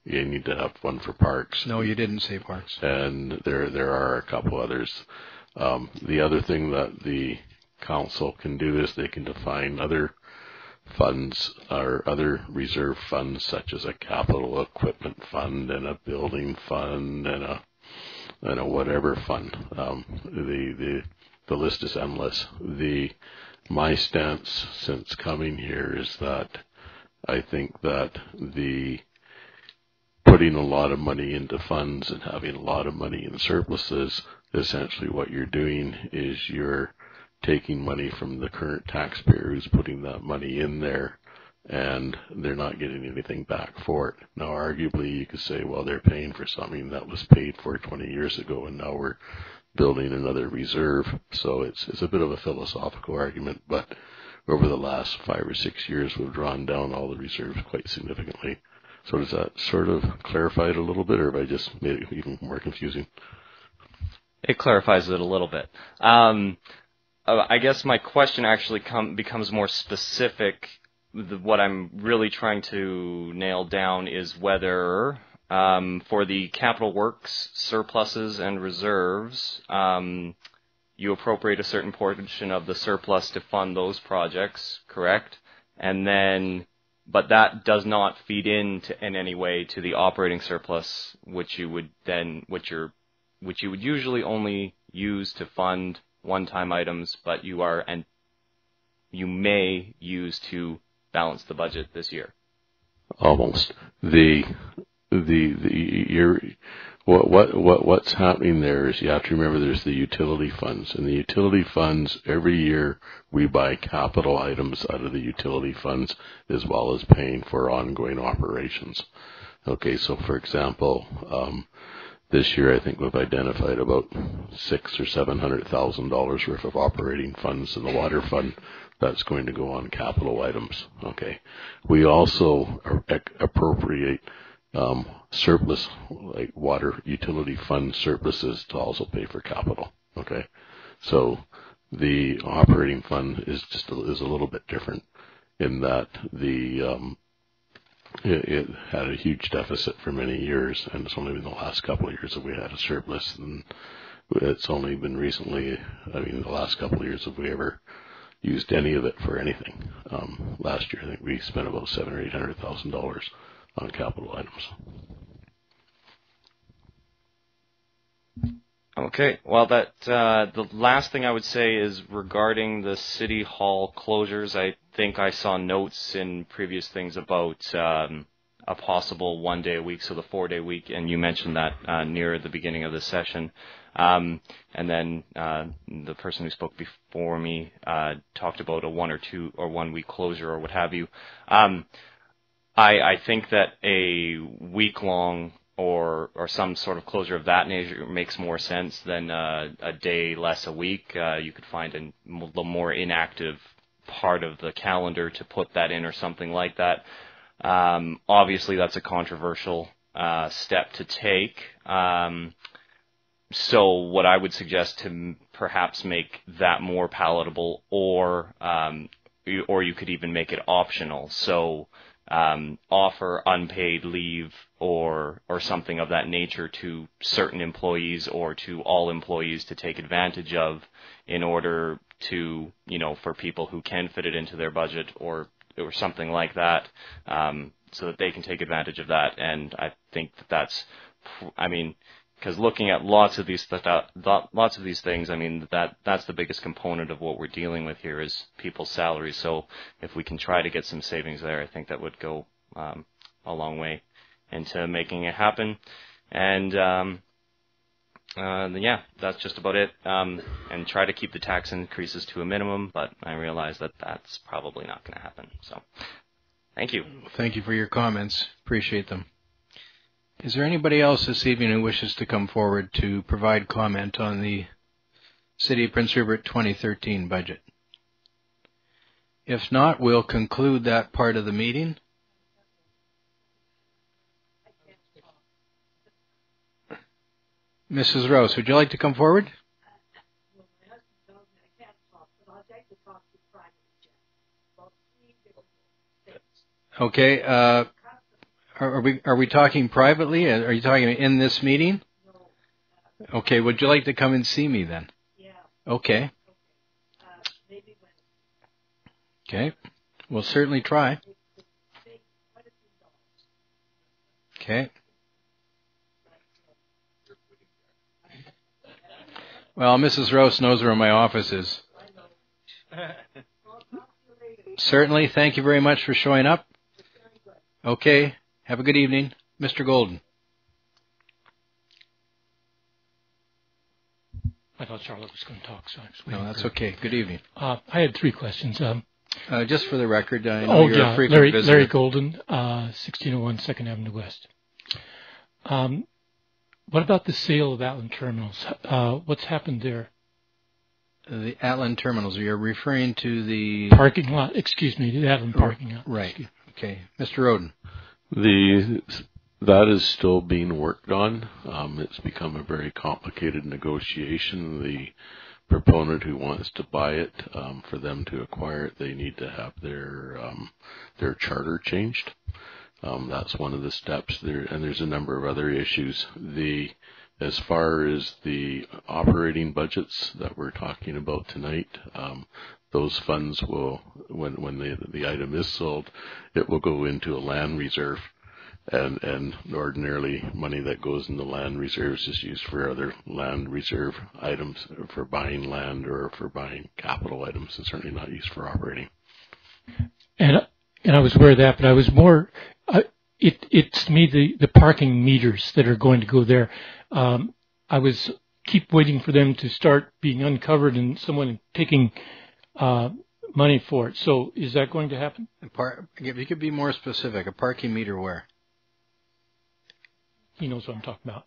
You need to have one for parks. No, you didn't say parks. And there are a couple others. The other thing that the council can do is they can define other funds or other reserve funds, such as a capital equipment fund and a building fund and a whatever fund. The list is endless. My stance since coming here is that I think that putting a lot of money into funds and having a lot of money in surpluses, essentially what you're doing is you're taking money from the current taxpayer who's putting that money in there, and they're not getting anything back for it. Now, arguably, you could say, well, they're paying for something that was paid for 20 years ago, and now we're building another reserve. So it's a bit of a philosophical argument, but over the last 5 or 6 years, we've drawn down all the reserves quite significantly. So does that sort of clarify it a little bit, or have I just made it even more confusing? It clarifies it a little bit. I guess my question actually becomes more specific. What I'm really trying to nail down is whether for the capital works surpluses and reserves, you appropriate a certain portion of the surplus to fund those projects, correct? And then, but that does not feed in any way to the operating surplus, which you would usually only use to fund one-time items, but you may use to balance the budget this year. Almost. What's happening there is you have to remember there's the utility funds. And the utility funds, every year we buy capital items out of the utility funds as well as paying for ongoing operations. Okay, so for example, this year I think we've identified about $600,000 or $700,000 worth of operating funds in the water fund that's going to go on capital items. Okay, we also appropriate surplus, like water utility fund surpluses, to also pay for capital. Okay, so the operating fund is a little bit different in that it had a huge deficit for many years, and it's only been the last couple of years that we had a surplus, and it's only been recently, the last couple of years, have we ever used any of it for anything. Last year I think we spent about $700,000 or $800,000 on capital items. Okay, well, the last thing I would say is regarding the City Hall closures. I think I saw notes in previous things about a possible 1 day a week, so the 4-day week, and you mentioned that near the beginning of the session. And then the person who spoke before me talked about a 1 or 2 or 1 week closure or what have you. I think that a week-long or some sort of closure of that nature makes more sense than a day less a week. You could find the more inactive part of the calendar to put that in or something like that. Obviously, that's a controversial step to take. So what I would suggest to perhaps make that more palatable, or you could even make it optional. So offer unpaid leave or something of that nature to certain employees or to all employees to take advantage of, in order to, for people who can fit it into their budget or something like that, so that they can take advantage of that. And I think that's, because looking at lots of these things, that's the biggest component of what we're dealing with here is people's salaries. So if we can try to get some savings there, I think that would go a long way into making it happen. And that's just about it. And try to keep the tax increases to a minimum, but I realize that that's probably not going to happen. So thank you. Thank you for your comments. Appreciate them. Is there anybody else this evening who wishes to come forward to provide comment on the City of Prince Rupert 2013 budget? If not, we'll conclude that part of the meeting. Mrs. Rose, would you like to come forward? Okay. Are we talking privately? Are you talking in this meeting? Okay. Would you like to come and see me then? Yeah. Okay. Okay. We'll certainly try. Okay. Well, Mrs. Rose knows where my office is. Certainly. Thank you very much for showing up. Okay. Have a good evening. Mr. Golden. I thought Charlotte was going to talk, so I was waiting. No, that's okay. Good evening. I had 3 questions. Just for the record, I know you're a frequent visitor. Larry Golden, 1601 2nd Avenue West. What about the sale of Atlan Terminals? What's happened there? The Atlan Terminals. You're referring to the parking lot. Excuse me, the Atlan parking lot. Right. Okay, Mr. Roden. That is still being worked on. It's become a very complicated negotiation. The proponent who wants to buy it, for them to acquire it, they need to have their charter changed. That's one of the steps there, and there's a number of other issues. As far as the operating budgets that we're talking about tonight, those funds will, when the item is sold, it will go into a land reserve, and ordinarily money that goes into land reserves is used for other land reserve items, for buying land or for buying capital items, and certainly not used for operating. And I was aware of that, but I was more. It's to me the parking meters that are going to go there. I keep waiting for them to start being uncovered and someone taking money for it. So is that going to happen? If you could be more specific, a parking meter where? He knows what I'm talking about.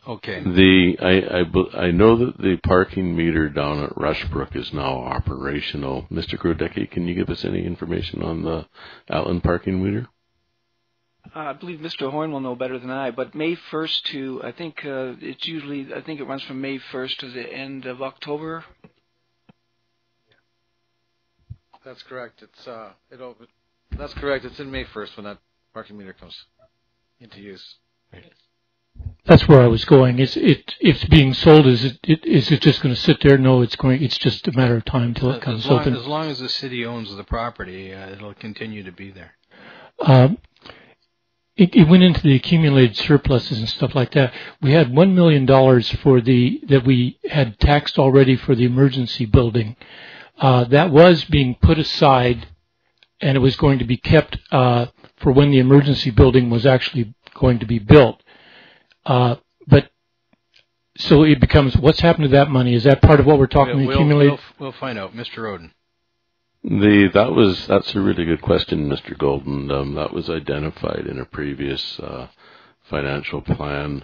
Okay. I know that the parking meter down at Rushbrook is now operational. Mr. Grodecki, can you give us any information on the Atlan parking meter? I believe Mr. Horn will know better than I, but May 1st to, I think it runs from May 1st to the end of October. That's correct. That's correct. It's in May 1st when that parking meter comes into use. That's where I was going. If it's being sold, is it just going to sit there? No, it's just a matter of time till it comes open. As long as the city owns the property, it'll continue to be there. It went into the accumulated surpluses and stuff like that. We had $1 million that we had taxed already for the emergency building. That was being put aside, and it was going to be kept for when the emergency building was actually going to be built. But so it becomes, what's happened to that money? Is that part of what we're talking accumulated? We'll find out, Mr. Roden. That's a really good question, Mr. Golden. That was identified in a previous financial plan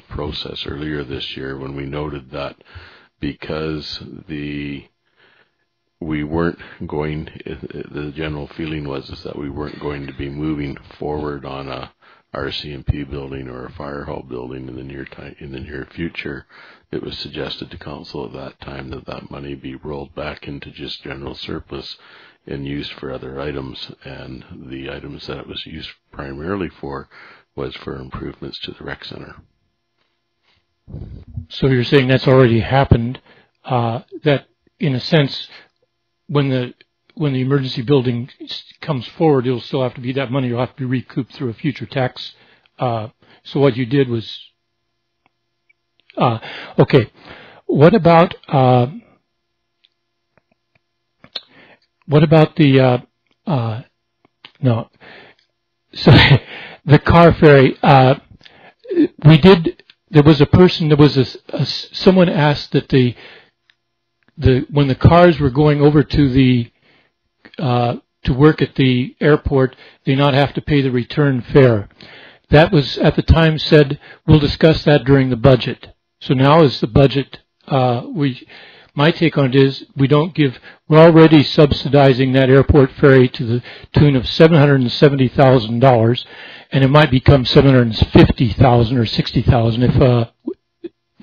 process earlier this year when we noted that because the general feeling was that we weren't going to be moving forward on a RCMP building or a fire hall building in the near future. It was suggested to council at that time that money be rolled back into just general surplus and used for other items, and the items that it was used primarily for was for improvements to the rec center. So you're saying that's already happened, that in a sense when the emergency building comes forward, it'll still have to be, that money will have to be recouped through a future tax. So what you did was, okay. What about the, no, so the car ferry, there was a person, someone asked that when the cars were going over to to work at the airport, they not have to pay the return fare. That was at the time said, we'll discuss that during the budget. So now is the budget, my take on it is we're already subsidizing that airport ferry to the tune of $770,000, and it might become 750,000 or 60,000 if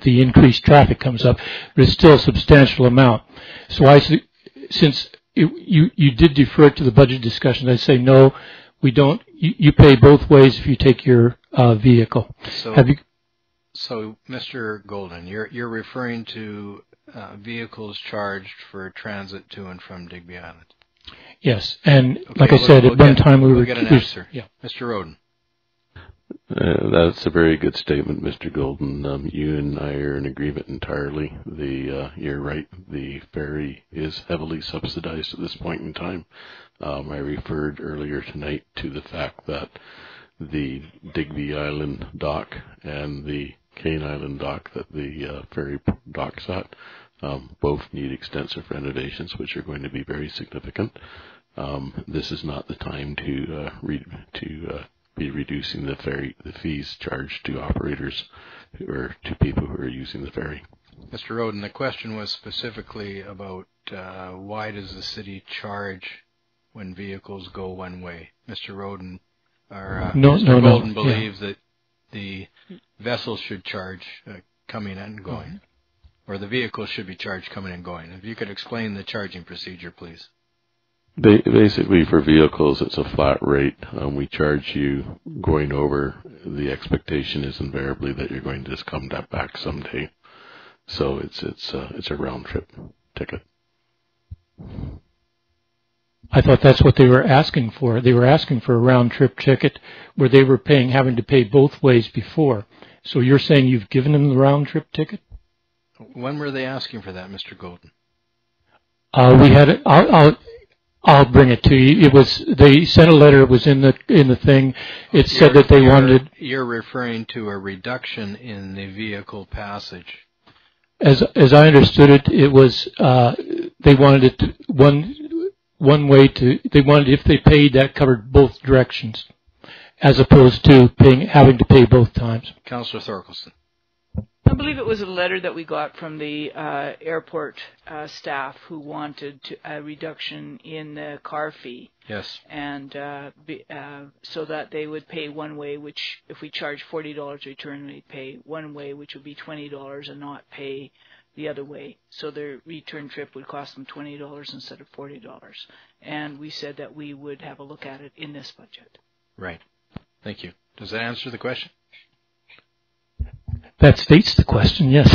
the increased traffic comes up, but it's still a substantial amount. So since you did defer it to the budget discussions, I say no, we don't. You pay both ways if you take your vehicle. So, Mr. Golden, you're referring to vehicles charged for transit to and from Digby Island. Yes, and like I said, at one time we'll get an answer. Yeah, Mr. Roden. That's a very good statement, Mr. Golden. You and I are in agreement entirely. You're right. The ferry is heavily subsidized at this point in time. I referred earlier tonight to the fact that the Digby Island dock and the Kane Island dock that the ferry docks at both need extensive renovations, which are going to be very significant. This is not the time to be reducing the fees charged to operators or to people who are using the ferry. Mr. Roden, the question was specifically about why does the city charge when vehicles go one way? Mr. Roden Mr. Golden believes that the vessels should charge coming and going, or the vehicles should be charged coming and going. If you could explain the charging procedure, please. Basically, for vehicles, it's a flat rate. We charge you going over. The expectation is invariably that you're going to just come back someday. So it's a round trip ticket. I thought that's what they were asking for. They were asking for a round trip ticket where they were having to pay both ways before. So you're saying you've given them the round trip ticket? When were they asking for that, Mr. Golden? We had it. I'll bring it to you. They sent a letter. It was in the thing. It said that they wanted. You're referring to a reduction in the vehicle passage. As I understood it, it was they wanted it one way to. They wanted if they paid that covered both directions, as opposed to having to pay both times. Councillor Thorkelson. I believe it was a letter that we got from the airport staff who wanted a reduction in the car fee. Yes. And so that they would pay one way, which if we charge $40 return, they'd pay one way, which would be $20, and not pay the other way. So their return trip would cost them $20 instead of $40. And we said that we would have a look at it in this budget. Right. Thank you. Does that answer the question? That states the question, yes.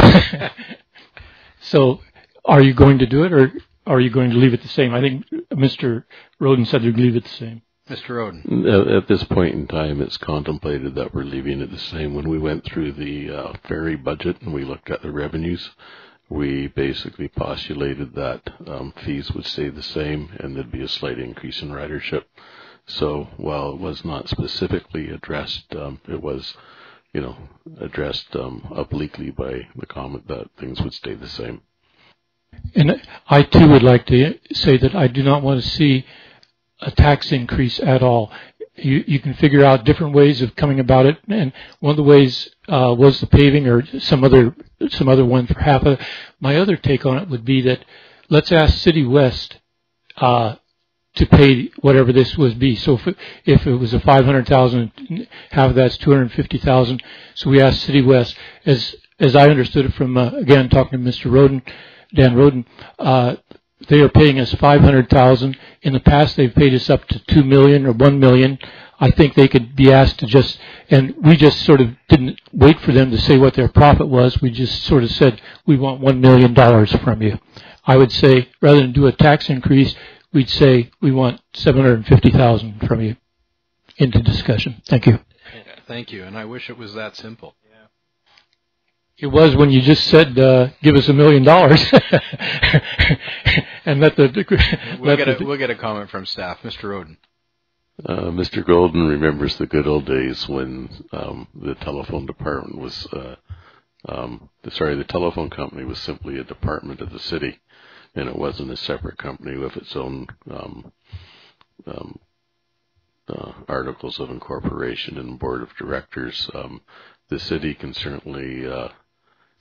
So are you going to do it, or are you going to leave it the same? I think Mr. Roden said they'd leave it the same. Mr. Roden. At this point in time, it's contemplated that we're leaving it the same. When we went through the ferry budget and we looked at the revenues, we basically postulated that fees would stay the same and there'd be a slight increase in ridership. So while it was not specifically addressed, it was addressed obliquely by the comment that things would stay the same. And I too would like to say that I do not want to see a tax increase at all. You can figure out different ways of coming about it, and one of the ways was the paving or some other one for half of it. My other take on it would be that let's ask City West to pay whatever this would be. So if it was a $500,000, half of that's $250,000. So we asked City West, as I understood it from again talking to Mr. Roden, Dan Roden, they are paying us $500,000. In the past, they've paid us up to $2 million or $1 million. I think they could be asked to and we just sort of didn't wait for them to say what their profit was. We just sort of said, we want $1 million from you. I would say, rather than do a tax increase, we'd say we want $750,000 from you into discussion. Thank you. Thank you, and I wish it was that simple. Yeah. It was when you just said, give us $1 million. And we'll get a comment from staff. Mr. Roden. Mr. Golden remembers the good old days when the telephone department was, the telephone company was simply a department of the city. And it wasn't a separate company with its own articles of incorporation and board of directors. The city can certainly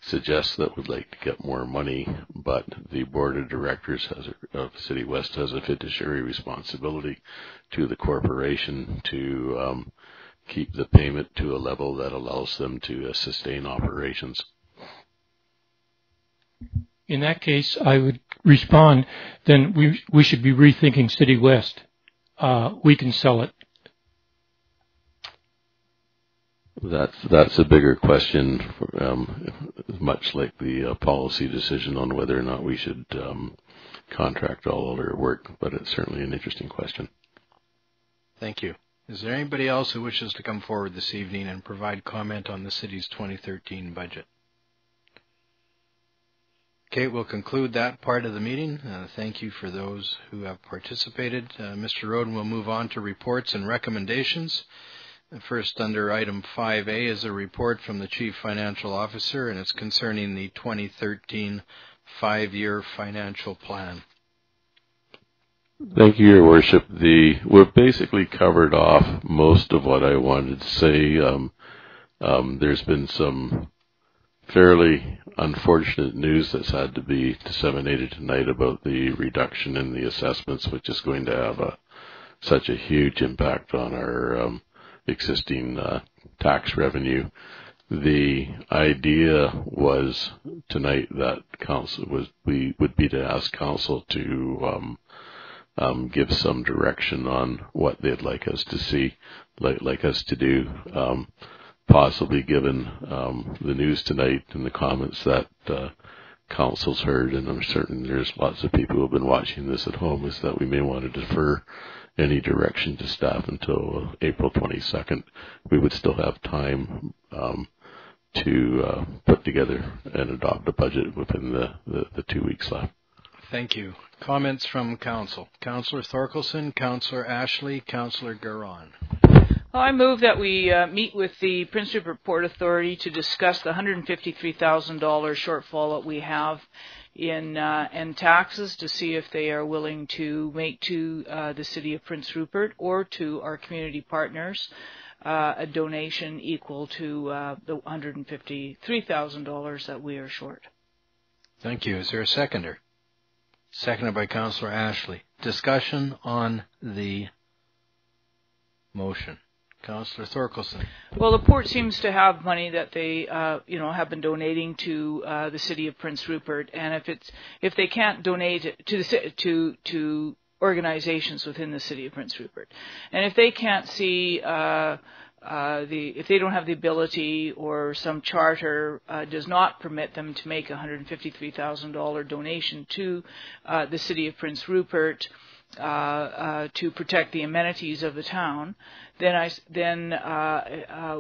suggest that we'd like to get more money, but the board of directors of City West has a fiduciary responsibility to the corporation to keep the payment to a level that allows them to sustain operations. In that case, I would respond, then we should be rethinking City West. We can sell it. That's a bigger question, much like the policy decision on whether or not we should contract all our work, but it's certainly an interesting question. Thank you. Is there anybody else who wishes to come forward this evening and provide comment on the city's 2013 budget? Okay, we'll conclude that part of the meeting. Thank you for those who have participated. Mr. Roden will move on to reports and recommendations. First, under item 5A is a report from the Chief Financial Officer, and it's concerning the 2013 5-year financial plan. Thank you, Your Worship. We've basically covered off most of what I wanted to say. There's been some fairly unfortunate news that's had to be disseminated tonight about the reduction in the assessments, which is going to have such a huge impact on our existing tax revenue. The idea was tonight that we would be to ask council to give some direction on what they'd like us to see, like us to do. Possibly given the news tonight and the comments that council's heard, and I'm certain there's lots of people who have been watching this at home, is that we may want to defer any direction to staff until April 22nd. We would still have time to put together and adopt a budget within the 2 weeks left. Thank you. Comments from council. Councillor Thorkelson, Councillor Ashley, Councillor Garon. Well, I move that we meet with the Prince Rupert Port Authority to discuss the $153,000 shortfall that we have in taxes, to see if they are willing to make to the City of Prince Rupert or to our community partners a donation equal to the $153,000 that we are short. Thank you. Is there a seconder? Seconded by Councillor Ashley. Discussion on the motion. Councillor Thorkelson. Well, the port seems to have money that they, have been donating to the City of Prince Rupert, and if they can't donate it to organizations within the City of Prince Rupert, and if they can't see if they don't have the ability, or some charter does not permit them to make a $153,000 donation to the City of Prince Rupert to protect the amenities of the town, then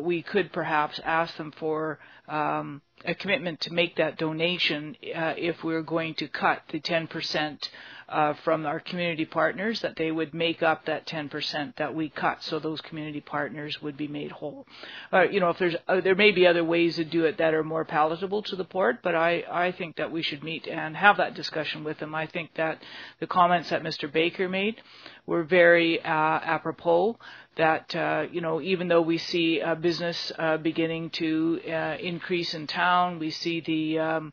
we could perhaps ask them for a commitment to make that donation if we're going to cut the 10% from our community partners, that they would make up that 10% that we cut, so those community partners would be made whole. If there may be other ways to do it that are more palatable to the port, but I think that we should meet and have that discussion with them. I think that the comments that Mr. Baker made were very apropos. That even though we see business beginning to increase in town, we see the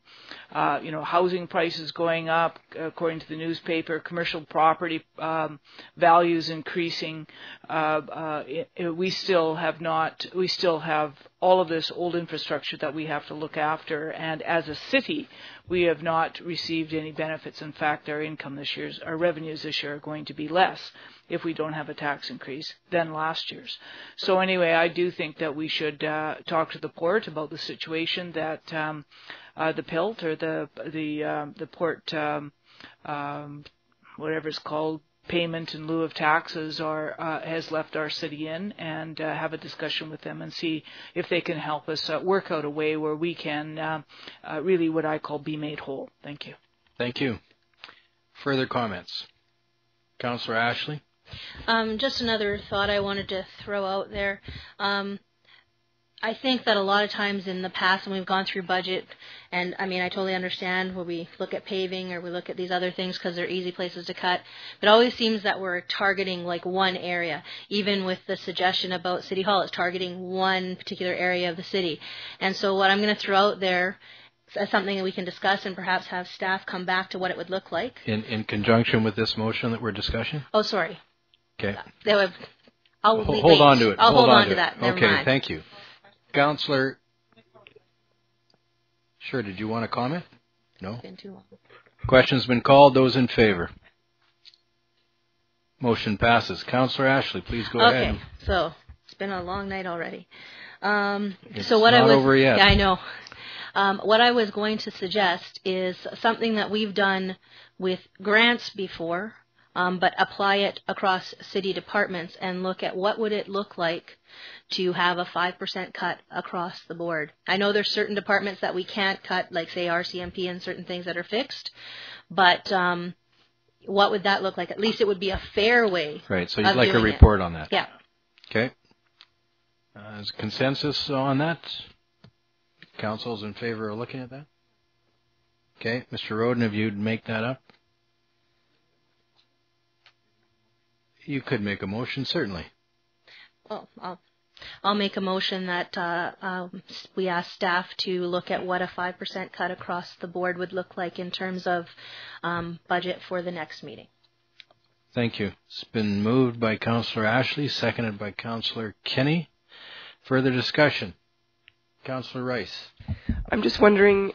housing prices going up, according to the newspaper, commercial property values increasing. We still have all of this old infrastructure that we have to look after, and as a city, we have not received any benefits. In fact, our revenues this year are going to be less if we don't have a tax increase than last year's. So anyway, I do think that we should talk to the port about the situation that the PILT, or the port, whatever it's called, payment in lieu of taxes, has left our city in, and have a discussion with them and see if they can help us work out a way where we can really, what I call, be made whole. Thank you. Thank you. Further comments? Councillor Ashley? Just another thought I wanted to throw out there. I think that a lot of times in the past, when we've gone through budget, and I totally understand where we look at paving or we look at these other things because they're easy places to cut, but it always seems that we're targeting like one area. Even with the suggestion about City Hall, it's targeting one particular area of the city. And so what I'm going to throw out there as something that we can discuss and perhaps have staff come back to what it would look like. In conjunction with this motion that we're discussing? Oh, sorry. Okay. Hold on to it. I'll hold on to it. that. Never okay, mind. Thank you. Councillor. Sure, did you want to comment? No? It's been too long. Question's been called. Those in favor? Motion passes. Councillor Ashley, please go ahead. Okay, so it's been a long night already. It's so what not I was, over yet. Yeah, I know. What I was going to suggest is something that we've done with grants before, but apply it across city departments and look at what would it look like to have a 5% cut across the board. I know there's certain departments that we can't cut, like say RCMP and certain things that are fixed, but what would that look like? At least it would be a fair way. Right, so you'd of like a doing report on that? Yeah. Okay. Is consensus on that? Council's in favor of looking at that? Okay. Mr. Roden, if you'd make that up? You could make a motion, certainly. Well, I'll make a motion that we ask staff to look at what a 5% cut across the board would look like in terms of budget for the next meeting. Thank you. It's been moved by Councillor Ashley, seconded by Councillor Kenny. Further discussion? Councillor Rice. I'm just wondering,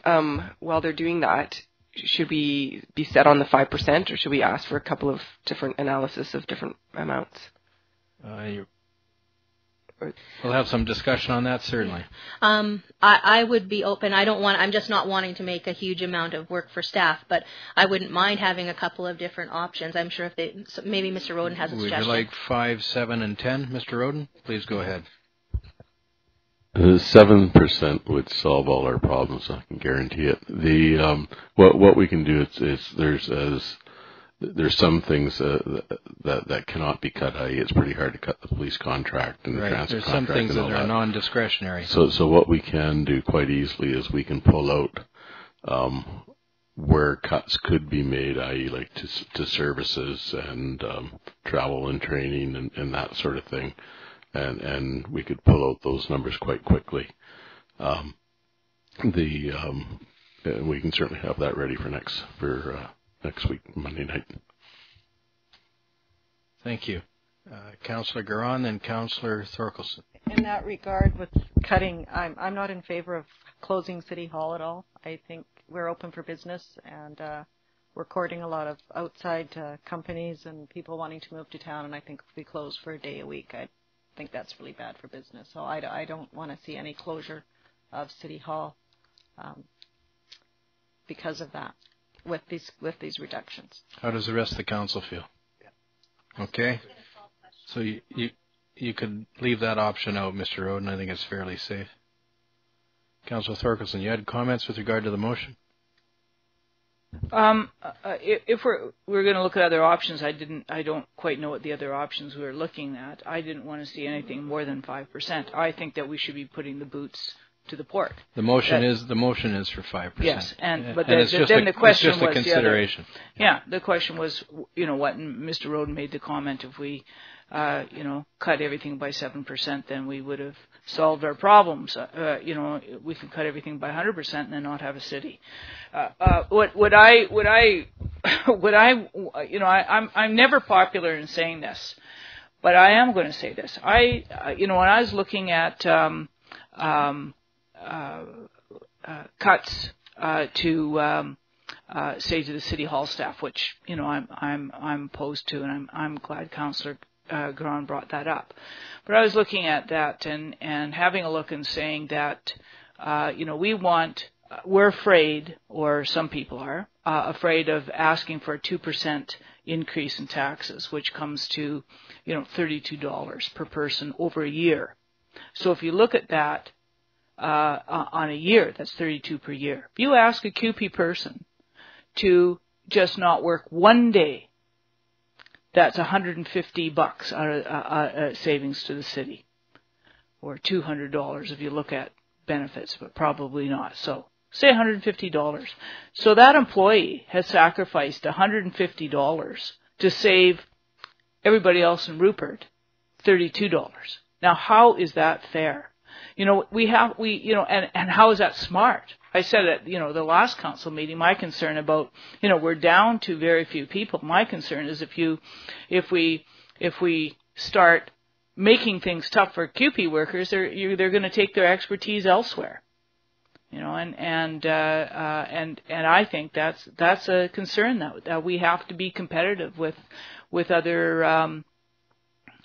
while they're doing that, should we be set on the 5% or should we ask for a couple of different analysis of different amounts? We'll have some discussion on that, certainly. I would be open. I'm just not wanting to make a huge amount of work for staff, but I wouldn't mind having a couple of different options. I'm sure maybe Mr. Roden has a suggestion. Would you like 5, 7, and 10, Mr. Roden? Please go ahead. 7% would solve all our problems. I can guarantee it. What we can do is there's some things that cannot be cut. I.e., it's pretty hard to cut the police contract and the transit There's contract. some things and all that are non-discretionary. So what we can do quite easily is we can pull out where cuts could be made, i.e., like to services and travel and training and that sort of thing. And we could pull out those numbers quite quickly. We can certainly have that ready for next week, Monday night. Thank you. Councillor Garon and Councillor Thorkelson. In that regard, with cutting, I'm not in favor of closing City Hall at all. I think we're open for business, and we're courting a lot of outside companies and people wanting to move to town, and I think if we close for a day a week, I think that's really bad for business. So I don't want to see any closure of City Hall because of that, with these reductions. How does the rest of the council feel? Yeah. Okay. So you could leave that option out, Mr. Roden. I think it's fairly safe. Councillor Thorkelson, you had comments with regard to the motion? If we're going to look at other options, I don't quite know what the other options we were looking at. I didn't want to see anything more than 5%. I think that we should be putting the boots to the pork. The motion is for 5%. Yes, but then the question it's just was a consideration. The question was, what Mr. Roden made the comment, if we cut everything by 7%, then we would have solved our problems. We can cut everything by 100% and then not have a city. I'm never popular in saying this, but I am going to say this. When I was looking at cuts to say to the City Hall staff, which I'm opposed to, and I'm glad Councillor Garon brought that up. But I was looking at that and having a look and saying that we're afraid, or some people are afraid of asking for a 2% increase in taxes, which comes to $32 per person over a year. So if you look at that on a year, that's $32 per year. If you ask a CUPE person to just not work one day, that's $150 out of savings to the city, or $200 if you look at benefits, but probably not. So say $150. So that employee has sacrificed $150 to save everybody else in Rupert $32. Now, how is that fair? And how is that smart? I said at the last council meeting, my concern about we're down to very few people. My concern is if we start making things tough for QP workers, they're going to take their expertise elsewhere. And I think that's a concern that we have to be competitive with other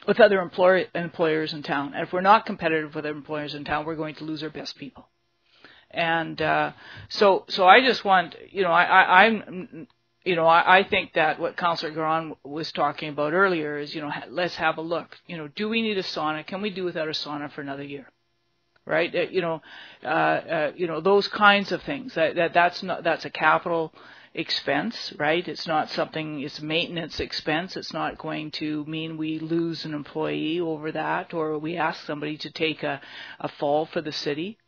employers in town. And if we're not competitive with other employers in town, we're going to lose our best people. And so I just want, I think that what Councillor Garon was talking about earlier is, let's have a look. Do we need a sauna? Can we do without a sauna for another year? Right? Those kinds of things. That's a capital expense, right? It's not something. It's maintenance expense. It's not going to mean we lose an employee over that, or we ask somebody to take a fall for the city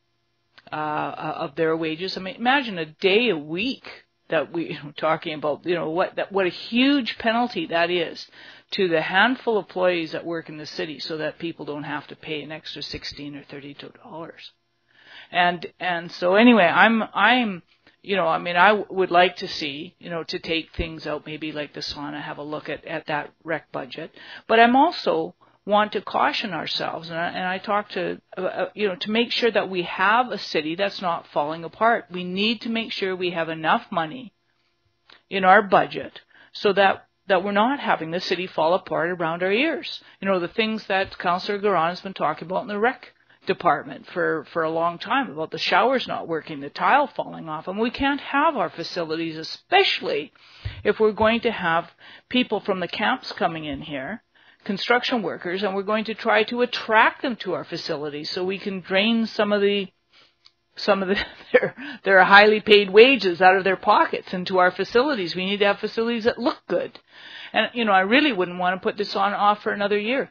of their wages. I mean, imagine a day a week that we talking about. What a huge penalty that is to the handful of employees that work in the city, so that people don't have to pay an extra $16 or $32. And so anyway, I would like to see, to take things out, maybe like the sauna, have a look at that rec budget. But I'm also want to caution ourselves, and I talk to, to make sure that we have a city that's not falling apart. We need to make sure we have enough money in our budget so that we're not having the city fall apart around our ears. The things that Councillor Garon has been talking about in the rec department for a long time, about the showers not working, the tile falling off. And we can't have our facilities, especially if we're going to have people from the camps coming in here, construction workers, and we're going to try to attract them to our facilities so we can drain some of their highly paid wages out of their pockets into our facilities. We need to have facilities that look good. And, I really wouldn't want to put this on off for another year.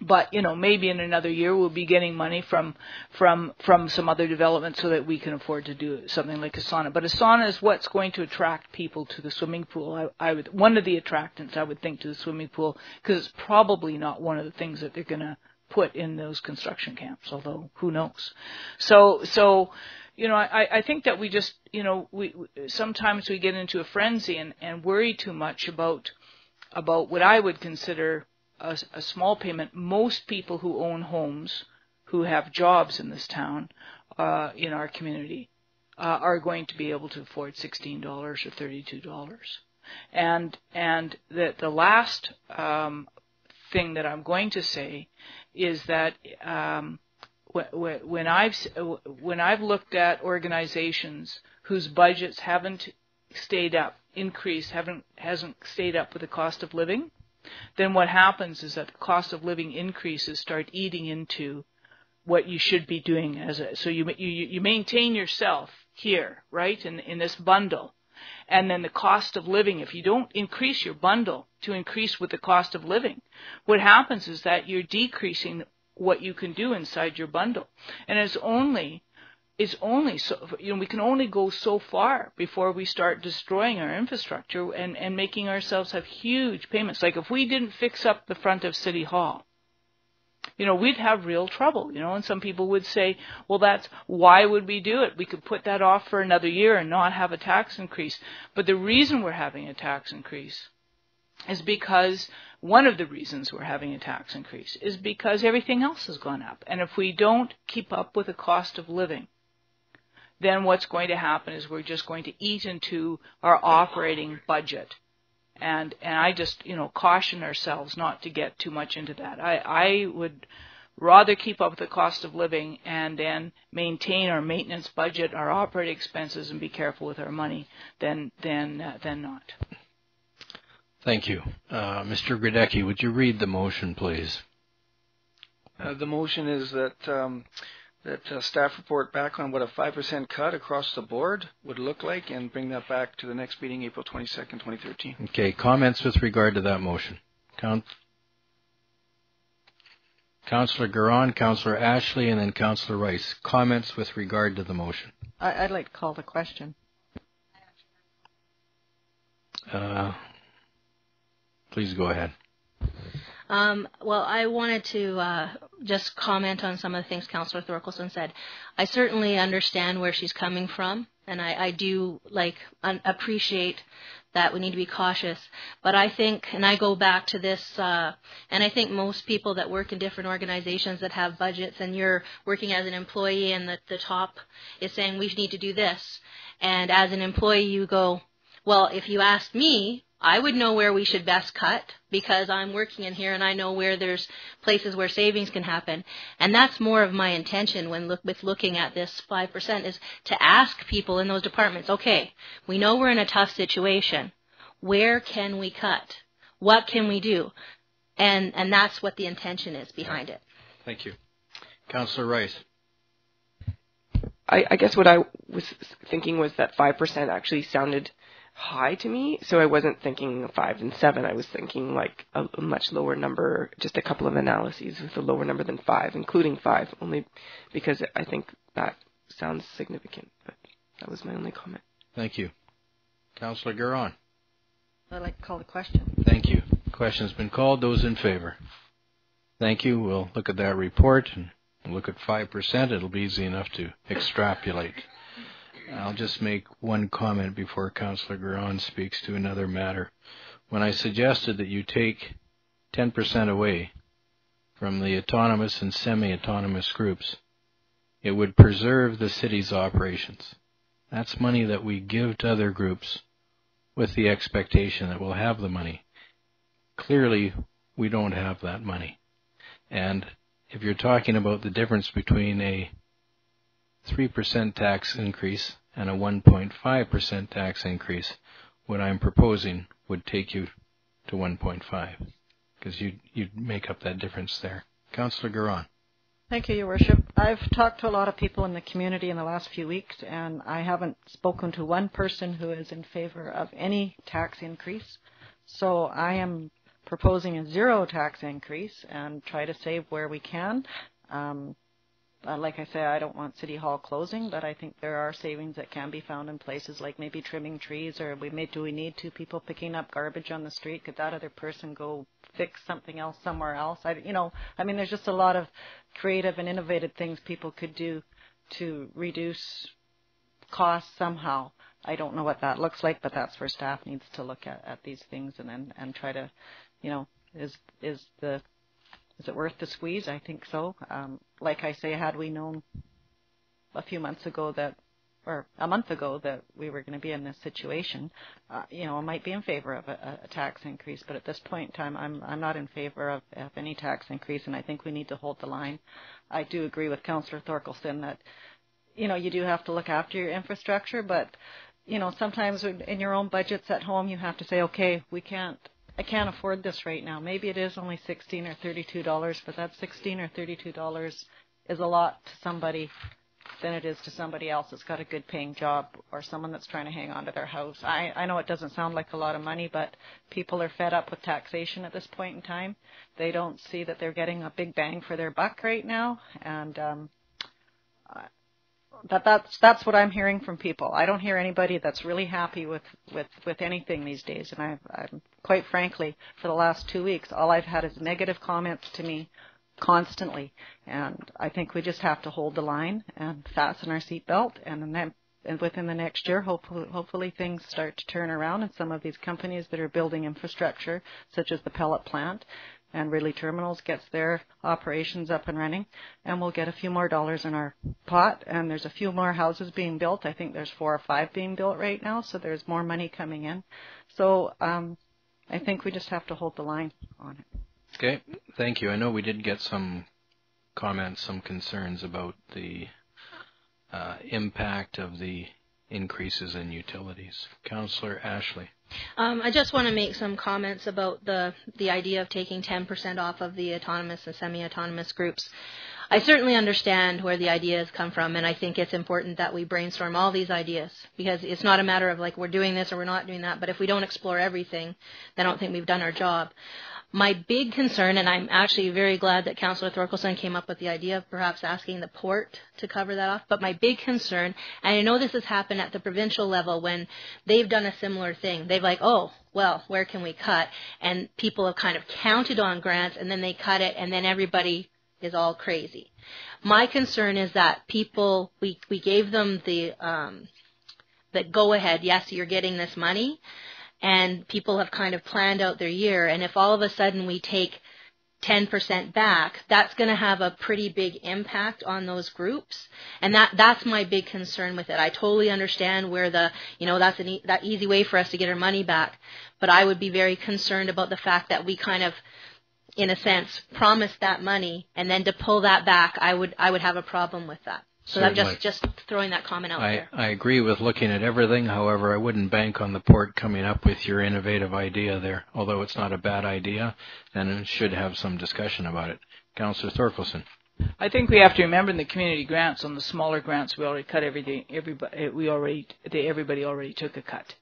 But, maybe in another year we'll be getting money from some other development so that we can afford to do something like a sauna. But a sauna is what's going to attract people to the swimming pool. One of the attractants, I would think, to the swimming pool, because it's probably not one of the things that they're going to put in those construction camps, although who knows. So I think that we just, we sometimes we get into a frenzy and worry too much about what I would consider a small payment. Most people who own homes, who have jobs in this town, in our community, are going to be able to afford $16 or $32. And the last thing that I'm going to say is that when I've looked at organizations whose budgets haven't stayed up, hasn't stayed up with the cost of living, then what happens is that the cost of living increases start eating into what you should be doing so you maintain yourself here, right, in this bundle. And then the cost of living, if you don't increase your bundle to increase with the cost of living, what happens is that you're decreasing what you can do inside your bundle. And it's only so, we can only go so far before we start destroying our infrastructure and making ourselves have huge payments. Like if we didn't fix up the front of City Hall, we'd have real trouble, and some people would say, well, why would we do it? We could put that off for another year and not have a tax increase. But the reason we're having a tax increase is because one of the reasons we're having a tax increase is because everything else has gone up. And if we don't keep up with the cost of living, then what's going to happen is we're just going to eat into our operating budget. And I just, caution ourselves not to get too much into that. I would rather keep up with the cost of living and then maintain our maintenance budget, our operating expenses, and be careful with our money than not. Thank you. Mr. Grodecki, would you read the motion, please? The motion is that staff report back on what a 5% cut across the board would look like and bring that back to the next meeting, April 22nd, 2013. Okay, comments with regard to that motion? Councillor Garon, Councillor Ashley, and then Councillor Rice. Comments with regard to the motion? I'd like to call the question. Please go ahead. Well, I wanted to just comment on some of the things Councillor Thorkelson said. I certainly understand where she's coming from, and I do appreciate that we need to be cautious. But I think, and I go back to this, and I think most people that work in different organizations that have budgets, and you're working as an employee and the top is saying we need to do this. And as an employee you go, well, if you asked me, I would know where we should best cut because I'm working in here and I know where there's places where savings can happen. And that's more of my intention with looking at this 5% is to ask people in those departments, okay, we know we're in a tough situation. Where can we cut? What can we do? And that's what the intention is behind it. Thank you. Councillor Rice. I guess what I was thinking was that 5% actually sounded high to me, so I wasn't thinking 5 and 7. I was thinking like a much lower number, just a couple of analyses with a lower number than 5, including 5, only because I think that sounds significant. But that was my only comment. Thank you. Councillor Guerin. I'd like to call the question. Thank you. Question's been called. Those in favor? Thank you. We'll look at that report and look at 5%. It'll be easy enough to extrapolate. I'll just make one comment before Councillor Guerin speaks to another matter. When I suggested that you take 10% away from the autonomous and semi-autonomous groups, it would preserve the city's operations. That's money that we give to other groups with the expectation that we'll have the money. Clearly, we don't have that money. And if you're talking about the difference between a 3% tax increase and a 1.5% tax increase, what I'm proposing would take you to 1.5 because you'd make up that difference there. Councillor Guerin. Thank you, Your Worship. I've talked to a lot of people in the community in the last few weeks, and I haven't spoken to one person who is in favor of any tax increase. So I am proposing a 0 tax increase and try to save where we can. Like I say, I don't want City Hall closing, but I think there are savings that can be found in places like maybe trimming trees, or do we need 2 people picking up garbage on the street? Could that other person go fix something else somewhere else? There's just a lot of creative and innovative things people could do to reduce costs somehow. I don't know what that looks like, but that's where staff needs to look at these things and try to, is it worth the squeeze? I think so. Like I say, had we known a month ago that we were going to be in this situation, I might be in favor of a tax increase. But at this point in time, I'm not in favor of any tax increase, and I think we need to hold the line. I do agree with Councillor Thorkelson that, you do have to look after your infrastructure, but, sometimes in your own budgets at home, you have to say, okay, I can't afford this right now. Maybe it is only $16 or $32, but that $16 or $32 is a lot to somebody than it is to somebody else that's got a good paying job or someone that's trying to hang on to their house. I know it doesn't sound like a lot of money, but people are fed up with taxation at this point in time. They don't see that they're getting a big bang for their buck right now, and that's what I'm hearing from people. I don't hear anybody that's really happy with anything these days. And I'm quite frankly, for the last 2 weeks, all I've had is negative comments to me constantly. And I think we just have to hold the line and fasten our seatbelt. And within the next year, hopefully things start to turn around. And some of these companies that are building infrastructure, such as the pellet plant and Ridley Terminals, gets their operations up and running, and we'll get a few more dollars in our pot. And there's a few more houses being built. I think there's 4 or 5 being built right now, so there's more money coming in. So I think we just have to hold the line on it. Okay, thank you. I know we did get some comments, some concerns about the impact of the increases in utilities. Councillor Ashley. I just want to make some comments about the idea of taking 10% off of the autonomous and semi-autonomous groups. I certainly understand where the ideas come from, and I think it's important that we brainstorm all these ideas, because it's not a matter of like we're doing this or we're not doing that, but if we don't explore everything, then I don't think we've done our job. My big concern, and I'm actually very glad that Councillor Thorkelson came up with the idea of perhaps asking the port to cover that off, but my big concern, and I know this has happened at the provincial level when they've done a similar thing. They've like, oh, well, where can we cut? And people have kind of counted on grants, and then they cut it, and then everybody is all crazy. My concern is that people, we gave them the go ahead, yes, you're getting this money, and people have kind of planned out their year, and if all of a sudden we take 10% back, that's going to have a pretty big impact on those groups, and that's my big concern with it. I totally understand where that's that easy way for us to get our money back, but I would be very concerned about the fact that we kind of, in a sense, promised that money, and then to pull that back, I would have a problem with that. So I'm just throwing that comment out there. I agree with looking at everything. However, I wouldn't bank on the port coming up with your innovative idea there, although it's not a bad idea, and it should have some discussion about it. Councillor Thorkelson. I think we have to remember in the community grants, on the smaller grants, we already cut everything. Everybody already took a cut,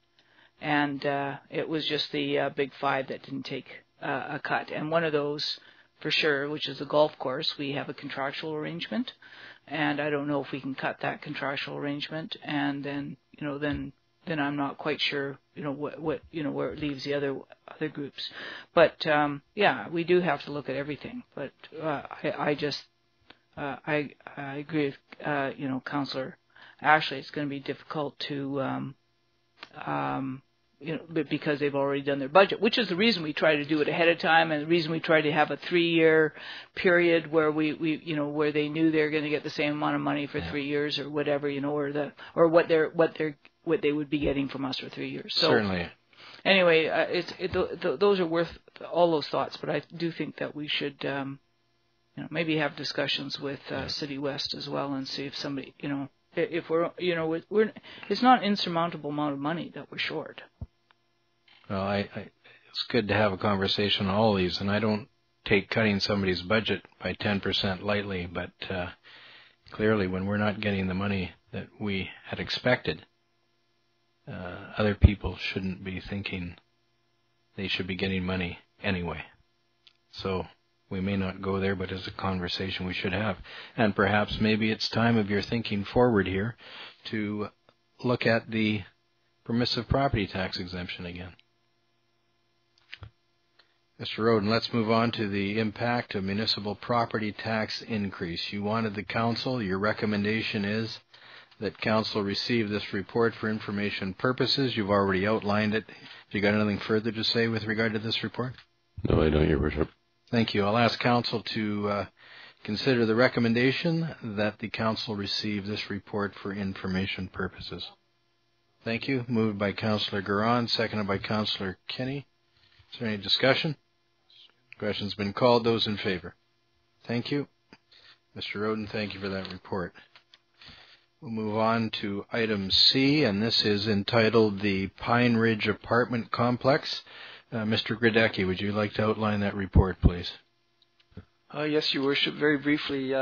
and it was just the big five that didn't take a cut. And one of those, for sure, which is the golf course, we have a contractual arrangement. And I don't know if we can cut that contractual arrangement, and then then I'm not quite sure what where it leaves the other groups. But we do have to look at everything. But I agree with Councillor Ashley. It's going to be difficult to because they've already done their budget, which is the reason we try to do it ahead of time, and the reason we try to have a 3-year period where we where they knew they're going to get the same amount of money for 3 years or whatever, or what they would be getting from us for 3 years. So, certainly. Anyway, those are worth all those thoughts, but I do think that we should maybe have discussions with City West as well and see if somebody if we're it's not an insurmountable amount of money that we're short. Well, it's good to have a conversation on all these, and I don't take cutting somebody's budget by 10% lightly, but clearly when we're not getting the money that we had expected, other people shouldn't be thinking they should be getting money anyway. So we may not go there, but it's a conversation we should have. And perhaps maybe it's time of your thinking forward here to look at the permissive property tax exemption again. Mr. Roden, let's move on to the impact of municipal property tax increase. You wanted the council. Your recommendation is that council receive this report for information purposes. You've already outlined it. Have you got anything further to say with regard to this report? No, I don't, Your Worship. Thank you. I'll ask council to consider the recommendation that the council receive this report for information purposes. Thank you. Moved by Councillor Garon, seconded by Councillor Kenny. Is there any discussion? Question's been called. Those in favor? Thank you. Mr. Roden, thank you for that report. We'll move on to item C, and this is entitled the Pine Ridge Apartment Complex. Mr. Gradecki, would you like to outline that report, please? Yes, Your Worship. Very briefly,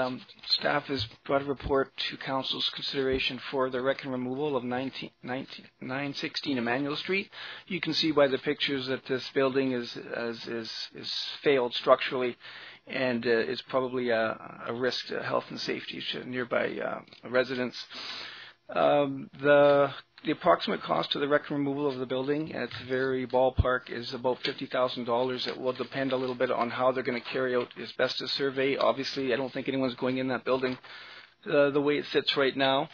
staff has brought a report to Council's consideration for the wreck and removal of 916 Emmanuel Street. You can see by the pictures that this building is failed structurally, and is probably a risk to health and safety to nearby residents. The approximate cost of the wreck and removal of the building at the very ballpark is about $50,000. It will depend a little bit on how they're going to carry out the asbestos survey. Obviously, I don't think anyone's going in that building the way it sits right now.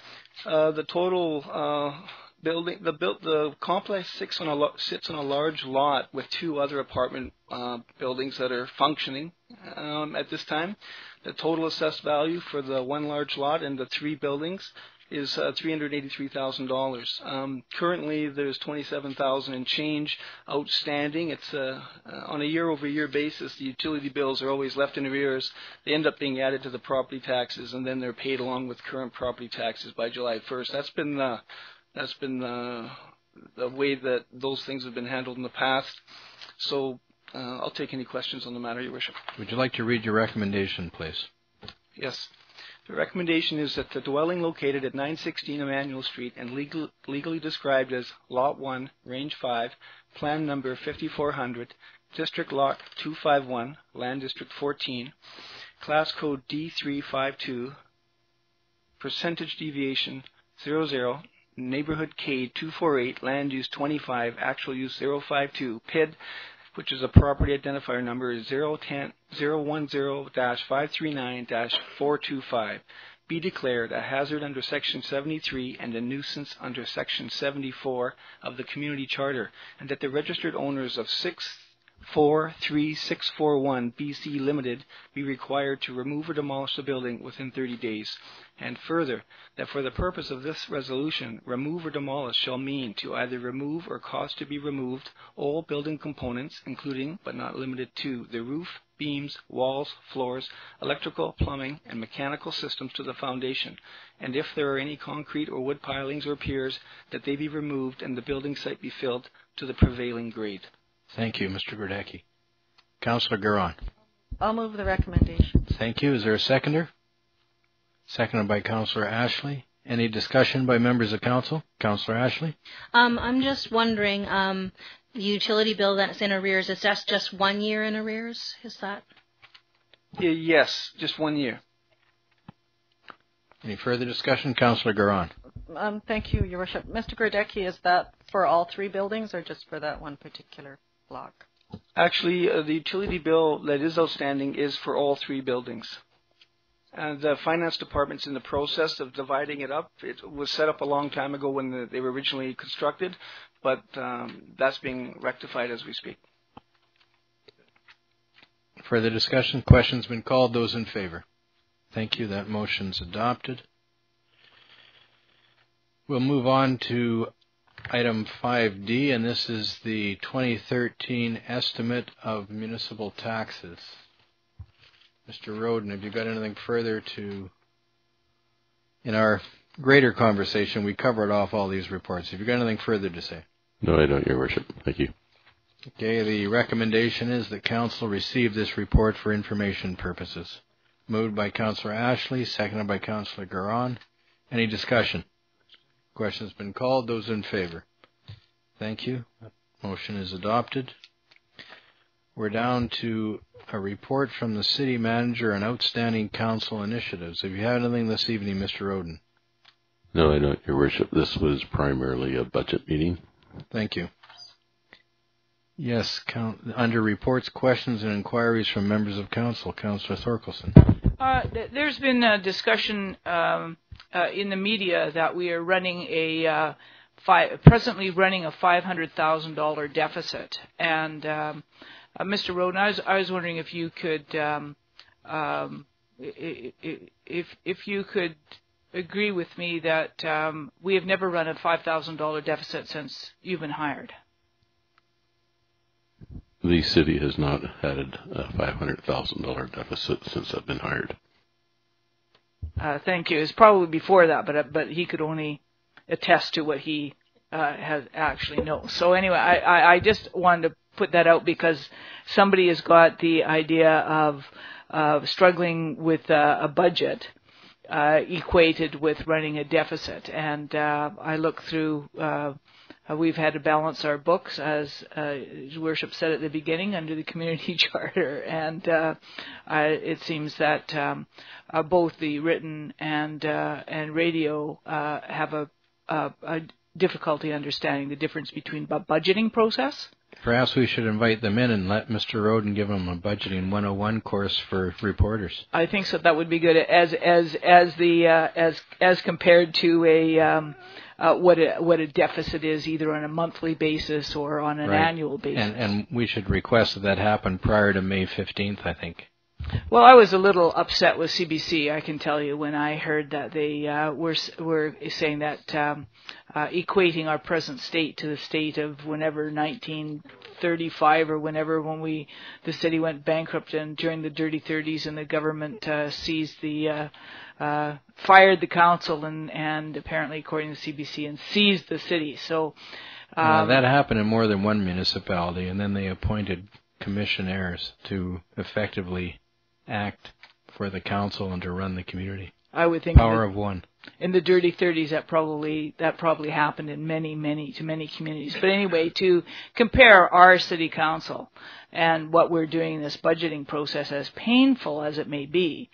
The total building, the complex sits on a large lot with 2 other apartment buildings that are functioning at this time. The total assessed value for the 1 large lot and the 3 buildings is $383,000. Currently, there's $27,000 and change outstanding. It's on a year-over-year basis. The utility bills are always left in arrears. They end up being added to the property taxes, and then they're paid along with current property taxes by July 1st. That's been the way that those things have been handled in the past. So I'll take any questions on the matter, Your Worship. Would you like to read your recommendation, please? Yes. The recommendation is that the dwelling located at 916 Emmanuel Street and legally described as Lot 1, Range 5, Plan Number 5400, District Lot 251, Land District 14, Class Code D352, Percentage Deviation 00, Neighborhood K 248, Land Use 25, Actual Use 052, PID, which is a property identifier number, is 010-539-425. be declared a hazard under Section 73 and a nuisance under Section 74 of the Community Charter, and that the registered owners of 643641 BC Limited be required to remove or demolish the building within 30 days. And further, that for the purpose of this resolution, remove or demolish shall mean to either remove or cause to be removed all building components, including but not limited to the roof, beams, walls, floors, electrical, plumbing, and mechanical systems to the foundation, and if there are any concrete or wood pilings or piers, that they be removed and the building site be filled to the prevailing grade. Thank you, Mr. Grodecki. Councillor Garon. I'll move the recommendation. Thank you. Is there a seconder? Seconded by Councillor Ashley. Any discussion by members of council? Councillor Ashley? I'm just wondering, the utility bill that's in arrears, is that just 1 year in arrears? Is that? Yes, just 1 year. Any further discussion? Councillor Garon. Thank you, Your Worship. Mr. Grodecki, is that for all 3 buildings or just for that one particular block? Actually, the utility bill that is outstanding is for all 3 buildings. And the finance department's in the process of dividing it up. It was set up a long time ago when they were originally constructed, but that's being rectified as we speak. Further discussion? Questions been called. Those in favor? Thank you. That motion's adopted. We'll move on to item 5D, and this is the 2013 estimate of municipal taxes. Mr. Roden, have you got anything further to... In our greater conversation, we covered off all these reports. Have you got anything further to say? No, I don't, Your Worship. Thank you. Okay, the recommendation is that council receive this report for information purposes. Moved by Councillor Ashley, seconded by Councillor Garon. Any discussion? Question's been called. Those in favor? Thank you. That motion is adopted. We're down to a report from the city manager on outstanding council initiatives. Have you had anything this evening, Mr. Roden? No, I don't, Your Worship. This was primarily a budget meeting. Thank you. Yes, under reports, questions, and inquiries from members of council, Councillor Thorkelson. There's been a discussion in the media that we are running presently running a $500,000 deficit, and Mr. Roden, I was wondering if you could if you could agree with me that we have never run a $5,000 deficit since you've been hired. The city has not had a $500,000 deficit since I've been hired. Thank you. It's probably before that, but he could only attest to what he has actually knows. So anyway, I just wanted to put that out because somebody has got the idea of struggling with a budget equated with running a deficit, and I look through. We've had to balance our books, as His Worship said at the beginning, under the Community Charter, and it seems that both the written and radio have a difficulty understanding the difference between the budgeting process. Perhaps we should invite them in and let Mr. Roden give them a budgeting 101 course for reporters. I think so. That would be good as compared to what a deficit is, either on a monthly basis or on an annual basis. And we should request that happen prior to May 15th, I think. Well, I was a little upset with CBC, I can tell you, when I heard that they were saying that equating our present state to the state of whenever 1935 or whenever when the city went bankrupt and during the dirty 30s and the government seized fired the council and apparently according to CBC and seized the city. So that happened in more than one municipality, and then they appointed commissionaires to effectively act for the council and to run the community. I would think power of one. In the dirty 30s, that probably happened in many communities. But anyway, to compare our city council and what we're doing in this budgeting process, as painful as it may be,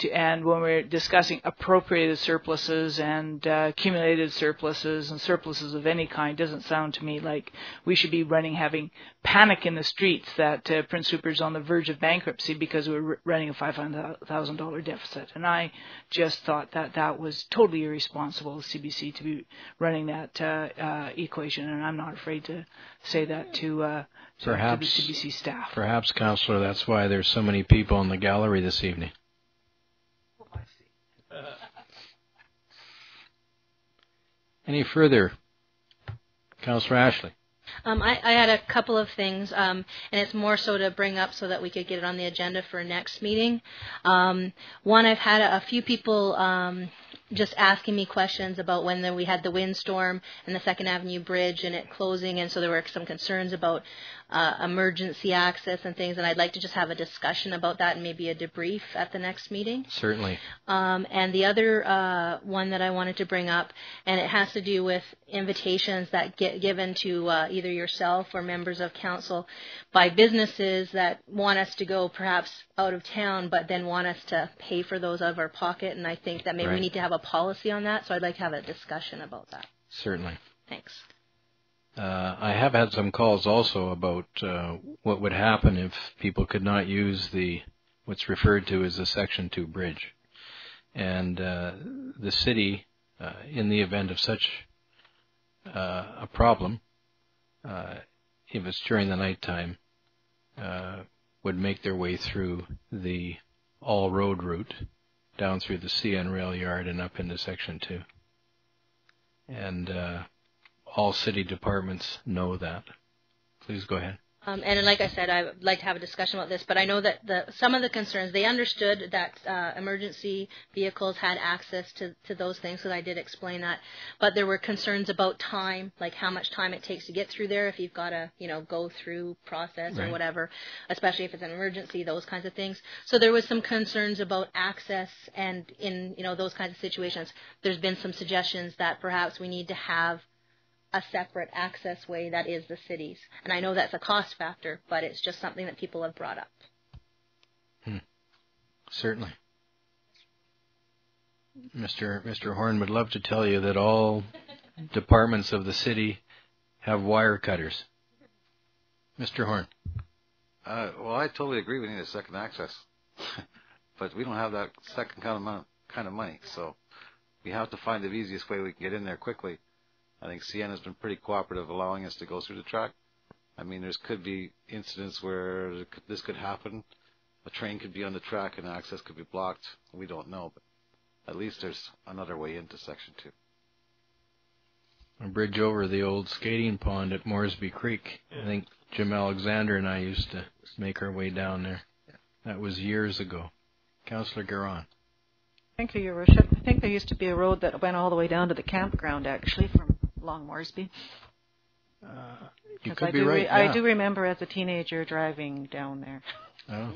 and when we're discussing appropriated surpluses and accumulated surpluses and surpluses of any kind, doesn't sound to me like we should be having panic in the streets that Prince Rupert's on the verge of bankruptcy because we're running a $500,000 deficit. And I just thought that that was totally irresponsible of CBC to be running that equation, and I'm not afraid to say that to the CBC staff. Perhaps, Councillor, that's why there's so many people in the gallery this evening. Any further? Councillor Ashley. I had a couple of things, and it's more so to bring up so that we could get it on the agenda for next meeting. One, I've had a few people just asking me questions about when we had the windstorm and the 2nd Avenue Bridge and it closing, and so there were some concerns about emergency access and things, and I'd like to just have a discussion about that and maybe a debrief at the next meeting. Certainly. And the other one that I wanted to bring up, and it has to do with invitations that get given to either yourself or members of council by businesses that want us to go perhaps out of town, but then want us to pay for those out of our pocket, and I think that maybe we need to have a policy on that, so I'd like to have a discussion about that. Certainly. Thanks. I have had some calls also about what would happen if people could not use what's referred to as the Section 2 bridge. And the city, in the event of such a problem, if it's during the nighttime, would make their way through the all-road route down through the CN rail yard and up into Section 2. And all city departments know that. Please go ahead. And like I said, I would like to have a discussion about this, but I know that some of the concerns, they understood that emergency vehicles had access to those things, so I did explain that. But there were concerns about time, like how much time it takes to get through there if you've got to, go through process or whatever, especially if it's an emergency, those kinds of things. So there was some concerns about access, and in, those kinds of situations, there's been some suggestions that perhaps we need to have a separate access way that is the city's. And I know that's a cost factor, but it's just something that people have brought up. Certainly. Mr. Horn would love to tell you that all departments of the city have wire cutters. Mr. Horn. Well, I totally agree we need a second access. But we don't have that second kind of money. So we have to find the easiest way we can get in there quickly. I think CN has been pretty cooperative allowing us to go through the track. I mean, there could be incidents where this could happen. A train could be on the track and access could be blocked. We don't know, but at least there's another way into Section 2. A bridge over the old skating pond at Moresby Creek. I think Jim Alexander and I used to make our way down there. That was years ago. Councillor Garon. Thank you, Your Worship. I think there used to be a road that went all the way down to the campground, actually, from Long Moresby. You could be right. I do remember as a teenager driving down there. Oh.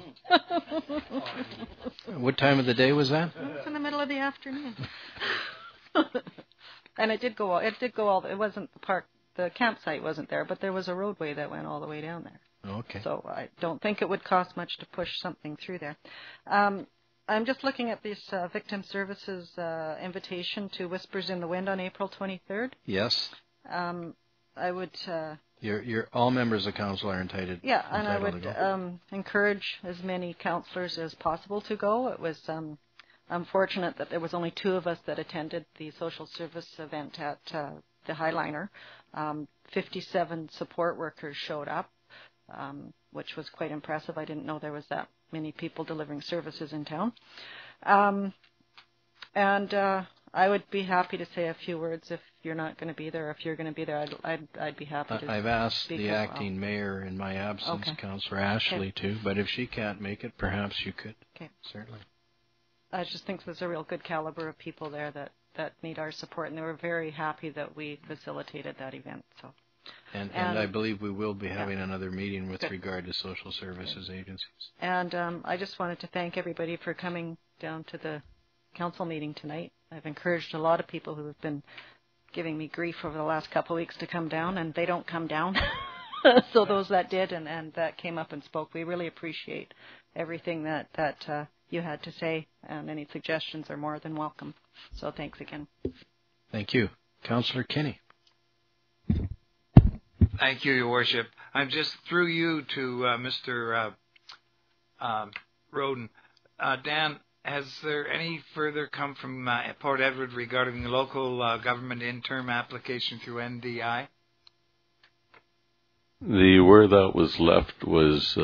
What time of the day was that? It was in the middle of the afternoon. And it did go all. It wasn't the park. The campsite wasn't there, but there was a roadway that went all the way down there. Okay. So I don't think it would cost much to push something through there. I'm just looking at this Victim Services invitation to Whispers in the Wind on April 23rd. Yes. I would. You're all members of council are entitled. Yeah, and I would encourage as many councillors as possible to go. It was unfortunate that there was only 2 of us that attended the social service event at the Highliner. 57 support workers showed up, which was quite impressive. I didn't know there was that many people delivering services in town. And I would be happy to say a few words if you're not going to be there. If you're going to be there, I'd be happy to. I've asked the acting mayor in my absence, Councillor Ashley, too. But if she can't make it, perhaps you could. Okay. Certainly. I just think there's a real good caliber of people there that need our support, and they were very happy that we facilitated that event. So. And I believe we will be having another meeting with regard to social services agencies. And I just wanted to thank everybody for coming down to the council meeting tonight. I've encouraged a lot of people who have been giving me grief over the last couple of weeks to come down, and they don't come down. So those that did and that came up and spoke, we really appreciate everything that you had to say, and any suggestions are more than welcome. So thanks again. Thank you. Councillor Kinney. Thank you, Your Worship. I'm just through you to Mr. Roden. Dan, has there any further come from Port Edward regarding the local government interim application through NDI? The word that was left was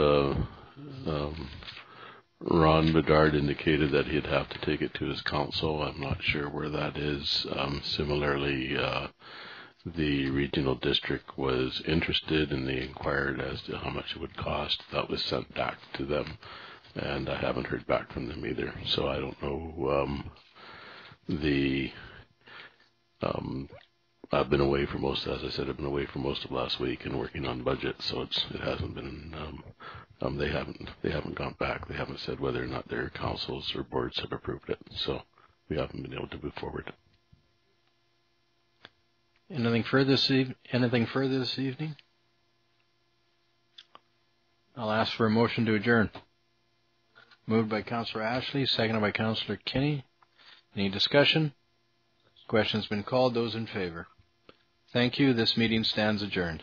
Ron Bedard indicated that he'd have to take it to his council. I'm not sure where that is. Similarly, the regional district was interested and they inquired as to how much it would cost. That was sent back to them, and I haven't heard back from them either. So I don't know. I've been away for most, as I said, I've been away for most of last week and working on budget, so it hasn't been. They haven't gone back. They haven't said whether or not their councils or boards have approved it. So we haven't been able to move forward. Anything further this evening? I'll ask for a motion to adjourn. Moved by Councillor Ashley, seconded by Councillor Kinney. Any discussion? Question's been called. Those in favor? Thank you. This meeting stands adjourned.